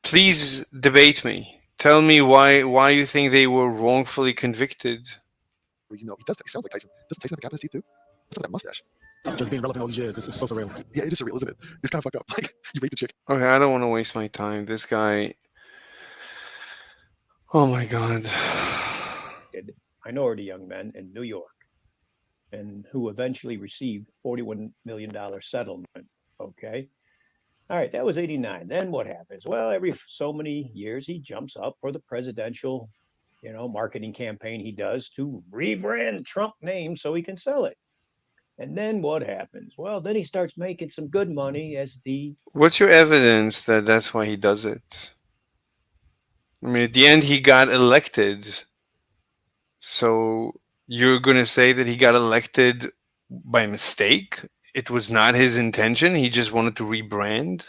please debate me. Tell me why you think they were wrongfully convicted. You know, he sounds like Tyson. Doesn't Tyson have a gap in his teeth too? What's with that mustache? Just being relevant all these years, it's so surreal. Yeah, it is surreal, isn't it? It's kind of fucked up. Like, you raped a chick. Okay, I don't want to waste my time. This guy. Oh my god. Minority young men in New York, and who eventually received $41 million settlement. Okay. All right, that was 89. Then what happens? Well, every so many years he jumps up for the presidential, marketing campaign he does to rebrand Trump name so he can sell it. And then what happens? Well, then he starts making some good money as the. What's your evidence that that's why he does it? I mean, at the end, he got elected. So you're going to say that he got elected by mistake? It was not his intention. He just wanted to rebrand.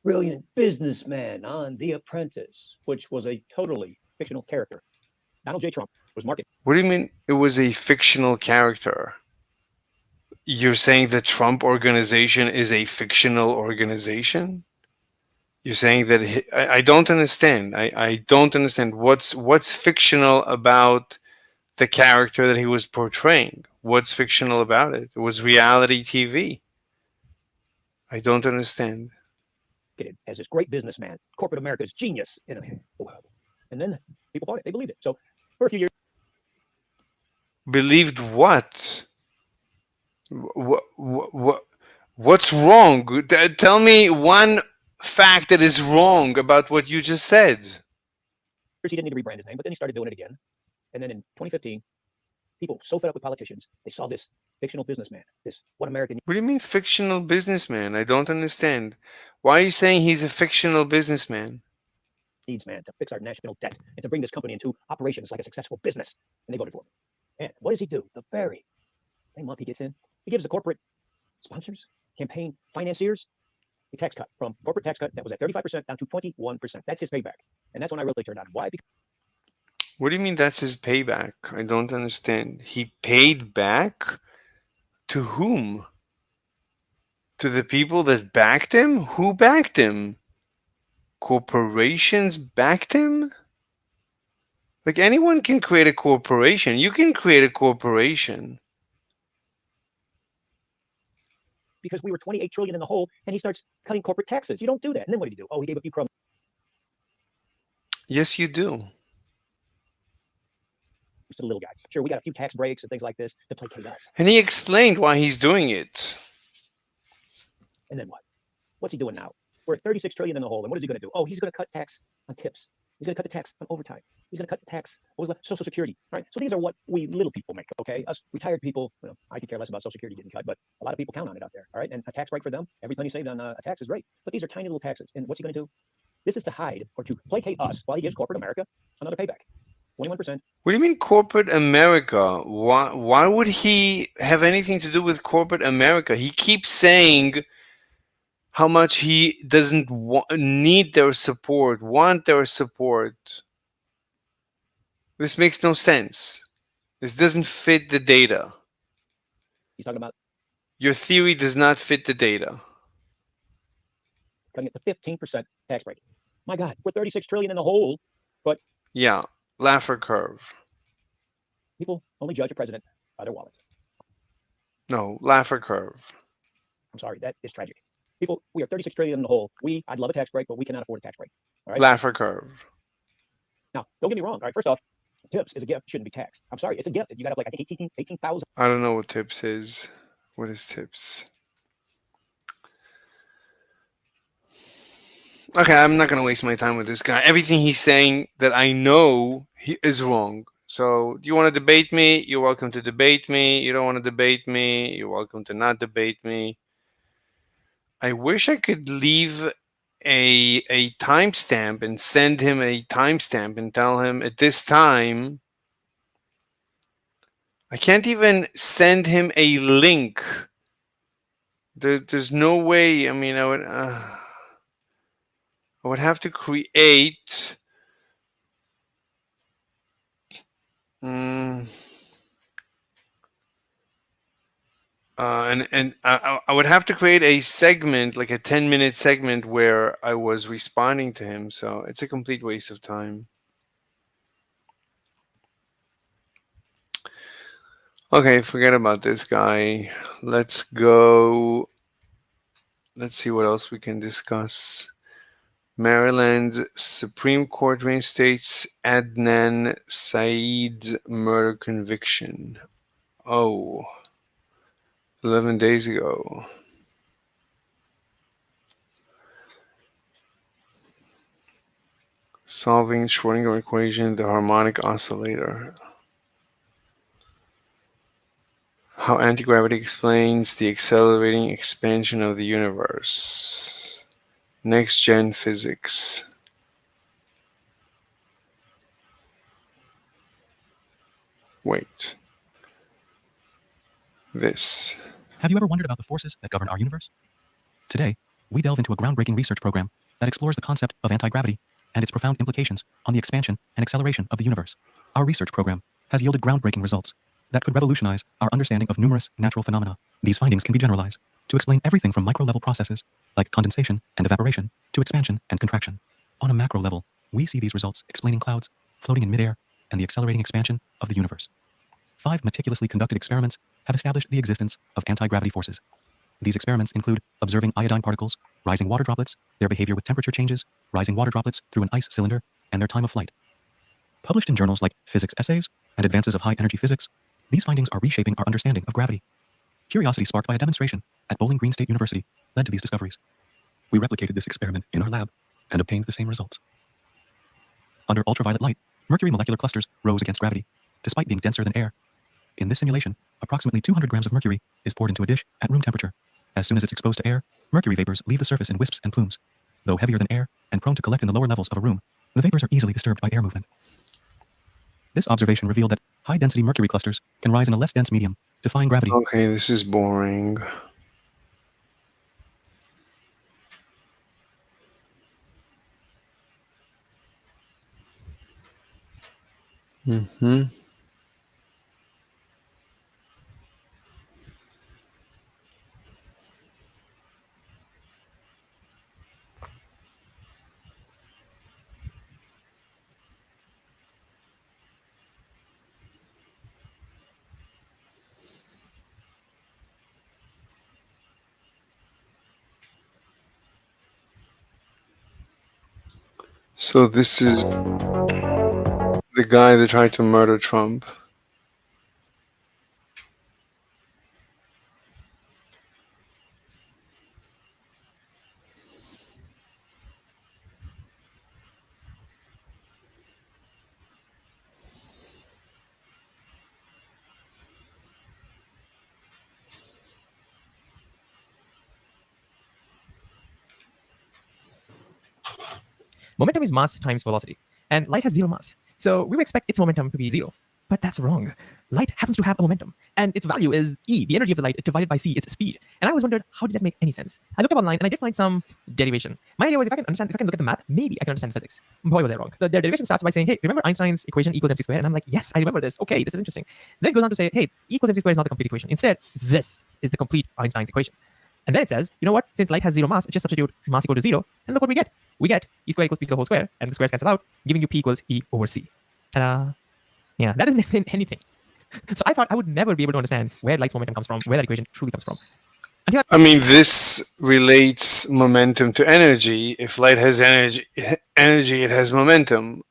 Brilliant businessman on The Apprentice, which was a totally fictional character. Donald J. Trump was marketed. What do you mean it was a fictional character? You're saying the Trump organization is a fictional organization? You're saying that I don't understand. I don't understand what's fictional about the character that he was portraying. What's fictional about it? It was reality TV. I don't understand. As this great businessman, corporate America's genius. And then people bought it. They believed it. So for a few years. Believed what? What's wrong? Tell me one fact that is wrong about what you just said. He didn't need to rebrand his name, but then he started doing it again. And then in 2015, people so fed up with politicians, they saw this fictional businessman, this what American. What do you mean fictional businessman? I don't understand. Why are you saying he's a fictional businessman? Needs, man, to fix our national debt and to bring this company into operations like a successful business. And they voted for him. And what does he do? The very same month he gets in, he gives the corporate sponsors, campaign financiers, a tax cut from corporate tax cut that was at 35% down to 21%. That's his payback. And that's when I really turned on him. Why? Because what do you mean that's his payback? I don't understand. He paid back to whom? To the people that backed him? Who backed him? Corporations backed him? Like anyone can create a corporation. You can create a corporation. Because we were 28 trillion in the hole, and he starts cutting corporate taxes. You don't do that. And then what did he do? Oh, he gave a few crumbs. Yes, you do. To the little guy. Sure, we got a few tax breaks and things like this to placate us. And he explained why he's doing it. And then what? What's he doing now? We're at 36 trillion in the hole, and what is he going to do? Oh, he's going to cut tax on tips. He's going to cut the tax on overtime. He's going to cut the tax on Social Security. All right. So these are what we little people make. Okay, us retired people. Well, I could care less about Social Security getting cut, but a lot of people count on it out there. All right, and a tax break for them, every penny saved on a tax is great. But these are tiny little taxes, and what's he going to do? This is to hide or to placate us while he gives corporate America another payback. 21%. What do you mean corporate America? Why would he have anything to do with corporate America? He keeps saying how much he doesn't need their support, want their support. This makes no sense. This doesn't fit the data. He's talking about your theory does not fit the data. Cutting it to 15% tax break. My God, we're 36 trillion in the hole, but yeah, Laffer curve. People only judge a president by their wallet. No, Laffer curve. I'm sorry, that is tragic. People, we are 36 trillion in the hole. I'd love a tax break, but we cannot afford a tax break. All right? Laffer curve. Now, don't get me wrong. All right, first off, tips is a gift, shouldn't be taxed. I'm sorry, it's a gift. You got up like, I think 18,000. I don't know what tips is. What is tips? Okay, I'm not gonna waste my time with this guy. Everything he's saying that I know he is wrong. So, you want to debate me? You're welcome to debate me. You don't want to debate me? You're welcome to not debate me. I wish I could leave a timestamp and send him a timestamp and tell him at this time. I can't even send him a link. There's no way. I mean, I would have to create. And I would have to create a segment, like a 10-minute segment, where I was responding to him. So it's a complete waste of time. Okay, forget about this guy. Let's go. Let's see what else we can discuss. Maryland Supreme Court reinstates Adnan Saeed's murder conviction. Oh, 11 days ago. Solving Schrödinger equation, the harmonic oscillator. How anti-gravity explains the accelerating expansion of the universe. Next-gen physics. Wait. This. Have you ever wondered about the forces that govern our universe? Today, we delve into a groundbreaking research program that explores the concept of anti-gravity and its profound implications on the expansion and acceleration of the universe. Our research program has yielded groundbreaking results that could revolutionize our understanding of numerous natural phenomena. These findings can be generalized to explain everything from micro-level processes like condensation and evaporation to expansion and contraction. On a macro level, we see these results explaining clouds floating in midair and the accelerating expansion of the universe. 5 meticulously conducted experiments have established the existence of anti-gravity forces. These experiments include observing iodine particles, rising water droplets, their behavior with temperature changes, rising water droplets through an ice cylinder, and their time of flight. Published in journals like Physics Essays and Advances of High-Energy Physics, these findings are reshaping our understanding of gravity. Curiosity sparked by a demonstration at Bowling Green State University led to these discoveries. We replicated this experiment in our lab and obtained the same results. Under ultraviolet light, mercury molecular clusters rose against gravity, despite being denser than air. In this simulation, approximately 200 grams of mercury is poured into a dish at room temperature. As soon as it's exposed to air, mercury vapors leave the surface in wisps and plumes. Though heavier than air and prone to collect in the lower levels of a room, the vapors are easily disturbed by air movement. This observation revealed that high-density mercury clusters can rise in a less dense medium, defying gravity. Okay, this is boring. So this is the guy that tried to murder Trump. Momentum is mass times velocity, and light has zero mass. So we would expect its momentum to be zero. But that's wrong. Light happens to have a momentum, and its value is E, the energy of the light, divided by C, its speed. And I always wondered, how did that make any sense? I looked up online, and I did find some derivation. My idea was, if I can look at the math, maybe I can understand the physics. Boy, was I wrong. The derivation starts by saying, hey, remember Einstein's equation equals mc squared? And I'm like, yes, I remember this. Okay, this is interesting. Then it goes on to say, hey, E equals mc squared is not the complete equation. Instead, this is the complete Einstein's equation. And then it says, you know what? Since light has zero mass, just substitute mass equal to 0, and look what we get. We get E squared equals P to the whole square, and the squares cancel out, giving you P equals E over C. Ta-da. Yeah, that doesn't explain anything. So I thought I would never be able to understand where light's momentum comes from, where that equation truly comes from. I mean, this relates momentum to energy. If light has energy, it has momentum.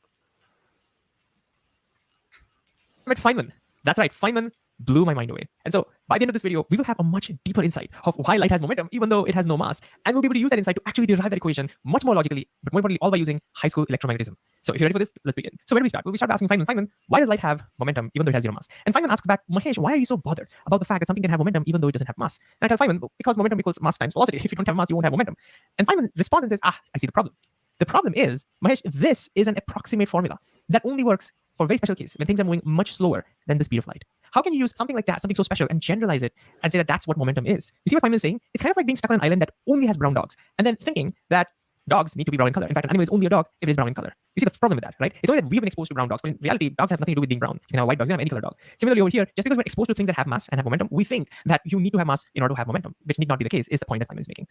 met Feynman. That's right, Feynman blew my mind away. And so by the end of this video, we will have a much deeper insight of why light has momentum, even though it has no mass. And we'll be able to use that insight to actually derive that equation much more logically, but more importantly, all by using high school electromagnetism. So if you're ready for this, let's begin. So where do we start? Well, we start by asking Feynman, why does light have momentum even though it has zero mass? And Feynman asks back, Mahesh, why are you so bothered about the fact that something can have momentum even though it doesn't have mass? And I tell Feynman, well, because momentum equals mass times velocity. If you don't have mass, you won't have momentum. And Feynman responds and says, I see the problem. The problem is, Mahesh, this is an approximate formula that only works for very special cases when things are moving much slower than the speed of light. How can you use something like that, something so special, and generalize it and say that that's what momentum is? You see what Feynman is saying? It's kind of like being stuck on an island that only has brown dogs and then thinking that dogs need to be brown in color. In fact, an animal is only a dog if it is brown in color. You see the problem with that, right? It's only that we've been exposed to brown dogs, but in reality, dogs have nothing to do with being brown. You can have a white dog, you can have any color dog. Similarly, over here, just because we're exposed to things that have mass and have momentum, we think that you need to have mass in order to have momentum, which need not be the case, is the point that Feynman is making.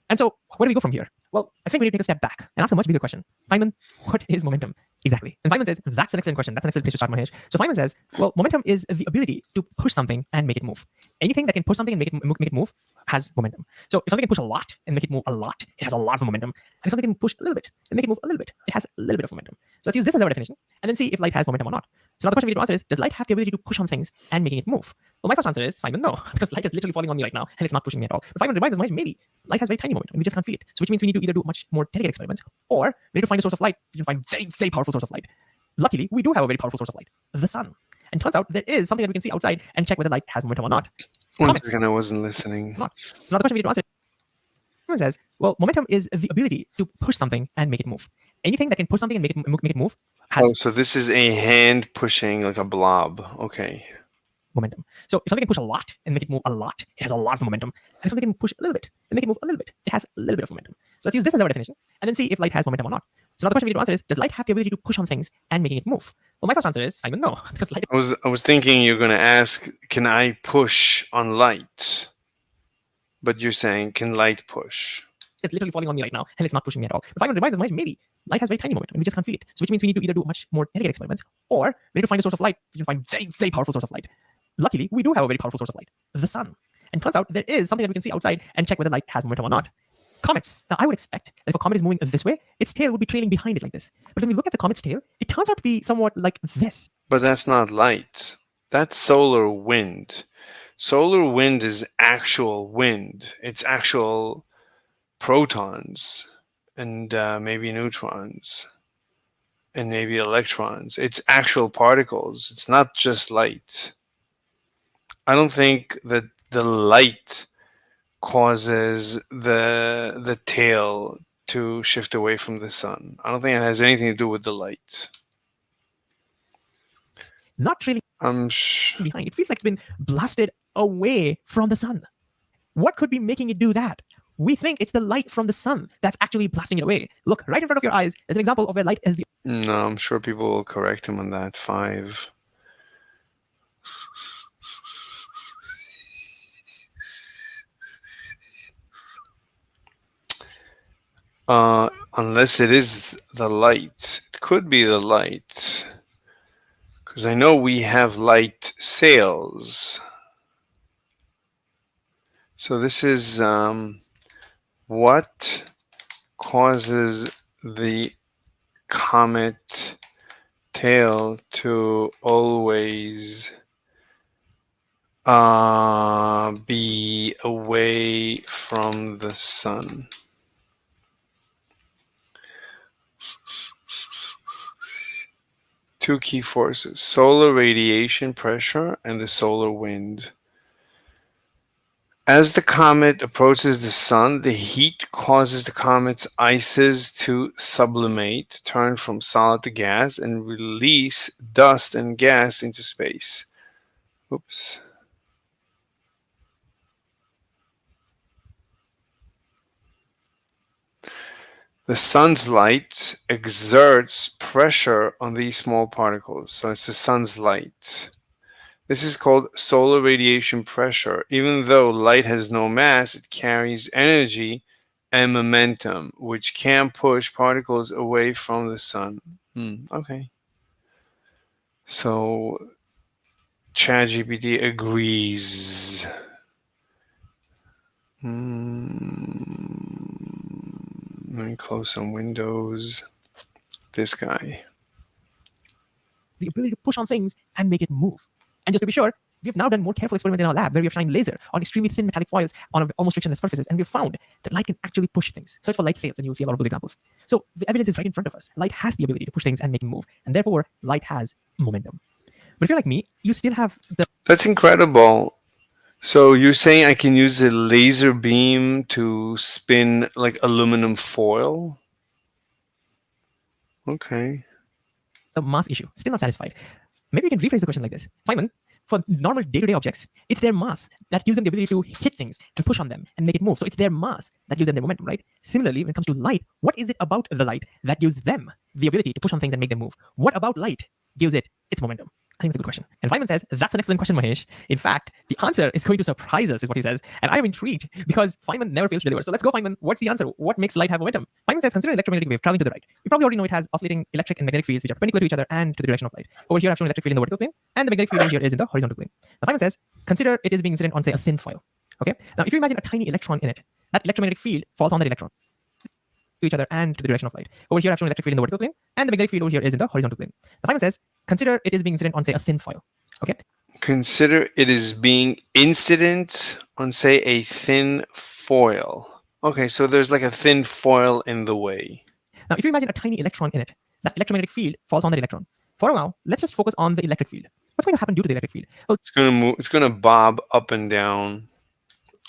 And so, where do we go from here? Well, I think we need to take a step back and ask a much bigger question. Feynman, what is momentum? Exactly. And Feynman says, that's an excellent question. That's an excellent place to start, Mahesh. So Feynman says, well, momentum is the ability to push something and make it move. Anything that can push something and make it move has momentum. So if something can push a lot and make it move a lot, it has a lot of momentum. And if something can push a little bit and make it move a little bit, it has a little bit of momentum. So let's use this as our definition and then see if light has momentum or not. So now the question we need to answer is, does light have the ability to push on things and making it move? Well, my first answer is, Feynman, no, because light is literally falling on me right now and it's not pushing me at all. But Feynman reminds us, maybe light has very tiny momentum and we just can't feel it. So which means we need to either do much more delicate experiments or we need to find a source of light. We can find very, very powerful source of light. Luckily, we do have a very powerful source of light, the sun. And turns out there is something that we can see outside and check whether light has momentum or not. One second, I wasn't listening. Not. So now the question we need to answer says, well, momentum is the ability to push something and make it move. Anything that can push something and make it move has so this is a hand pushing like a blob. Okay. momentum. So if something can push a lot and make it move a lot, it has a lot of momentum. And if something can push a little bit and make it move a little bit, it has a little bit of momentum. So let's use this as our definition and then see if light has momentum or not. So now the question we need to answer is, does light have the ability to push on things and making it move? Well, my first answer is, Feynman, no, because light. I was thinking you're going to ask, can I push on light? But you're saying, can light push? It's literally falling on me right now and it's not pushing me at all. But Feynman reminds us, maybe light has very tiny momentum and we just can't feel it. So which means we need to either do much more delicate experiments or we need to find a source of light. We can find very, very powerful source of light. Luckily, we do have a very powerful source of light, the sun. And turns out there is something that we can see outside and check whether light has momentum or not. Comets. Now, I would expect that if a comet is moving this way, its tail would be trailing behind it like this. But when we look at the comet's tail, it turns out to be somewhat like this. But that's not light. That's solar wind. Solar wind is actual wind. It's actual protons and maybe neutrons and maybe electrons. It's actual particles. It's not just light. I don't think that the light causes the tail to shift away from the sun. I don't think it has anything to do with the light. Not really behind. It feels like it's been blasted away from the sun. What could be making it do that? We think it's the light from the sun that's actually blasting it away. Look, right in front of your eyes is an example of where light is the... No, I'm sure people will correct him on that. 5. Unless it is the light. It could be the light. Because I know we have light sails. So this is what causes the comet tail to always be away from the sun. Two key forces: solar radiation pressure and the solar wind. As the comet approaches the sun, the heat causes the comet's ices to sublimate, turn from solid to gas, and release dust and gas into space. Oops. The sun's light exerts pressure on these small particles. So it's the sun's light. This is called solar radiation pressure. Even though light has no mass, it carries energy and momentum, which can push particles away from the sun. Okay. So ChatGPT agrees. Let me close some windows. This guy. the ability to push on things and make it move. And just to be sure, we've now done more careful experiments in our lab where we have shined laser on extremely thin metallic foils on almost frictionless surfaces, and we've found that light can actually push things. Search for light sails, and you'll see a lot of those examples. So the evidence is right in front of us. Light has the ability to push things and make them move, and therefore light has momentum. But if you're like me, you still have the That's incredible. So you're saying I can use a laser beam to spin like aluminum foil? Okay. mass issue. Still not satisfied. Maybe we can rephrase the question like this. Feynman, for normal day-to-day objects, it's their mass that gives them the ability to hit things, to push on them, and make it move. So it's their mass that gives them their momentum, right? Similarly, when it comes to light, what is it about the light that gives them the ability to push on things and make them move? What about light gives it its momentum? I think that's a good question. And Feynman says, that's an excellent question, Mahesh. In fact, the answer is going to surprise us, is what he says. And I am intrigued because Feynman never fails to deliver. So let's go, Feynman. What's the answer? What makes light have momentum? Feynman says, consider an electromagnetic wave traveling to the right. You probably already know it has oscillating electric and magnetic fields which are perpendicular to each other and to the direction of light. Over here, I've shown an electric field in the vertical plane, and the magnetic field over here is in the horizontal plane. Now, Feynman says, consider it is being incident on, say, a thin foil. Okay? Now, if you imagine a tiny electron in it, that electromagnetic field falls on that electron to each other and to the direction of light. Over here, I've shown an electric field in the vertical plane, and the magnetic field over here is in the horizontal plane. Now, Feynman says, consider it is being incident on, say, a thin foil. Okay. Consider it is being incident on, say, a thin foil. Okay, so there's like a thin foil in the way. Now, if you imagine a tiny electron in it, that electromagnetic field falls on that electron. For a while, let's just focus on the electric field. What's going to happen due to the electric field? Well, It's gonna move. It's gonna bob up and down.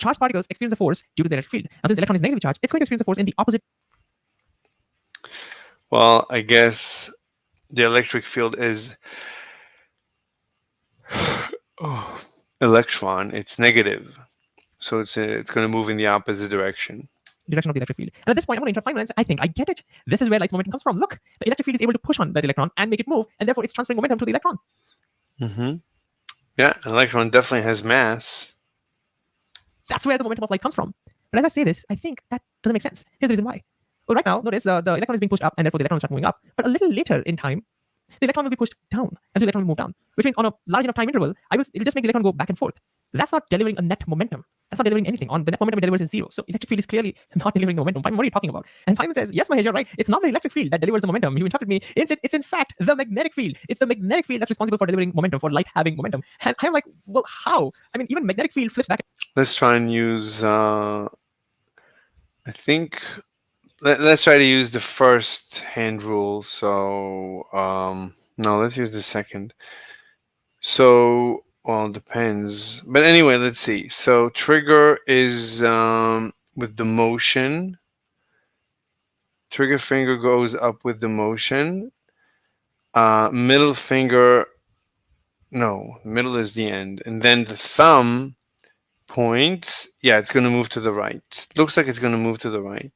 charged particles experience a force due to the electric field. Now, since the electron is negatively charged, it's going to experience a force in the opposite. Well, I guess the electric field is electron. It's negative, so it's going to move in the opposite direction. Direction of the electric field. And at this point, I'm going to interrupt Feynman and say, I think I get it. This is where light's momentum comes from. Look, the electric field is able to push on that electron and make it move, and therefore it's transferring momentum to the electron. Mm-hmm. Yeah, an electron definitely has mass. That's where the momentum of light comes from. But as I say this, I think that doesn't make sense. Here's the reason why. Well, right now, notice the electron is being pushed up, and therefore the electron will start moving up. But a little later in time, the electron will be pushed down, and so the electron will move down. Which means on a large enough time interval, it'll just make the electron go back and forth. That's not delivering a net momentum. That's not delivering anything. On the net momentum it delivers is zero. So electric field is clearly not delivering the momentum. Feynman, what are you talking about? And Feynman says, yes, Mahesh, you're right. It's not the electric field that delivers the momentum. You interrupted me. It's in fact the magnetic field. It's the magnetic field that's responsible for delivering momentum, for light having momentum. And I'm like, well, how? I mean, even magnetic field flips back. Let's try and use. I think. Let's try to use the first hand rule. So no, let's use the second. So, well, it depends. But anyway, let's see. So trigger is with the motion. Trigger finger goes up with the motion. Middle finger, no, middle is the end. And then the thumb points. Yeah, it's going to move to the right. Looks like it's going to move to the right.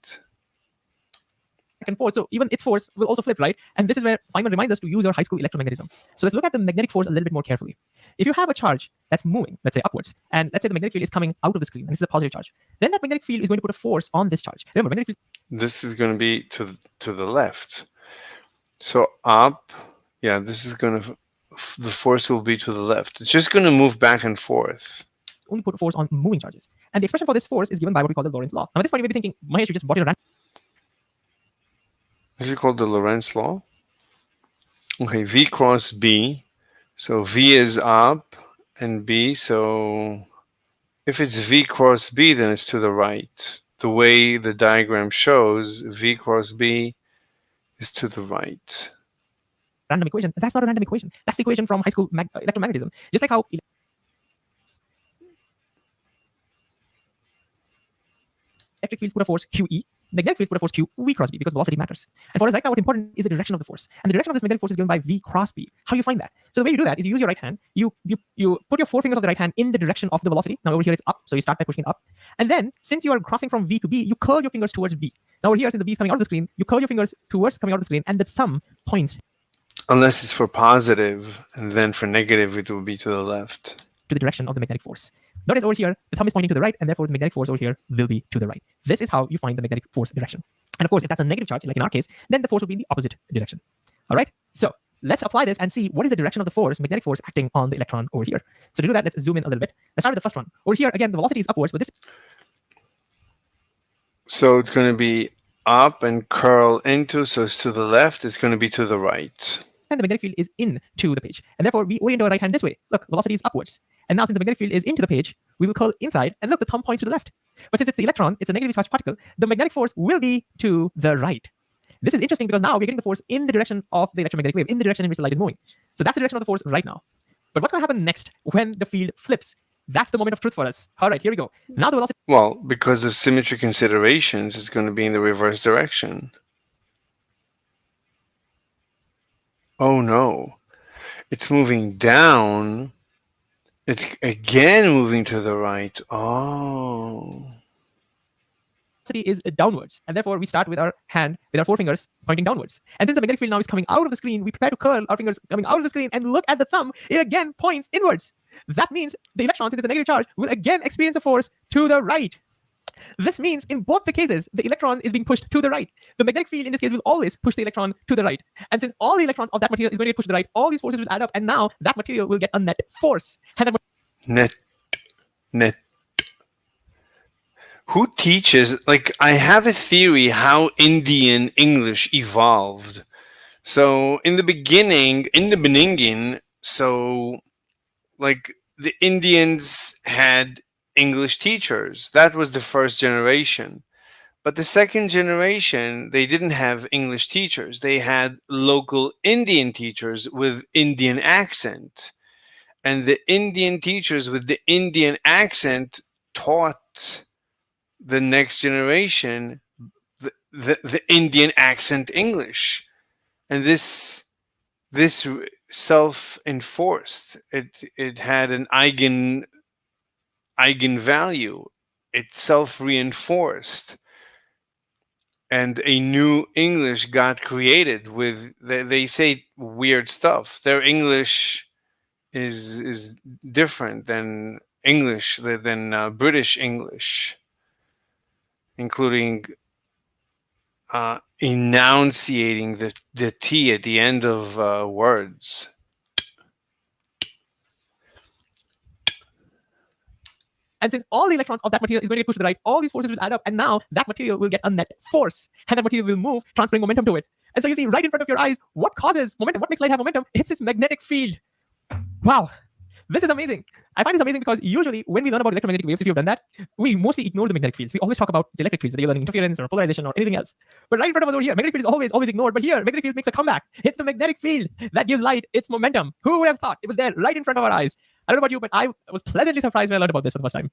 And forth, so even its force will also flip, right? And this is where Feynman reminds us to use our high school electromagnetism. So let's look at the magnetic force a little bit more carefully. If you have a charge that's moving, let's say upwards, and let's say the magnetic field is coming out of the screen, and this is a positive charge, then that magnetic field is going to put a force on this charge. Remember, magnetic field. This is going to be to the left. So up, yeah, this is going to, the force will be to the left. It's just going to move back and forth. Only put a force on moving charges. And the expression for this force is given by what we call the Lorentz law. Now at this point, you may be thinking, Mahesh, you just brought it around. This is called the Lorentz law. Okay, V cross B. So V is up and B. So if it's V cross B, then it's to the right. The way the diagram shows, V cross B is to the right. Random equation. That's not a random equation. That's the equation from high school electromagnetism. Just like how electric fields put a force QE, magnetic fields put a force Q V cross B, because velocity matters. And for us right now, what's important is the direction of the force. And the direction of this magnetic force is given by V cross B. How do you find that? So the way you do that is you use your right hand, you put your four fingers of the right hand in the direction of the velocity. Now over here it's up, so you start by pushing it up. And then since you are crossing from V to B, you curl your fingers towards B. Now over here, since the B is coming out of the screen, you curl your fingers towards coming out of the screen, and the thumb points Unless it's for positive, and then for negative, it will be to the left. To the direction of the magnetic force. Notice over here, the thumb is pointing to the right, and therefore the magnetic force over here will be to the right. This is how you find the magnetic force direction. And of course, if that's a negative charge, like in our case, then the force will be in the opposite direction. All right? So let's apply this and see what is the direction of the force, magnetic force, acting on the electron over here. So to do that, let's zoom in a little bit. Let's start with the first one. Over here, again, the velocity is upwards, but this... So it's going to be up and curl into, so it's to the left, it's going to be to the right. time the magnetic field is into the page. And therefore, we orient our right hand this way. Look, velocity is upwards. And now since the magnetic field is into the page, we will curl inside. And look, the thumb points to the left. But since it's the electron, it's a negatively charged particle, the magnetic force will be to the right. This is interesting because now we're getting the force in the direction of the electromagnetic wave, in the direction in which the light is moving. So that's the direction of the force right now. But what's going to happen next when the field flips? That's the moment of truth for us. All right, here we go. Now the velocity. Well, because of symmetry considerations, it's going to be in the reverse direction. Oh no. It's moving down. It's again moving to the right. Oh. Is downwards, and therefore we start with our hand with our 4 fingers pointing downwards. And since the magnetic field now is coming out of the screen, we prepare to curl our fingers coming out of the screen and look at the thumb. It again points inwards. That means the electron, since it's a negative charge, will again experience a force to the right. This means in both the cases, the electron is being pushed to the right. The magnetic field in this case will always push the electron to the right. And since all the electrons of that material is going to get pushed to the right, all these forces will add up, and now that material will get a net force. And then Net. Who teaches? Like, I have a theory how Indian English evolved. So in the beginning, so like the Indians had English teachers. That was the first generation. But the second generation, they didn't have English teachers. They had local Indian teachers with Indian accent. And the Indian teachers with the Indian accent taught the next generation the Indian accent English. And this self-enforced. It had an eigenvalue. It self-reinforced. And a new English got created with, they say weird stuff. Their English is different than English, than British English, including enunciating the T at the end of words. And since all the electrons of that material is going to get pushed to the right, all these forces will add up, and now that material will get a net force, and that material will move, transferring momentum to it. And so you see right in front of your eyes, what causes momentum? What makes light have momentum? It's this magnetic field. Wow. This is amazing. I find this amazing because usually when we learn about electromagnetic waves, if you've done that, we mostly ignore the magnetic fields. We always talk about the electric fields, whether you're learning interference or polarization or anything else. But right in front of us over here, magnetic field is always ignored. But here, magnetic field makes a comeback. It's the magnetic field that gives light its momentum. Who would have thought? It was there right in front of our eyes. I don't know about you, but I was pleasantly surprised when I learned about this for the first time.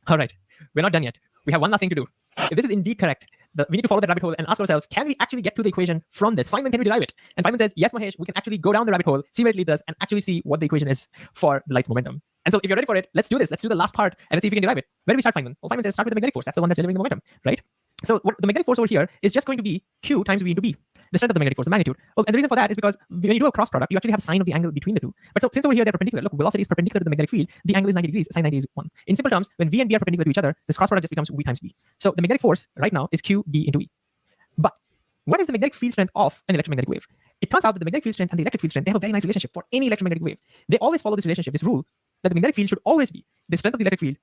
All right, we're not done yet. We have one last thing to do. If this is indeed correct, we need to follow that rabbit hole and ask ourselves, can we actually get to the equation from this? Feynman, can we derive it? And Feynman says, yes, Mahesh, we can actually go down the rabbit hole, see where it leads us, and actually see what the equation is for the light's momentum. And so if you're ready for it, let's do this. Let's do the last part and let's see if we can derive it. Where do we start, Feynman? Well, Feynman says start with the magnetic force. That's the one that's delivering the momentum, right? So what the magnetic force over here is just going to be Q times V into B, the strength of the magnetic force, the magnitude. Well, and the reason for that is because when you do a cross product, you actually have sine of the angle between the two. But so since over here they're perpendicular, look, velocity is perpendicular to the magnetic field, the angle is 90 degrees, sine 90 is 1. In simple terms, when V and B are perpendicular to each other, this cross product just becomes V times B. So the magnetic force right now is Q B into E. But what is the magnetic field strength of an electromagnetic wave? It turns out that the magnetic field strength and the electric field strength, they have a very nice relationship for any electromagnetic wave. They always follow this relationship, this rule, that the magnetic field should always be the strength of the electric field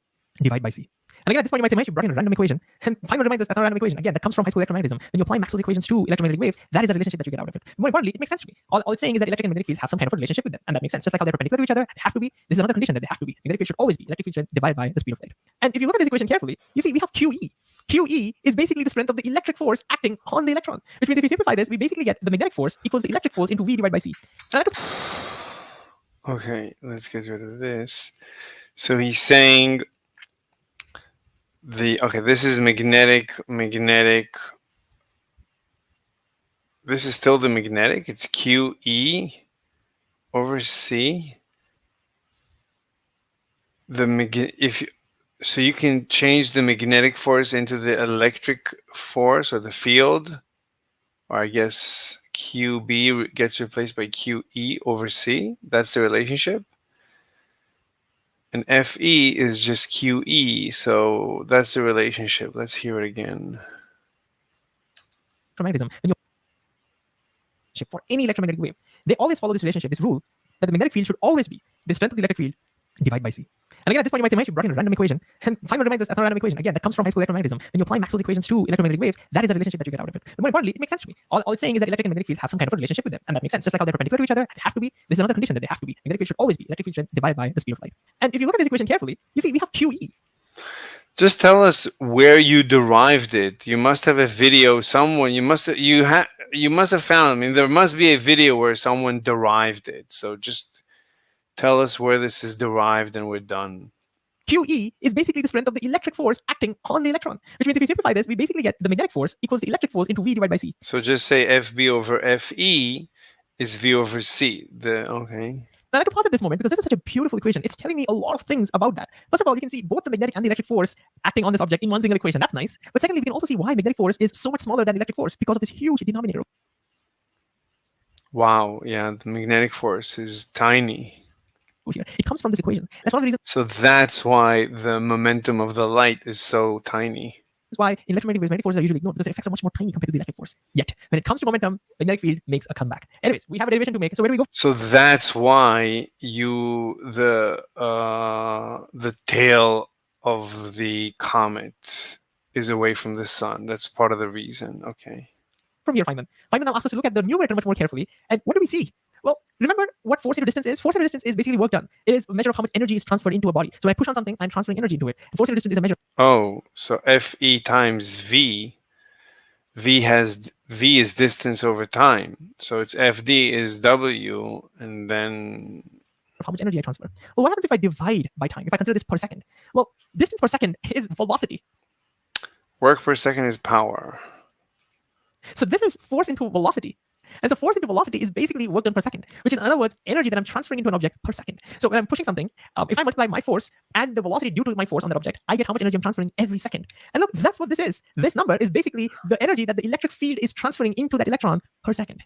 divided by C. And again, at this point, you might say, Mahesh, you brought in a random equation. And Feynman reminds us that's not a random equation. Again, that comes from high school electromagnetism. When you apply Maxwell's equations to electromagnetic waves, that is a relationship that you get out of it. More importantly, it makes sense to me. All it's saying is that electric and magnetic fields have some kind of a relationship with them. And that makes sense. Just like how they're perpendicular to each other, they have to be. This is another condition that they have to be. Magnetic field should always be electric field strength divided by the speed of light. And if you look at this equation carefully, you see we have QE. QE is basically the strength of the electric force acting on the electron. Which means if we simplify this, we basically get the magnetic force equals the electric force into V divided by C. Okay, let's get rid of this. So he's saying this is magnetic. This is still the magnetic. It's QE over C. So you can change the magnetic force into the electric force or the field, or I guess QB gets replaced by QE over C. That's the relationship. And FE is just QE, so that's the relationship. Let's hear it again. Electromagnetism. For any electromagnetic wave, they always follow this relationship, this rule, that the magnetic field should always be the strength of the electric field divide by C. And again, at this point, you might say, "Mike, you brought in a random equation." And Feynman reminds us that's not a random equation. Again, that comes from high school electromagnetism. When you apply Maxwell's equations to electromagnetic waves, that is the relationship that you get out of it. But more importantly, it makes sense to me. All it's saying is that electric and magnetic fields have some kind of a relationship with them. And that makes sense. Just like how they're perpendicular to each other, they have to be. This is another condition that they have to be. Magnetic fields should always be. Electric fields should divide by the speed of light. And if you look at this equation carefully, you see we have QE. Just tell us where you derived it. You must have a video. Someone you must have found. I mean, there must be a video where someone derived it. So just tell us where this is derived, and we're done. QE is basically the strength of the electric force acting on the electron, which means if we simplify this, we basically get the magnetic force equals the electric force into V divided by C. So just say FB over FE is V over C. Okay. Now, I like to pause at this moment because this is such a beautiful equation. It's telling me a lot of things about that. First of all, you can see both the magnetic and the electric force acting on this object in one single equation. That's nice. But secondly, we can also see why magnetic force is so much smaller than electric force because of this huge denominator. Wow. Yeah, the magnetic force is tiny. Here. It comes from this equation. That's one of the reasons So that's why the momentum of the light is so tiny. That's why in electromagnetic waves, magnetic forces are usually ignored because their effects are much more tiny compared to the electric force. Yet, when it comes to momentum, the magnetic field makes a comeback. Anyways, we have a derivation to make. So where do we go? So that's why the tail of the comet is away from the sun. That's part of the reason. Okay. From here, Feynman. Feynman now asks us to look at the numerator much more carefully. And what do we see? Well, remember what force into distance is? Force into distance is basically work done. It is a measure of how much energy is transferred into a body. So when I push on something, I'm transferring energy into it. And force into distance is a measure. Oh, so Fe times V. V is distance over time. So it's Fd is W, and then of how much energy I transfer. Well, what happens if I divide by time? If I consider this per second? Well, distance per second is velocity. Work per second is power. So this is force into velocity. And so force into velocity is basically work done per second, which is, in other words, energy that I'm transferring into an object per second. So when I'm pushing something, if I multiply my force and the velocity due to my force on that object, I get how much energy I'm transferring every second. And look, that's what this is. This number is basically the energy that the electric field is transferring into that electron per second.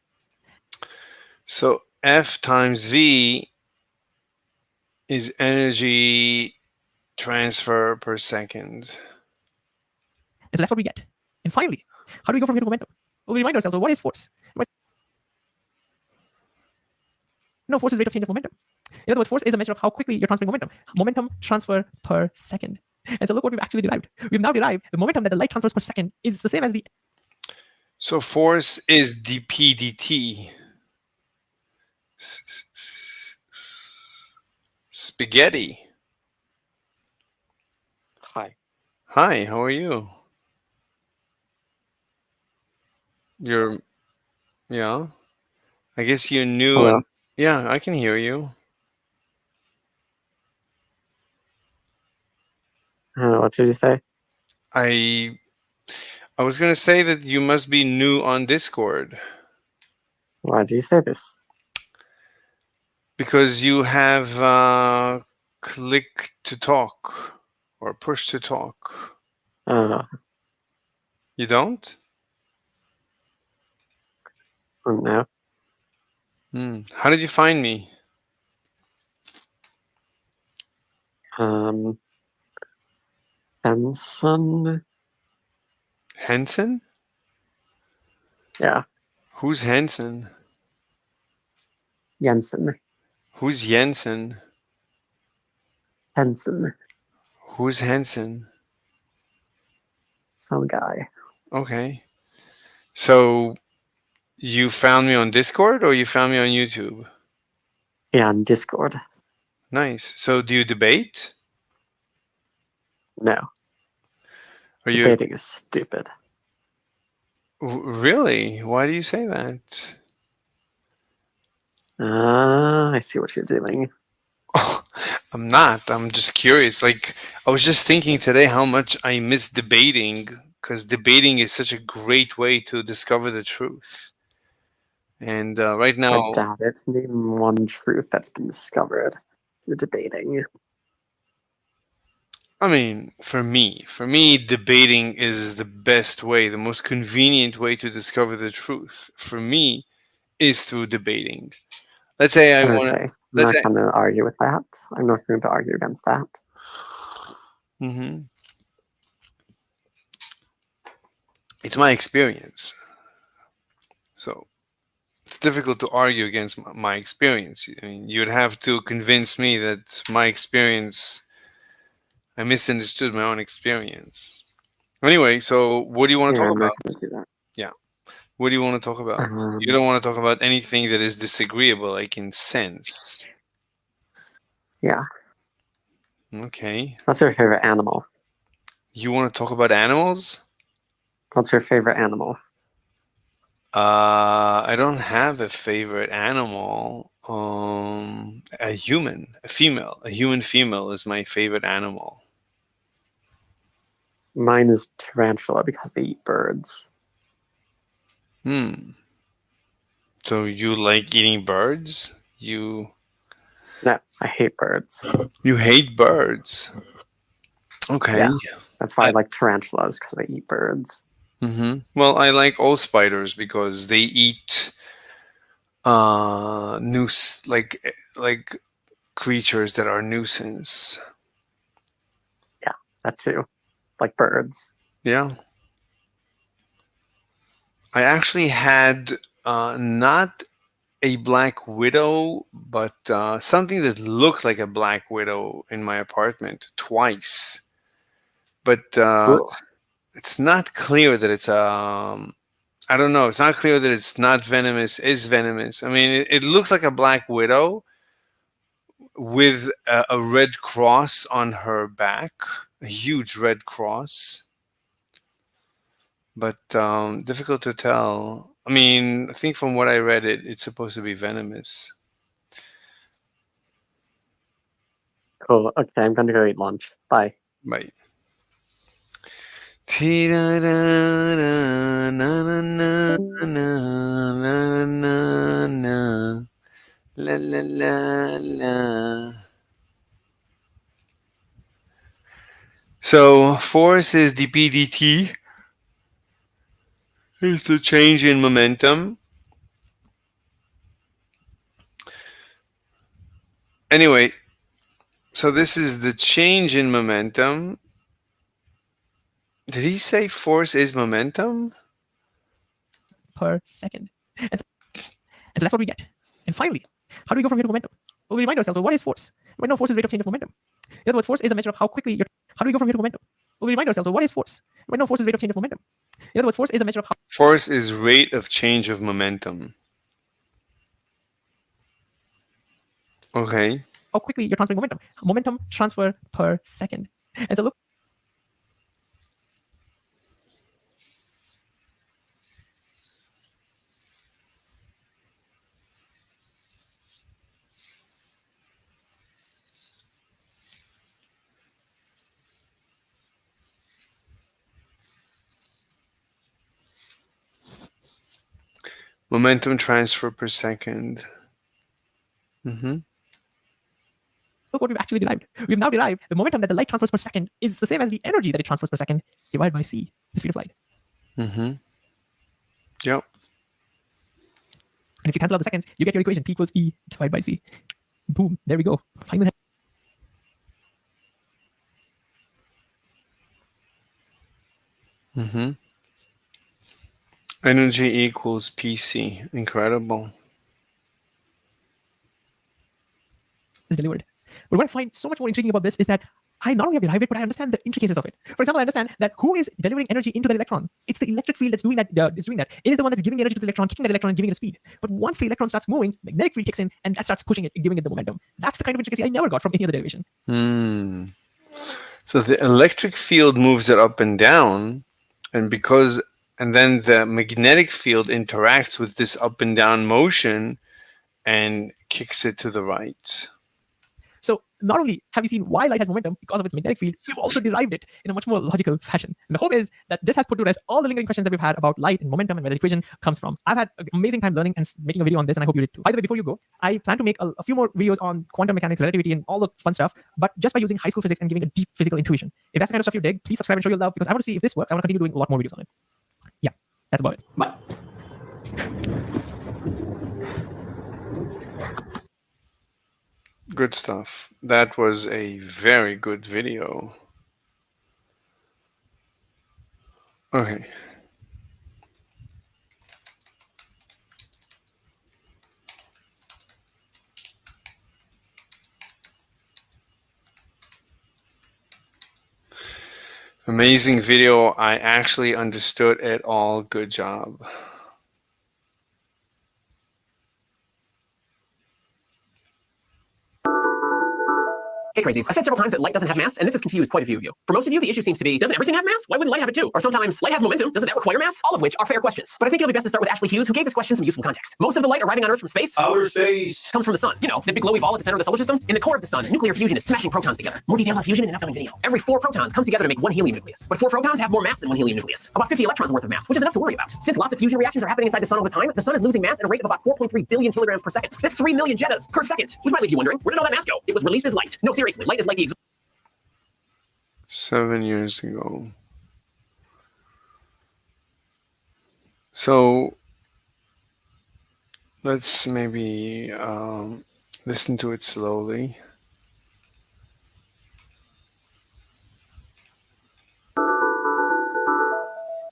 So F times V is energy transfer per second. And so that's what we get. And finally, how do we go from here to momentum? Well, we remind ourselves, well, what is force? No, force is rate of change of momentum. In other words, force is a measure of how quickly you're transferring momentum. Momentum transfer per second. And so look what we've actually derived. We've now derived the momentum that the light transfers per second is the same as the... So force is dp dt. Spaghetti. Hi. Hi, how are you? Yeah. I guess you're new. Hello. Yeah, I can hear you. What did you say? I was going to say that you must be new on Discord. Why do you say this? Because you have click to talk or push to talk. You don't? No. How did you find me? Henson? Henson? Yeah. Who's Henson? Jensen. Who's Jensen? Henson. Who's Henson? Some guy. Okay. So you found me on Discord or you found me on YouTube? Yeah, on Discord. Nice. So do you debate? No. Are you Debating is stupid. Really? Why do you say that? I see what you're doing. I'm not. I'm just curious. Like, I was just thinking today how much I miss debating, because debating is such a great way to discover the truth. And right now, I doubt it. Name one truth that's been discovered. You're debating. I mean, for me, debating is the best way, the most convenient way to discover the truth. For me, is through debating. Let's say I want to. I'm not going to argue with that. I'm not going to argue against that. It's my experience. So it's difficult to argue against my experience. I mean, you'd have to convince me that my experience, I misunderstood my own experience. Anyway, so what do you want to Yeah, talk I'm not about? going to do that. Yeah. What do you want to talk about? You Um, don't want to talk about anything that is disagreeable, like in sense. yeah. Okay. What's your favorite animal? You want to talk about animals? What's your favorite animal? I don't have a favorite animal. A human, a female, a human female is my favorite animal. Mine is tarantula because they eat birds. Hmm. So you like eating birds? No, I hate birds. You hate birds. Okay. Yeah, that's why I like tarantulas because they eat birds. Well, I like all spiders because they eat like creatures that are nuisance. Yeah, that too. Like birds. Yeah. I actually had not a black widow, but something that looked like a black widow in my apartment twice. But Ooh, it's not clear that it's I don't know. It's not clear that it's not venomous. Is venomous. I mean, it looks like a black widow with a red cross on her back, a huge red cross. But difficult to tell. I mean, I think from what I read, it's supposed to be venomous. cool. Okay, I'm going to go eat lunch. Bye. Right. La la la la. So force is the PDT. Is the change in momentum. Anyway, so this is the change in momentum. Did he say force is momentum? Per second. And so that's what we get. And finally, how do we go from here to momentum? Well, we remind ourselves, well, what is force? We know force is rate of change of momentum. In other words, force is a measure of how quickly you're. How do we go from here to momentum? Well, we remind ourselves, well, what is force? We know force is rate of change of momentum. In other words, force is a measure of how. Force is rate of change of momentum. Okay. How quickly you're transferring momentum. Momentum transfer per second. And so look. Momentum transfer per second. Look what we've actually derived. We've now derived the momentum that the light transfers per second is the same as the energy that it transfers per second divided by c, the speed of light. Yep. And if you cancel out the seconds, you get your equation P equals E divided by C. Boom, there we go. Final. Energy equals PC. Incredible. Is delivered. But what I find so much more intriguing about this is that I not only have derived it, but I understand the intricacies of it. For example, I understand that who is delivering energy into the electron? It's the electric field that's doing that. It is the one that's giving the energy to the electron, kicking that electron, and giving it a speed. But once the electron starts moving, magnetic field kicks in, and that starts pushing it, giving it the momentum. That's the kind of intricacy I never got from any other derivation. So the electric field moves it up and down, and then the magnetic field interacts with this up and down motion and kicks it to the right. So not only have we seen why light has momentum because of its magnetic field, we've also derived it in a much more logical fashion. And the hope is that this has put to rest all the lingering questions that we've had about light and momentum and where the equation comes from. I've had an amazing time learning and making a video on this, and I hope you did too. By the way, before you go, I plan to make a few more videos on quantum mechanics, relativity, and all the fun stuff, but just by using high school physics and giving a deep physical intuition. If that's the kind of stuff you dig, please subscribe and show your love, because I want to see if this works. I want to continue doing a lot more videos on it. Yeah, that's about it. Bye. Good stuff. That was a very good video. Okay. Amazing video. I actually understood it all. Good job. Hey crazies, I've said several times that light doesn't have mass, and this has confused quite a few of you. For most of you, the issue seems to be, doesn't everything have mass? Why wouldn't light have it too? Or sometimes, light has momentum, doesn't that require mass? All of which are fair questions. But I think it'll be best to start with Ashley Hughes, who gave this question some useful context. Most of the light arriving on Earth from space, outer space, comes from the sun. You know, the big glowy ball at the center of the solar system. In the core of the sun, nuclear fusion is smashing protons together. More details on fusion in an upcoming video. Every 4 protons comes together to make one helium nucleus. But 4 protons have more mass than one helium nucleus. About 50 electrons worth of mass, which is enough to worry about. Since lots of fusion reactions are happening inside the sun all the time, the sun is losing mass at a rate of about 4.3 billion kilograms per second. That's 3 million jettas per second. Which might leave you wondering, where did all that mass go? It was released as light. No, seriously, light is like the 7 years ago. So let's maybe listen to it slowly.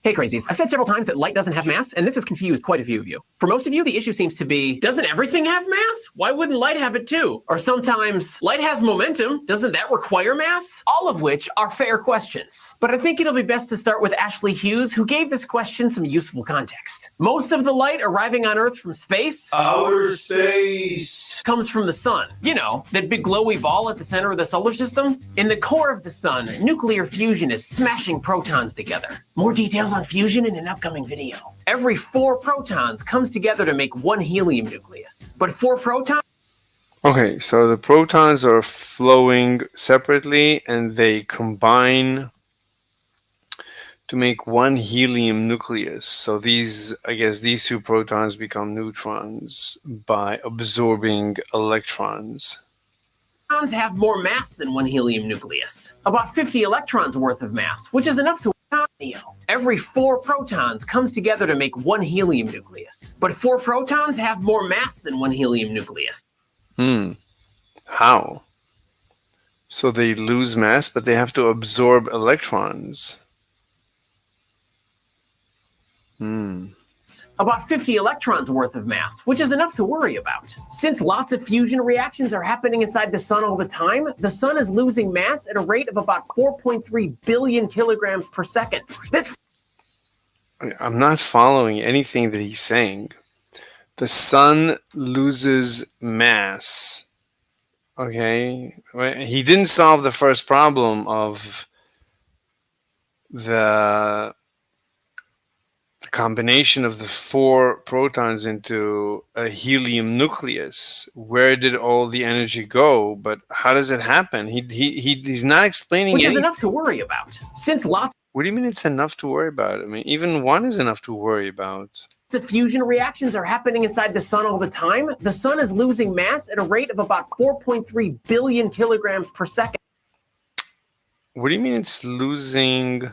Hey crazies, I've said several times that light doesn't have mass, and this has confused quite a few of you. For most of you, the issue seems to be, doesn't everything have mass? Why wouldn't light have it too? Or sometimes, light has momentum, doesn't that require mass? All of which are fair questions. But I think it'll be best to start with Ashley Hughes, who gave this question some useful context. Most of the light arriving on Earth from space, outer space, comes from the sun. You know, that big glowy ball at the center of the solar system? In the core of the sun, nuclear fusion is smashing protons together. More details on fusion in an upcoming video. Every 4 protons comes together to make one helium nucleus. But 4 protons... Okay, so the protons are flowing separately and they combine to make one helium nucleus. So these, I guess, these 2 protons become neutrons by absorbing electrons. Protons have more mass than one helium nucleus. About 50 electrons worth of mass, which is enough to... Every 4 protons comes together to make one helium nucleus. But 4 protons have more mass than one helium nucleus. How? So they lose mass, but they have to absorb electrons. About 50 electrons worth of mass, which is enough to worry about. Since lots of fusion reactions are happening inside the sun all the time, the sun is losing mass at a rate of about 4.3 billion kilograms per second. That's... I'm not following anything that he's saying. The sun loses mass. Okay? He didn't solve the first problem of the combination of the 4 protons into a helium nucleus. Where did all the energy go? But how does it happen? He's not explaining which is anything. enough to worry about. Since lots What do you mean it's enough to worry about? I mean, even 1 is enough to worry about. of fusion reactions are happening inside the sun all the time, the sun is losing mass at a rate of about 4.3 billion kilograms per second. What do you mean it's losing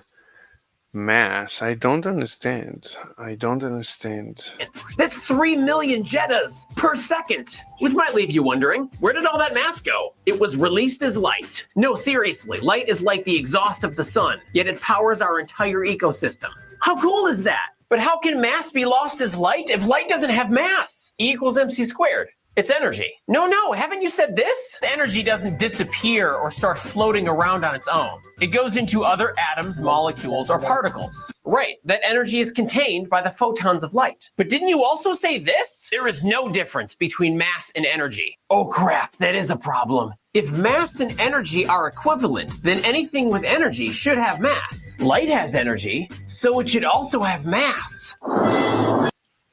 mass? I don't understand. I don't understand. That's 3 million jettas per second. Which might leave you wondering, where did all that mass go? It was released as light. No, seriously, light is like the exhaust of the sun, yet it powers our entire ecosystem. How cool is that? But how can mass be lost as light if light doesn't have mass? E equals mc squared. It's energy. No, haven't you said this? The energy doesn't disappear or start floating around on its own. It goes into other atoms, molecules, or particles. Right, that energy is contained by the photons of light. But didn't you also say this? There is no difference between mass and energy. Oh crap, that is a problem. If mass and energy are equivalent, then anything with energy should have mass. Light has energy, so it should also have mass.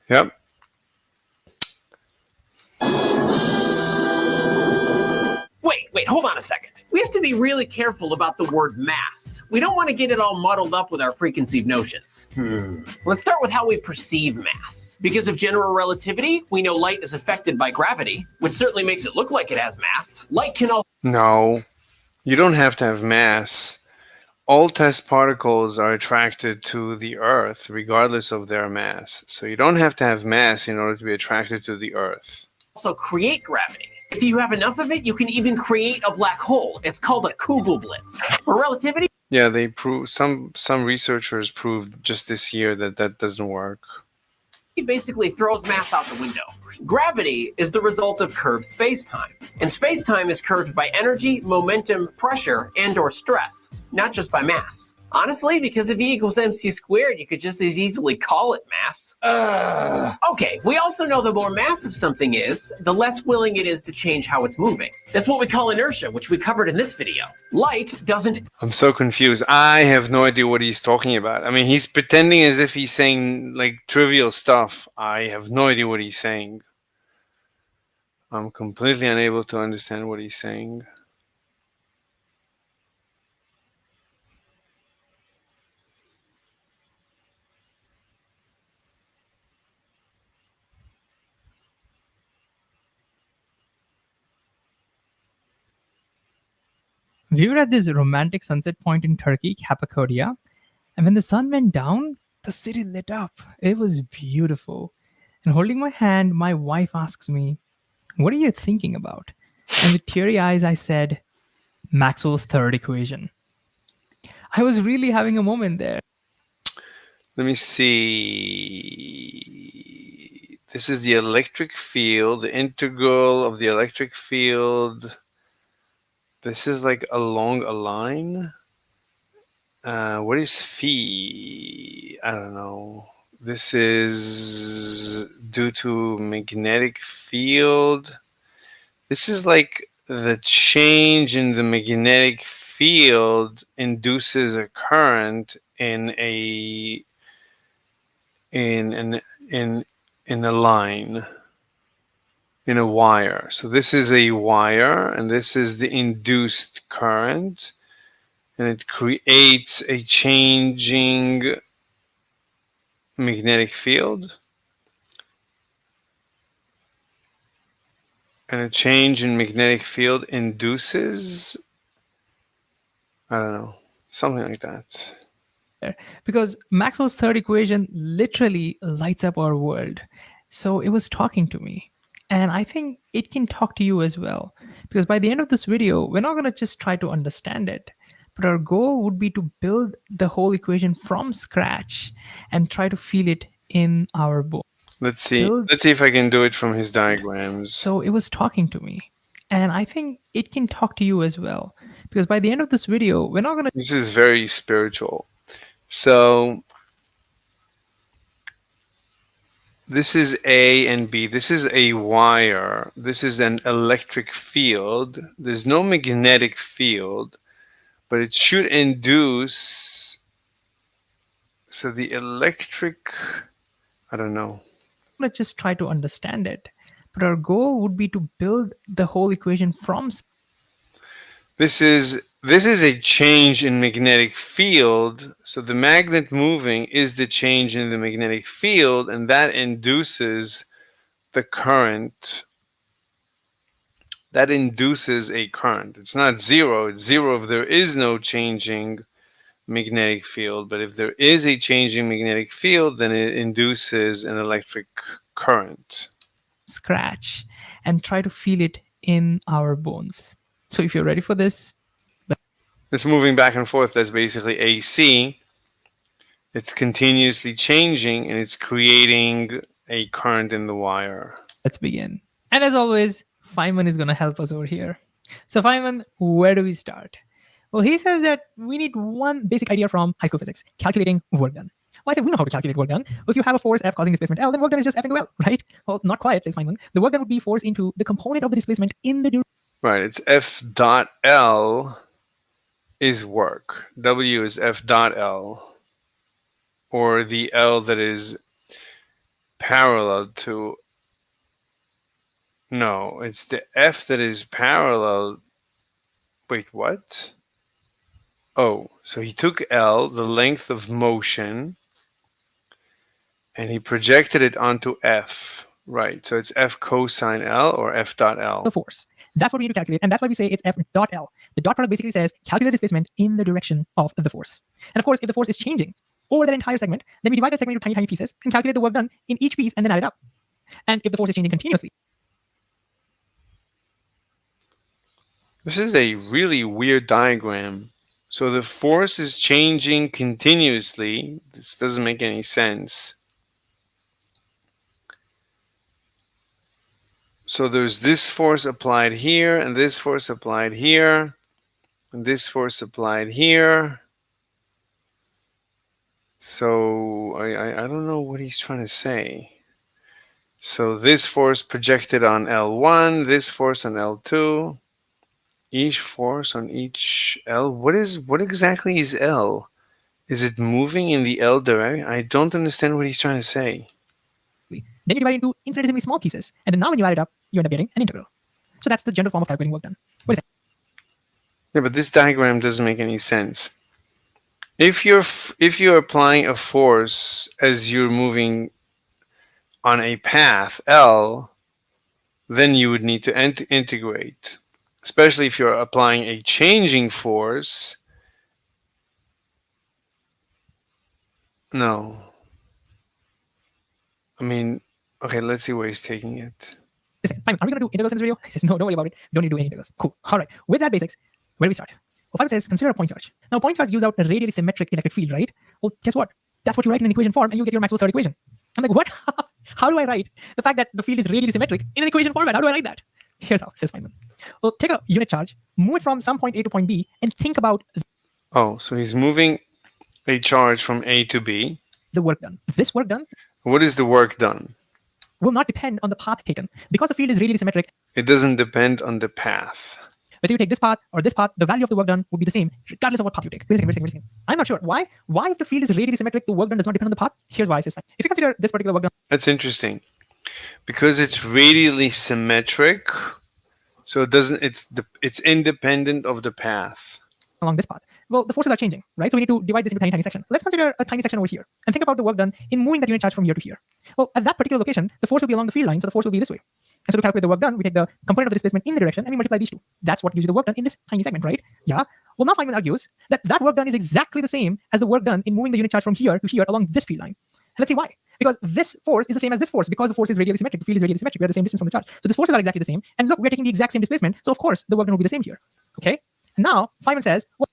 Yep. Wait, hold on a second. We have to be really careful about the word mass. We don't want to get it all muddled up with our preconceived notions. Let's start with how we perceive mass. Because of general relativity, we know light is affected by gravity, which certainly makes it look like it has mass. Light can also... No, you don't have to have mass. All test particles are attracted to the Earth, regardless of their mass. So you don't have to have mass in order to be attracted to the Earth. also create gravity. If you have enough of it, you can even create a black hole. It's called a Kugelblitz. For relativity, Yeah, they prove some researchers proved just this year that doesn't work. it basically throws mass out the window. Gravity is the result of curved space-time. And space-time is curved by energy, momentum, pressure, and/or stress, not just by mass. Honestly, because if E equals mc squared, you could just as easily call it mass. Okay, we also know the more massive something is, the less willing it is to change how it's moving. That's what we call inertia, which we covered in this video. Light doesn't... I'm so confused. I have no idea what he's talking about. I mean, he's pretending as if he's saying like trivial stuff. I have no idea what he's saying. I'm completely unable to understand what he's saying. We were at this romantic sunset point in Turkey, Cappadocia, and when the sun went down, the city lit up. It was beautiful. And holding my hand, my wife asks me, "What are you thinking about?" And with teary eyes, I said, "Maxwell's third equation." I was really having a moment there. Let me see. This is the electric field, the integral of the electric field. This is like along a line. What is phi? I don't know. This is due to magnetic field. This is like the change in the magnetic field induces a current in a line, in a wire. So this is a wire, and this is the induced current, and it creates a changing magnetic field. And a change in magnetic field induces, I don't know, something like that. Because Maxwell's third equation literally lights up our world. So it was talking to me. And I think it can talk to you as well. Because by the end of this video, we're not going to just try to understand it, but our goal would be to build the whole equation from scratch and try to feel it in our bones. Let's see. Let's see if I can do it from his diagrams. So it was talking to me. And I think it can talk to you as well. Because by the end of this video, we're not going to... This is very spiritual. So this is A and B. This is a wire. This is an electric field. There's no magnetic field, but it should induce. So the electric, I don't know. I'm going to just try to understand it. But our goal would be to build the whole equation from... This is a change in magnetic field. So the magnet moving is the change in the magnetic field, and that induces the current. That induces a current. It's not zero. It's zero if there is no changing magnetic field. But if there is a changing magnetic field, then it induces an electric current. Scratch and try to feel it in our bones. So if you're ready for this, it's moving back and forth. That's basically AC. It's continuously changing, and it's creating a current in the wire. Let's begin. And as always, Feynman is going to help us over here. So Feynman, where do we start? Well, he says that we need one basic idea from high school physics, calculating work done. Well, I say we know how to calculate work done. Well, if you have a force F causing displacement L, then work done is just F into L, right? Well, not quite, says Feynman. The work done would be force into the component of the displacement in the direction. Right, it's F dot L is work. W is F dot L, or the L that is parallel to. No, it's the F that is parallel. Wait, what? Oh, so he took L, the length of motion, and he projected it onto F. Right, so it's F cosine L or F dot L. The force. That's what we need to calculate, and that's why we say it's F dot L. The dot product basically says calculate the displacement in the direction of the force. And of course, if the force is changing over that entire segment, then we divide that segment into tiny, tiny pieces and calculate the work done in each piece and then add it up. And if the force is changing continuously. This is a really weird diagram. So the force is changing continuously. This doesn't make any sense. So there's this force applied here, and this force applied here, and this force applied here. So I don't know what he's trying to say. So this force projected on L1, this force on L2, each force on each L. What exactly is L? Is it moving in the L direction? I don't understand what he's trying to say. Then you divide it into infinitesimally small pieces, and then now when you add it up, you end up getting an integral. So that's the general form of calculating work done. What is it? Yeah, but this diagram doesn't make any sense. If you're applying a force as you're moving on a path L, then you would need to integrate, especially if you're applying a changing force. No. I mean, okay, let's see where he's taking it. Listen, Simon, are we going to do integrals in this video? He says, no, don't worry about it. Don't need to do any integrals. Cool. All right. With that basics, where do we start? Well, Simon says, consider a point charge. Now, a point charge gives out a radially symmetric electric field, right? Well, guess what? That's what you write in an equation form, and you'll get your Maxwell's third equation. I'm like, what? How do I write the fact that the field is radially symmetric in an equation format? How do I write that? Here's how, says Feynman. Well, take a unit charge, move it from some point A to point B, and think about Oh, so he's moving a charge from A to B. The work done. This work done. What is the work done? Will not depend on the path taken. Because the field is radially symmetric, it doesn't depend on the path. Whether you take this path or this path, the value of the work done would be the same, regardless of what path you take. Wait a second. I'm not sure. Why? Why, if the field is radially symmetric, the work done does not depend on the path? Here's why, says fine. If you consider this particular work done. That's interesting. Because it's radially symmetric, so it's independent of the path. Along this path. Well, the forces are changing, right? So we need to divide this into tiny sections. Let's consider a tiny section over here and think about the work done in moving that unit charge from here to here. Well, at that particular location, the force will be along the field line, so the force will be this way. And so to calculate the work done, we take the component of the displacement in the direction and we multiply these two. That's what gives you the work done in this tiny segment, right? Yeah. Well, now Feynman argues that that work done is exactly the same as the work done in moving the unit charge from here to here along this field line. And let's see why. Because this force is the same as this force. Because the force is radially symmetric, the field is radially symmetric. We have the same distance from the charge. So these forces are exactly the same. And look, we're taking the exact same displacement. So of course, the work done will be the same here. Okay? And now Feynman says, well,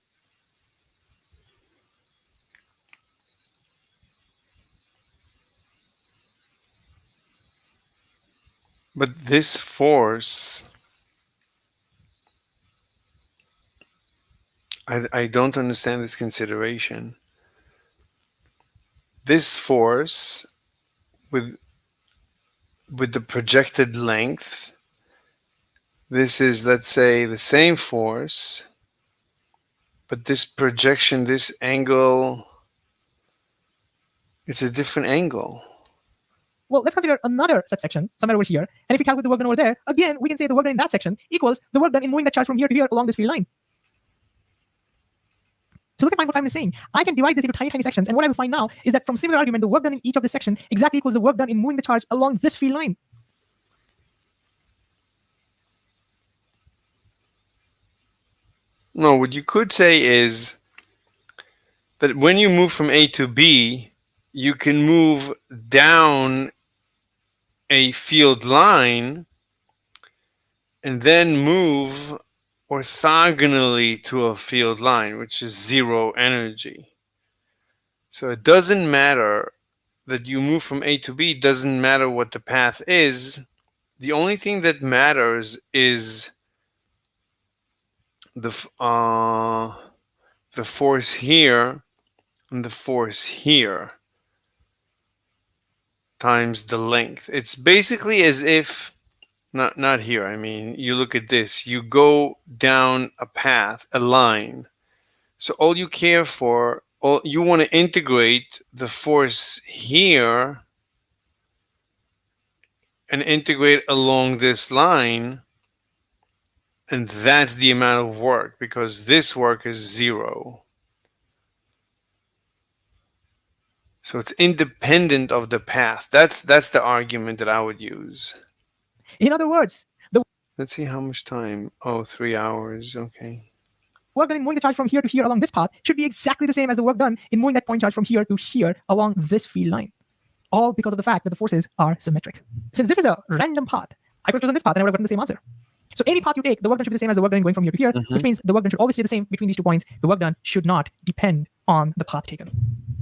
but this force, I don't understand this consideration. This force with the projected length, this is, let's say, the same force, but this projection, this angle, it's a different angle. Well, let's consider another such section somewhere over here. And if we calculate the work done over there, again, we can say the work done in that section equals the work done in moving that charge from here to here along this field line. So look at what Feynman is saying. I can divide this into tiny sections, and what I will find now is that from similar argument, the work done in each of this section exactly equals the work done in moving the charge along this field line. No, what you could say is that when you move from A to B, you can move down a field line and then move orthogonally to a field line, which is zero energy. So it doesn't matter that you move from A to B, doesn't matter what the path is. The only thing that matters is the force here and the force here times the length. It's basically as if, not here, I mean, you look at this, you go down a path, a line. So all you care for, you want to integrate the force here and integrate along this line, and that's the amount of work, because this work is zero. So it's independent of the path. That's the argument that I would use. In other words, let's see how much time. Oh, 3 hours. Okay. Work done in moving the charge from here to here along this path should be exactly the same as the work done in moving that point charge from here to here along this field line. All because of the fact that the forces are symmetric. Since this is a random path, I could have chosen this path and I would have gotten the same answer. So any path you take, the work done should be the same as the work done going from here to here, which means the work done should always stay the same between these 2 points. The work done should not depend on the path taken.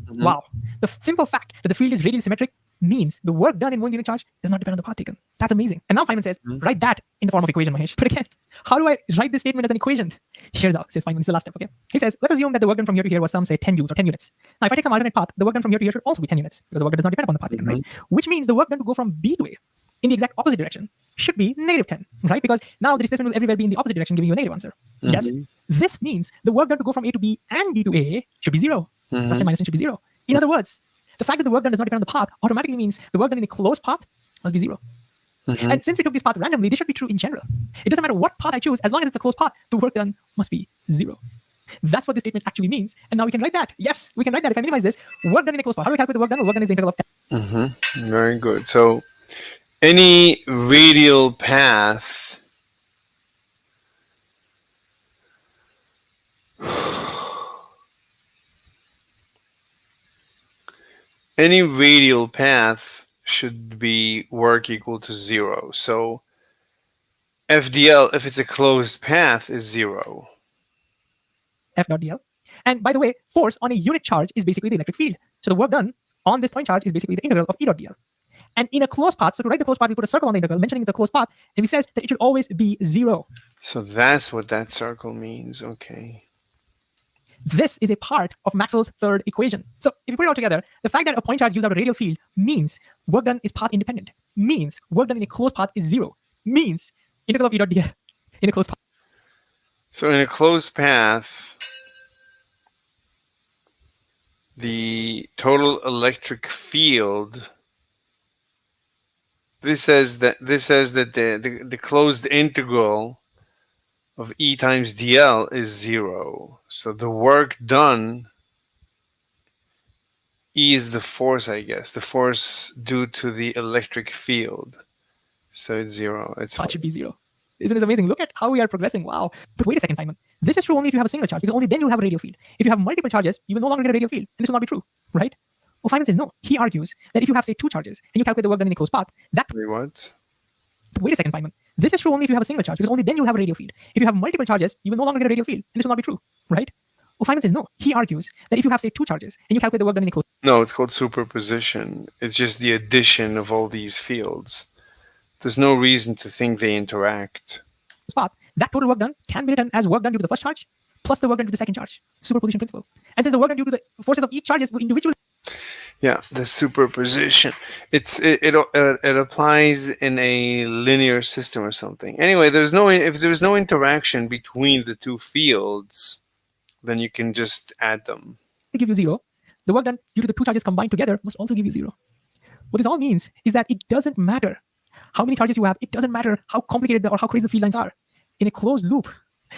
Wow. The simple fact that the field is radially symmetric means the work done in 1 unit charge does not depend on the path taken. That's amazing. And now Feynman says, write that in the form of equation, Mahesh. But again, how do I write this statement as an equation? Here's how, says Feynman. This is the last step, okay? He says, let's assume that the work done from here to here was some, say, 10 joules or 10 units. Now, if I take some alternate path, the work done from here to here should also be 10 units because the work done does not depend upon the path taken, right? Which means the work done to go from B to A in the exact opposite direction should be negative 10, right? Because now the displacement will everywhere be in the opposite direction, giving you a negative answer. Yes. This means the work done to go from A to B and B to A should be 0. Plus 10 minus 10 should be 0. In other words, the fact that the work done does not depend on the path automatically means the work done in a closed path must be 0. And since we took this path randomly, this should be true in general. It doesn't matter what path I choose, as long as it's a closed path, the work done must be 0. That's what this statement actually means. And now we can write that. Yes, we can write that. If I minimize this, work done in a closed path. How do we calculate the work done? The work done is the integral of Very good. So any radial path should be work equal to 0. So FDL, if it's a closed path, is 0. F dot dl. And by the way, force on a unit charge is basically the electric field. So the work done on this point charge is basically the integral of E dot dl. And in a closed path, so to write the closed path, we put a circle on the integral, mentioning it's a closed path, and we says that it should always be 0. So that's what that circle means. Okay. This is a part of Maxwell's third equation. So if you put it all together, the fact that a point charge gives out a radial field means work done is path independent, means work done in a closed path is 0, means integral of E dot dl in a closed path. So in a closed path, the total electric field, this says that the closed integral of E times dl is 0. So the work done, E is the force, I guess, the force due to the electric field. So it's 0. That should be 0. Isn't this amazing? Look at how we are progressing. Wow. But wait a second, Feynman. This is true only if you have a single charge, because only then you'll have a radial field. If you have multiple charges, you will no longer get a radial field, and this will not be true, right? Well, Feynman says no. He argues that if you have, say, 2 charges, and you calculate the work done in a closed path, that... Wait, what? But wait a second, Feynman. This is true only if you have a single charge, because only then you'll have a radial field. If you have multiple charges, you will no longer get a radial field, and this will not be true, right? Well, Feynman says no. He argues that if you have, say, 2 charges, and you calculate the work done in a closed... No, it's called superposition. It's just the addition of all these fields. There's no reason to think they interact. Path, that total work done can be written as work done due to the first charge plus the work done due to the second charge. Superposition principle. And since the work done due to the forces of each charge is individually... Yeah, the superposition. It applies in a linear system or something. Anyway, if there's no interaction between the two fields, then you can just add them. Give you 0. The work done due to the 2 charges combined together must also give you 0. What this all means is that it doesn't matter how many charges you have. It doesn't matter how complicated or how crazy the field lines are. In a closed loop,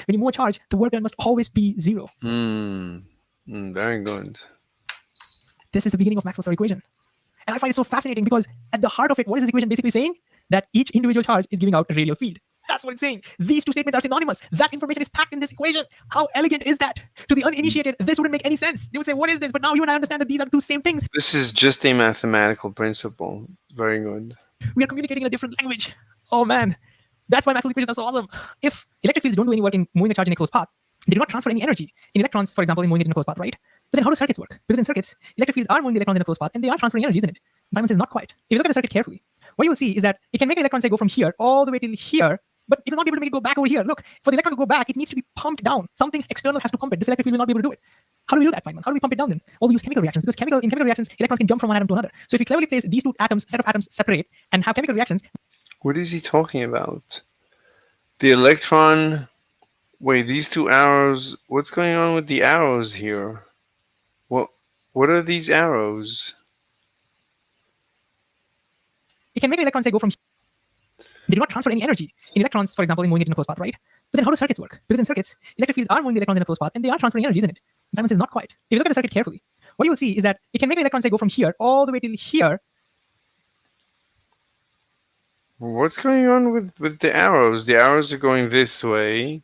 when you move a charge, the work done must always be 0. Very good. This is the beginning of Maxwell's third equation. And I find it so fascinating because at the heart of it, what is this equation basically saying? That each individual charge is giving out a radial field. That's what it's saying. These two statements are synonymous. That information is packed in this equation. How elegant is that? To the uninitiated, this wouldn't make any sense. They would say, what is this? But now you and I understand that these are the two same things. This is just a mathematical principle. Very good. We are communicating in a different language. Oh man. That's why Maxwell's equations are so awesome. If electric fields don't do any work in moving a charge in a closed path, they do not transfer any energy in electrons, for example, in moving it in a closed path, right? But then how do circuits work? Because in circuits, electric fields are moving the electrons in a closed path and they are transferring energy, isn't it? Feynman says not quite. If you look at the circuit carefully, what you will see is that it can make an electron, say, go from here all the way till here, but it will not be able to make it go back over here. Look, for the electron to go back, it needs to be pumped down. Something external has to pump it. This electric field will not be able to do it. How do we do that, Feynman? How do we pump it down then? Well, we use chemical reactions, because in chemical reactions, electrons can jump from one atom to another. So if you cleverly place these two atoms, set of atoms separate, and have chemical reactions... What is he talking about? The electron... Wait, these two arrows... What's going on with the arrows here? What are these arrows? It can make an electron, say, go from... They do not transfer any energy in electrons, for example, in moving it in a closed path, right? But then how do circuits work? Because in circuits, electric fields are moving the electrons in a closed path, and they are transferring energy, isn't it? Feynman says not quite. If you look at the circuit carefully, what you will see is that it can make an electron, say, go from here all the way till here. What's going on with the arrows? The arrows are going this way.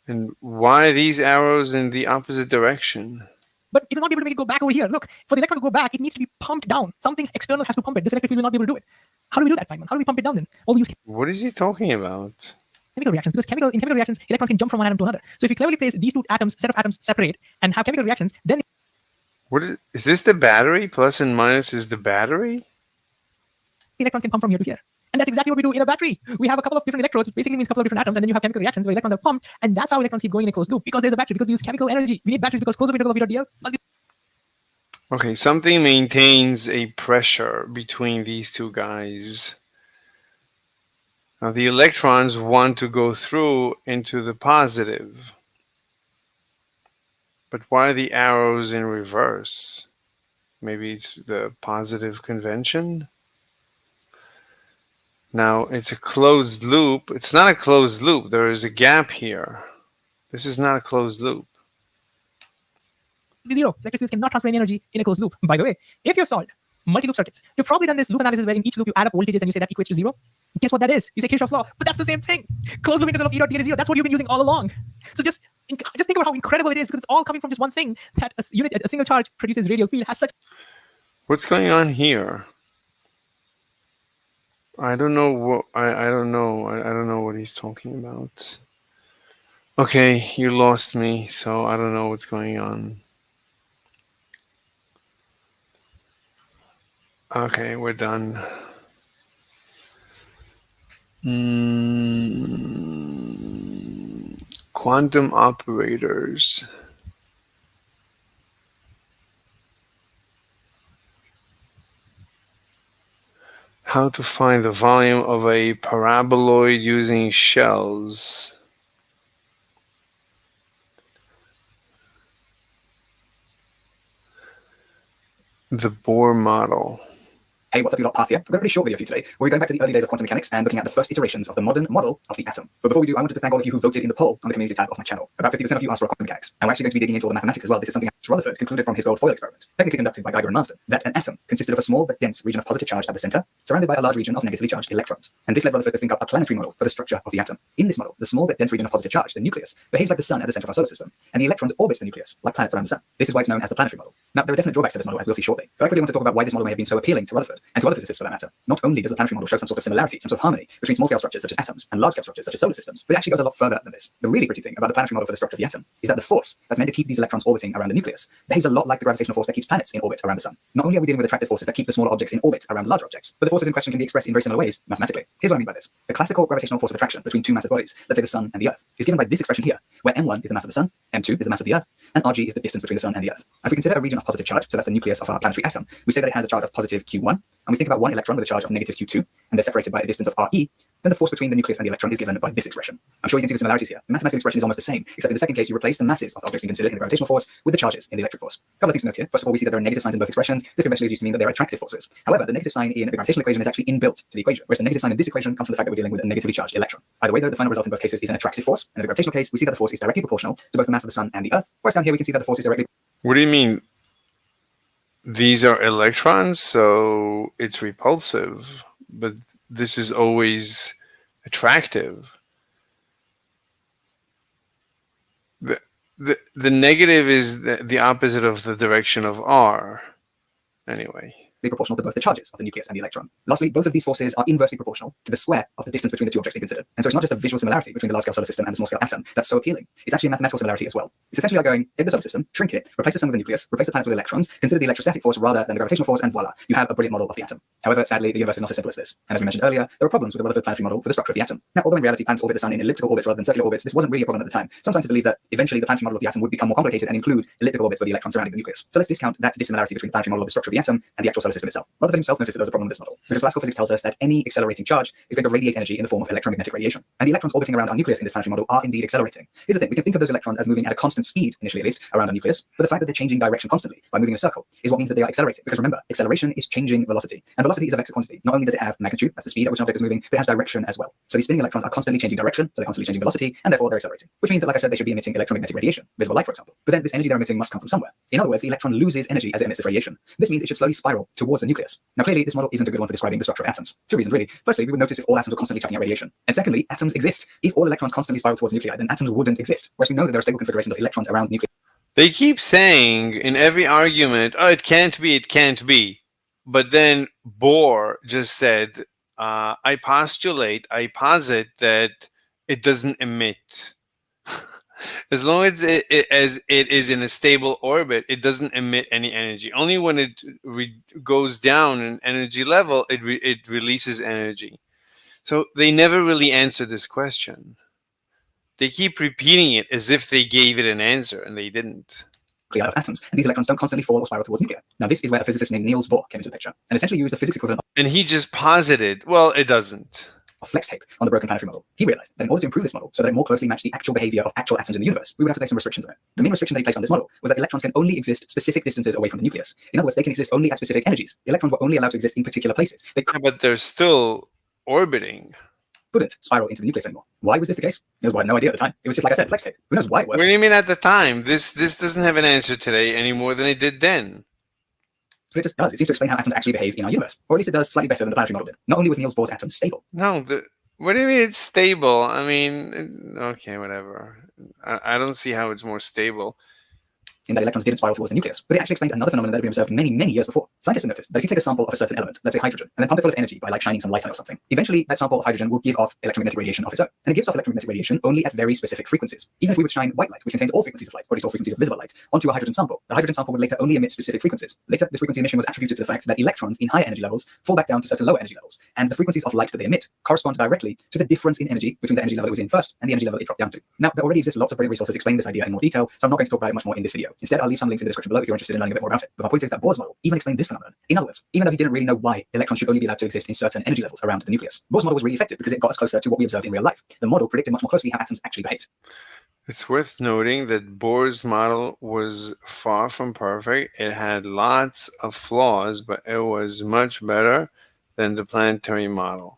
And why are these arrows in the opposite direction? But it will not be able to make it go back over here. Look, for the electron to go back, it needs to be pumped down. Something external has to pump it. This electric field will not be able to do it. How do we do that, Feynman? How do we pump it down then? Well, we use What is he talking about? chemical reactions, because in chemical reactions, electrons can jump from one atom to another. So if you cleverly place these two atoms, set of atoms separate, and have chemical reactions, then... Is this the battery? Plus and minus is the battery? the electrons can pump from here to here. And that's exactly what we do in a battery. We have a couple of different electrodes, which basically means a couple of different atoms, and then you have chemical reactions where electrons are pumped, and that's how electrons keep going in a closed loop, because there's a battery, because we use chemical energy. We need batteries because closed loop integral of E dot dl must be. Okay, something maintains a pressure between these two guys. Now the electrons want to go through into the positive. But why are the arrows in reverse? Maybe it's the positive convention? Now it's a closed loop. It's not a closed loop. There is a gap here. This is not a closed loop. Zero. Electric fields cannot transfer any energy in a closed loop. By the way, if you've solved multi-loop circuits, you've probably done this loop analysis where in each loop you add up voltages and you say that equates to zero. Guess what that is? You say Kirchhoff's law, but that's the same thing. Closed loop integral of E dot dl is zero. That's what you've been using all along. So just think about how incredible it is, because it's all coming from just one thing, that a single charge produces radial field has such. What's going on here? I don't know what I don't know. I don't know what he's talking about. Okay, you lost me, so I don't know what's going on. Okay, we're done. Quantum operators. How to find the volume of a paraboloid using shells. The Bohr model. Hey, what's up, you lot? Path here. I've got a pretty short video for you today, where we're going back to the early days of quantum mechanics and looking at the first iterations of the modern model of the atom. But before we do, I wanted to thank all of you who voted in the poll on the community tab of my channel. About 50% of you asked for a quantum mechanics, and we're actually going to be digging into all the mathematics as well. This is something Rutherford concluded from his gold foil experiment, technically conducted by Geiger and Marsden, that an atom consisted of a small but dense region of positive charge at the center, surrounded by a large region of negatively charged electrons. And this led Rutherford to think up a planetary model for the structure of the atom. In this model, the small but dense region of positive charge, the nucleus, behaves like the sun at the center of our solar system, and the electrons orbit the nucleus like planets around the sun. This is why it's known as the planetary model. Now, there are definite drawbacks to this model, as we'll see shortly, but I really want to talk about why this model may have been so appealing to Rutherford, and to other physicists for that matter. Not only does the planetary model show some sort of similarity, some sort of harmony between small-scale structures such as atoms and large-scale structures such as solar systems, but it actually goes a lot further than this. The really pretty thing about the planetary model for the structure of the atom is that the force that's meant to keep these electrons orbiting around the nucleus behaves a lot like the gravitational force that keeps planets in orbit around the sun. Not only are we dealing with attractive forces that keep the smaller objects in orbit around the larger objects, but the forces in question can be expressed in very similar ways mathematically. Here's what I mean by this. The classical gravitational force of attraction between two massive bodies, let's say the sun and the earth, is given by this expression here, where m1 is the mass of the sun, m2 is the mass of the earth, and rg is the distance between the sun and the earth. If we consider a region of positive charge, so that's the nucleus of our planetary atom, we say that it has a charge of positive q1, and we think about one electron with a charge of negative q2, and they're separated by a distance of re, then the force between the nucleus and the electron is given by this expression. I'm sure you can see the similarities here. The mathematical expression is almost the same, except in the second case you replace the masses of the objects we consider in the gravitational force with the charges in the electric force. A couple of things to note here. First of all, we see that there are negative signs in both expressions. This conventionally is used to mean that they're attractive forces. However, the negative sign in the gravitational equation is actually inbuilt to the equation, whereas the negative sign in this equation comes from the fact that we're dealing with a negatively charged electron. Either way, though, the final result in both cases is an attractive force, and in the gravitational case, we see that the force is directly proportional to both the mass of the sun and the earth, whereas down here we can see that the force is directly. What do you mean? These are electrons, so it's repulsive, but this is always attractive. The negative is the opposite of the direction of r. Anyway. Proportional to both the charges of the nucleus and the electron. Lastly, both of these forces are inversely proportional to the square of the distance between the two objects we considered. And so it's not just a visual similarity between the large-scale solar system and the small-scale atom that's so appealing. It's actually a mathematical similarity as well. It's essentially like going, take the solar system, shrink it, replace the sun with the nucleus, replace the planets with electrons, consider the electrostatic force rather than the gravitational force, and voila, you have a brilliant model of the atom. However, sadly, the universe is not as simple as this. And as we mentioned earlier, there are problems with the Rutherford planetary model for the structure of the atom. Now, although in reality planets orbit the sun in elliptical orbits rather than circular orbits, this wasn't really a problem at the time. Some scientists believe that eventually the planetary model of the atom would become more complicated and include elliptical orbits with the electrons surrounding the nucleus. So let's discount that dissimilarity between the planetary model of the structure of the atom and the actual solar system itself. Rutherford himself noticed that there was a problem with this model, because classical physics tells us that any accelerating charge is going to radiate energy in the form of electromagnetic radiation. And the electrons orbiting around our nucleus in this planetary model are indeed accelerating. Here's the thing, we can think of those electrons as moving at a constant speed, initially at least, around our nucleus, but the fact that they're changing direction constantly by moving in a circle is what means that they are accelerating. Because remember, acceleration is changing velocity, and velocity is a vector quantity. Not only does it have magnitude, that's the speed at which an object is moving, but it has direction as well. So these spinning electrons are constantly changing direction, so they're constantly changing velocity, and therefore they're accelerating. Which means that, like I said, they should be emitting electromagnetic radiation, visible light, for example. But then this energy they're emitting must come from somewhere. In other words, the electron loses energy as it emits this radiation. This means it should slowly spiral towards the nucleus. Now clearly, this model isn't a good one for describing the structure of atoms. Two reasons really. Firstly, we would notice if all atoms were constantly chucking out radiation. And secondly, atoms exist. If all electrons constantly spiral towards nuclei, then atoms wouldn't exist. Whereas we know that there are stable configurations of electrons around nuclei. They keep saying in every argument, oh, it can't be, it can't be. But then Bohr just said, I posit that it doesn't emit. As long as it is in a stable orbit, it doesn't emit any energy. Only when it goes down in energy level, it releases energy. So they never really answer this question. They keep repeating it as if they gave it an answer, and they didn't. Of atoms, and these electrons don't constantly fall or spiral towards nuclear. Now, this is where a physicist named Niels Bohr came into the picture, and essentially used the physics equivalent And he just posited, well, it doesn't. of flex tape on the broken planetary model. He realized that in order to improve this model so that it more closely matched the actual behavior of actual atoms in the universe, we would have to place some restrictions on it. The main restriction that he placed on this model was that electrons can only exist specific distances away from the nucleus. In other words, they can exist only at specific energies. Electrons were only allowed to exist in particular places. They but they're still orbiting. Couldn't spiral into the nucleus anymore. Why was this the case? Niels Bohr had no idea at the time. It was just, like I said, flex tape. Who knows why it works? What do you mean at the time? This doesn't have an answer today any more than it did then. But it just does. It seems to explain how atoms actually behave in our universe. Or at least it does slightly better than the planetary model did. Not only was Niels Bohr's atom stable. No, what do you mean it's stable? I mean, okay, whatever. I don't see how it's more stable. In that electrons didn't spiral towards the nucleus. But it actually explained another phenomenon that had been observed many, many years before. Scientists have noticed that if you take a sample of a certain element, let's say hydrogen, and then pump it full of energy by like shining some light on it or something, eventually that sample of hydrogen will give off electromagnetic radiation of its own. And it gives off electromagnetic radiation only at very specific frequencies. Even if we would shine white light, which contains all frequencies of light, or at least all frequencies of visible light, onto a hydrogen sample, the hydrogen sample would later only emit specific frequencies. Later, this frequency emission was attributed to the fact that electrons in higher energy levels fall back down to certain lower energy levels, and the frequencies of light that they emit correspond directly to the difference in energy between the energy level it was in first and the energy level it dropped down to. Now, there already exists lots of brilliant resources explaining this idea in more detail, so I'm not going to talk about it much more in this video. Instead, I'll leave some links in the description below if you're interested in learning a bit more about it. But my point is that Bohr's model even explained this phenomenon. In other words, even though he didn't really know why electrons should only be allowed to exist in certain energy levels around the nucleus, Bohr's model was really effective because it got us closer to what we observed in real life. The model predicted much more closely how atoms actually behaved. It's worth noting that Bohr's model was far from perfect. It had lots of flaws, but it was much better than the planetary model.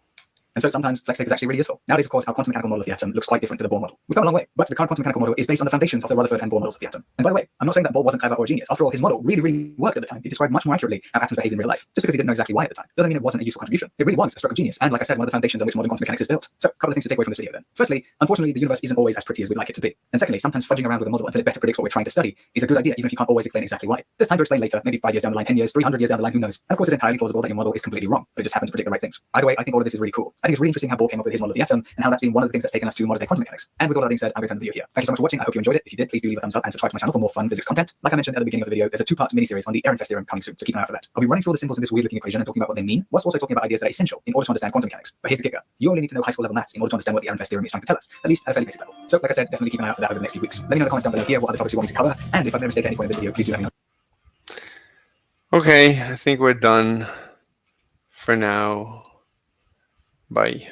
And so sometimes flex tape is actually really useful. Nowadays, of course, our quantum mechanical model of the atom looks quite different to the Bohr model. We've come a long way, but the current quantum mechanical model is based on the foundations of the Rutherford and Bohr models of the atom. And by the way, I'm not saying that Bohr wasn't clever or a genius. After all, his model really worked at the time. It described much more accurately how atoms behave in real life. Just because he didn't know exactly why at the time doesn't mean it wasn't a useful contribution. It really was a stroke of genius. And like I said, one of the foundations on which modern quantum mechanics is built. So a couple of things to take away from this video then. Firstly, unfortunately, the universe isn't always as pretty as we'd like it to be. And secondly, sometimes fudging around with a model until it better predicts what we're trying to study is a good idea, even if you can't always explain exactly why. There's time to explain later, maybe 5 years down the line, 10 years, 300 years down the line, who knows? And of course, it's entirely plausible that your model is completely wrong, but it just happens to predict the right things. Either way, I think all of this is really cool. I think it's really interesting how Bohr came up with his model of the atom and how that's been one of the things that's taken us to modern day quantum mechanics. And with all that being said, I'm going to end the video here. Thank you so much for watching. I hope you enjoyed it. If you did, please do leave a thumbs up and subscribe to my channel for more fun physics content. Like I mentioned at the beginning of the video, there's a 2-part mini-series on the Ehrenfest theorem coming soon, so keep an eye out for that. I'll be running through all the symbols in this weird-looking equation and talking about what they mean, whilst also talking about ideas that are essential in order to understand quantum mechanics. But here's the kicker. You only need to know high school level maths in order to understand what the Ehrenfest theorem is trying to tell us, at least at a fairly basic level. So, like I said, definitely keep an eye out for that over the next few weeks. Let me know in the comments down below here what other topics you want me to cover, and if I've made a mistake at any point in the video, please do let me know. Okay, I think we're done for now. Bye.